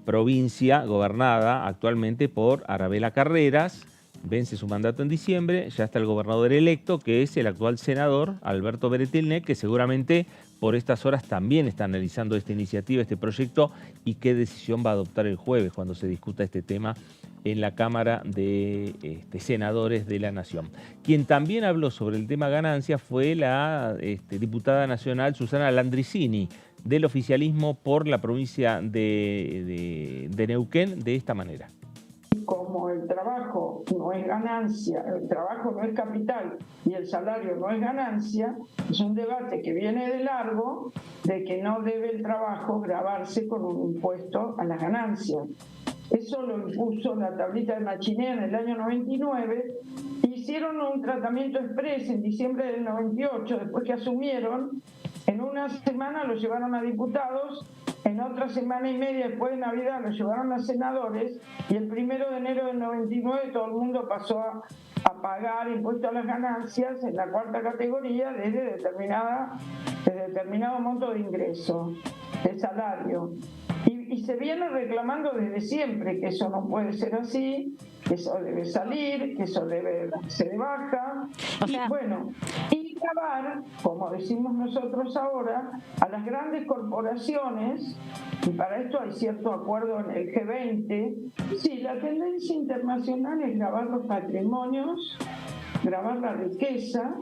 provincia gobernada actualmente por Arabela Carreras. Vence su mandato en diciembre, ya está el gobernador electo, que es el actual senador Alberto Beretilnec, que seguramente por estas horas también está analizando esta iniciativa, este proyecto, y qué decisión va a adoptar el jueves cuando se discuta este tema en la Cámara de Senadores de la Nación. Quien también habló sobre el tema ganancias fue la diputada nacional Susana Landricini, del oficialismo por la provincia de Neuquén, de esta manera. Como el trabajo no es ganancia, el trabajo no es capital y el salario no es ganancia, es un debate que viene de largo de que no debe el trabajo gravarse con un impuesto a las ganancias. Eso lo impuso la tablita de Machinea en el año 99. Hicieron un tratamiento express en diciembre del 98, después que asumieron. En una semana lo llevaron a diputados, en otra semana y media después de Navidad lo llevaron a senadores, y el 1 de enero del 99 todo el mundo pasó a pagar impuestos a las ganancias en la 4ª categoría desde determinado monto de ingreso, de salario. Y se viene reclamando desde siempre que eso no puede ser así, que eso debe salir, que eso debe darse de baja. Y grabar, como decimos nosotros ahora, a las grandes corporaciones, y para esto hay cierto acuerdo en el G20. Sí, la tendencia internacional es grabar los patrimonios, grabar la riqueza,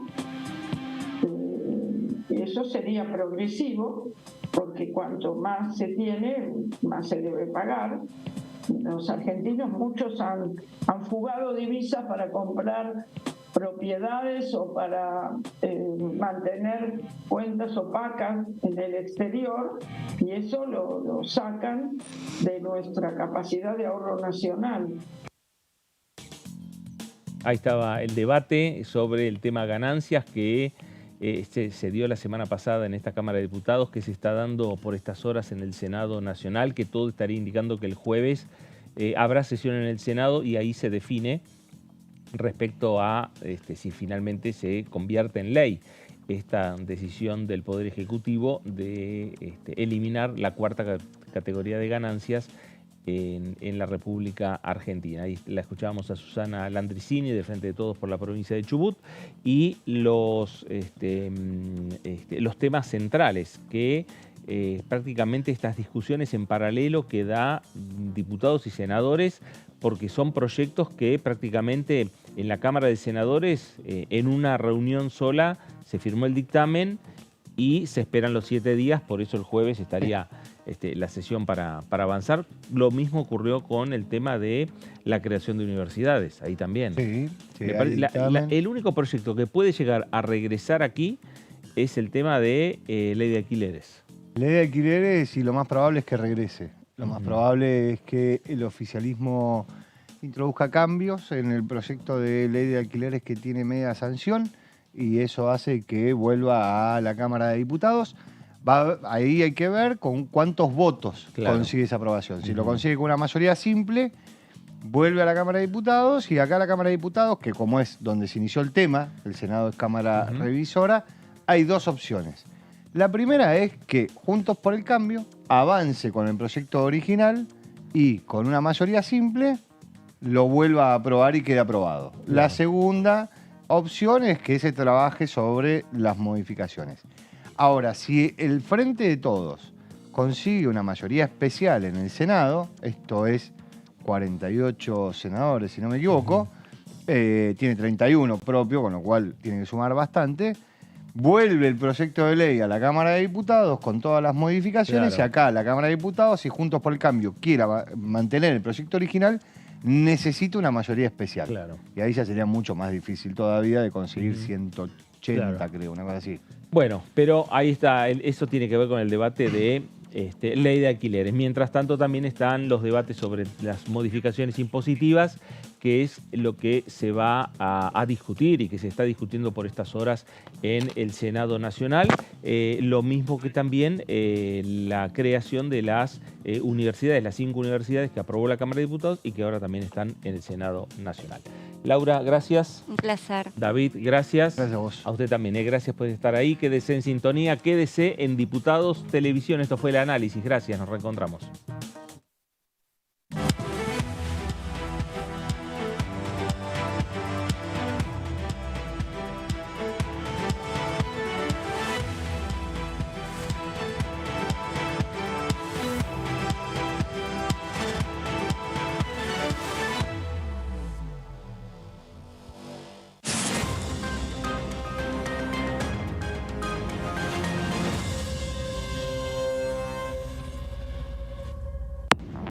y eso sería progresivo, porque cuanto más se tiene, más se debe pagar. Los argentinos, muchos han fugado divisas para comprar propiedades o para mantener cuentas opacas en el exterior, y eso lo sacan de nuestra capacidad de ahorro nacional. Ahí estaba el debate sobre el tema ganancias que se dio la semana pasada en esta Cámara de Diputados, que se está dando por estas horas en el Senado Nacional, que todo estaría indicando que el jueves habrá sesión en el Senado y ahí se define respecto a si finalmente se convierte en ley esta decisión del Poder Ejecutivo de eliminar la 4ª categoría de ganancias en la República Argentina. Ahí la escuchábamos a Susana Landricini, de Frente de Todos por la provincia de Chubut, y los temas centrales que prácticamente estas discusiones en paralelo que da diputados y senadores, porque son proyectos que prácticamente en la Cámara de Senadores en una reunión sola se firmó el dictamen y se esperan los 7 días, por eso el jueves estaría la sesión para avanzar. Lo mismo ocurrió con el tema de la creación de universidades, ahí también. Sí, el único proyecto que puede llegar a regresar aquí es el tema de ley de alquileres. Ley de alquileres, y lo más probable es que regrese. Lo más probable es que el oficialismo introduzca cambios en el proyecto de ley de alquileres que tiene media sanción, y eso hace que vuelva a la Cámara de Diputados. Ahí hay que ver con cuántos votos consigue esa aprobación. Si lo consigue con una mayoría simple, vuelve a la Cámara de Diputados y acá la Cámara de Diputados, que como es donde se inició el tema, el Senado es Cámara revisora, hay dos opciones. La primera es que Juntos por el Cambio avance con el proyecto original y con una mayoría simple lo vuelva a aprobar y quede aprobado. Claro. La segunda opción es que se trabaje sobre las modificaciones. Ahora, si el Frente de Todos consigue una mayoría especial en el Senado, esto es 48 senadores, si no me equivoco, tiene 31 propio, con lo cual tiene que sumar bastante, vuelve el proyecto de ley a la Cámara de Diputados con todas las modificaciones, y acá la Cámara de Diputados, si Juntos por el Cambio quiera mantener el proyecto original, necesita una mayoría especial. Claro. Y ahí ya sería mucho más difícil todavía de conseguir 180, creo, una cosa así. Bueno, pero ahí está, eso tiene que ver con el debate de ley de alquileres. Mientras tanto, también están los debates sobre las modificaciones impositivas, que es lo que se va a discutir y que se está discutiendo por estas horas en el Senado Nacional. Lo mismo que también la creación de las universidades, las 5 universidades que aprobó la Cámara de Diputados y que ahora también están en el Senado Nacional. Laura, gracias. Un placer. David, gracias. Gracias a vos. A usted también, gracias por estar ahí. Quédese en sintonía, quédese en Diputados Televisión. Esto fue el análisis. Gracias, nos reencontramos.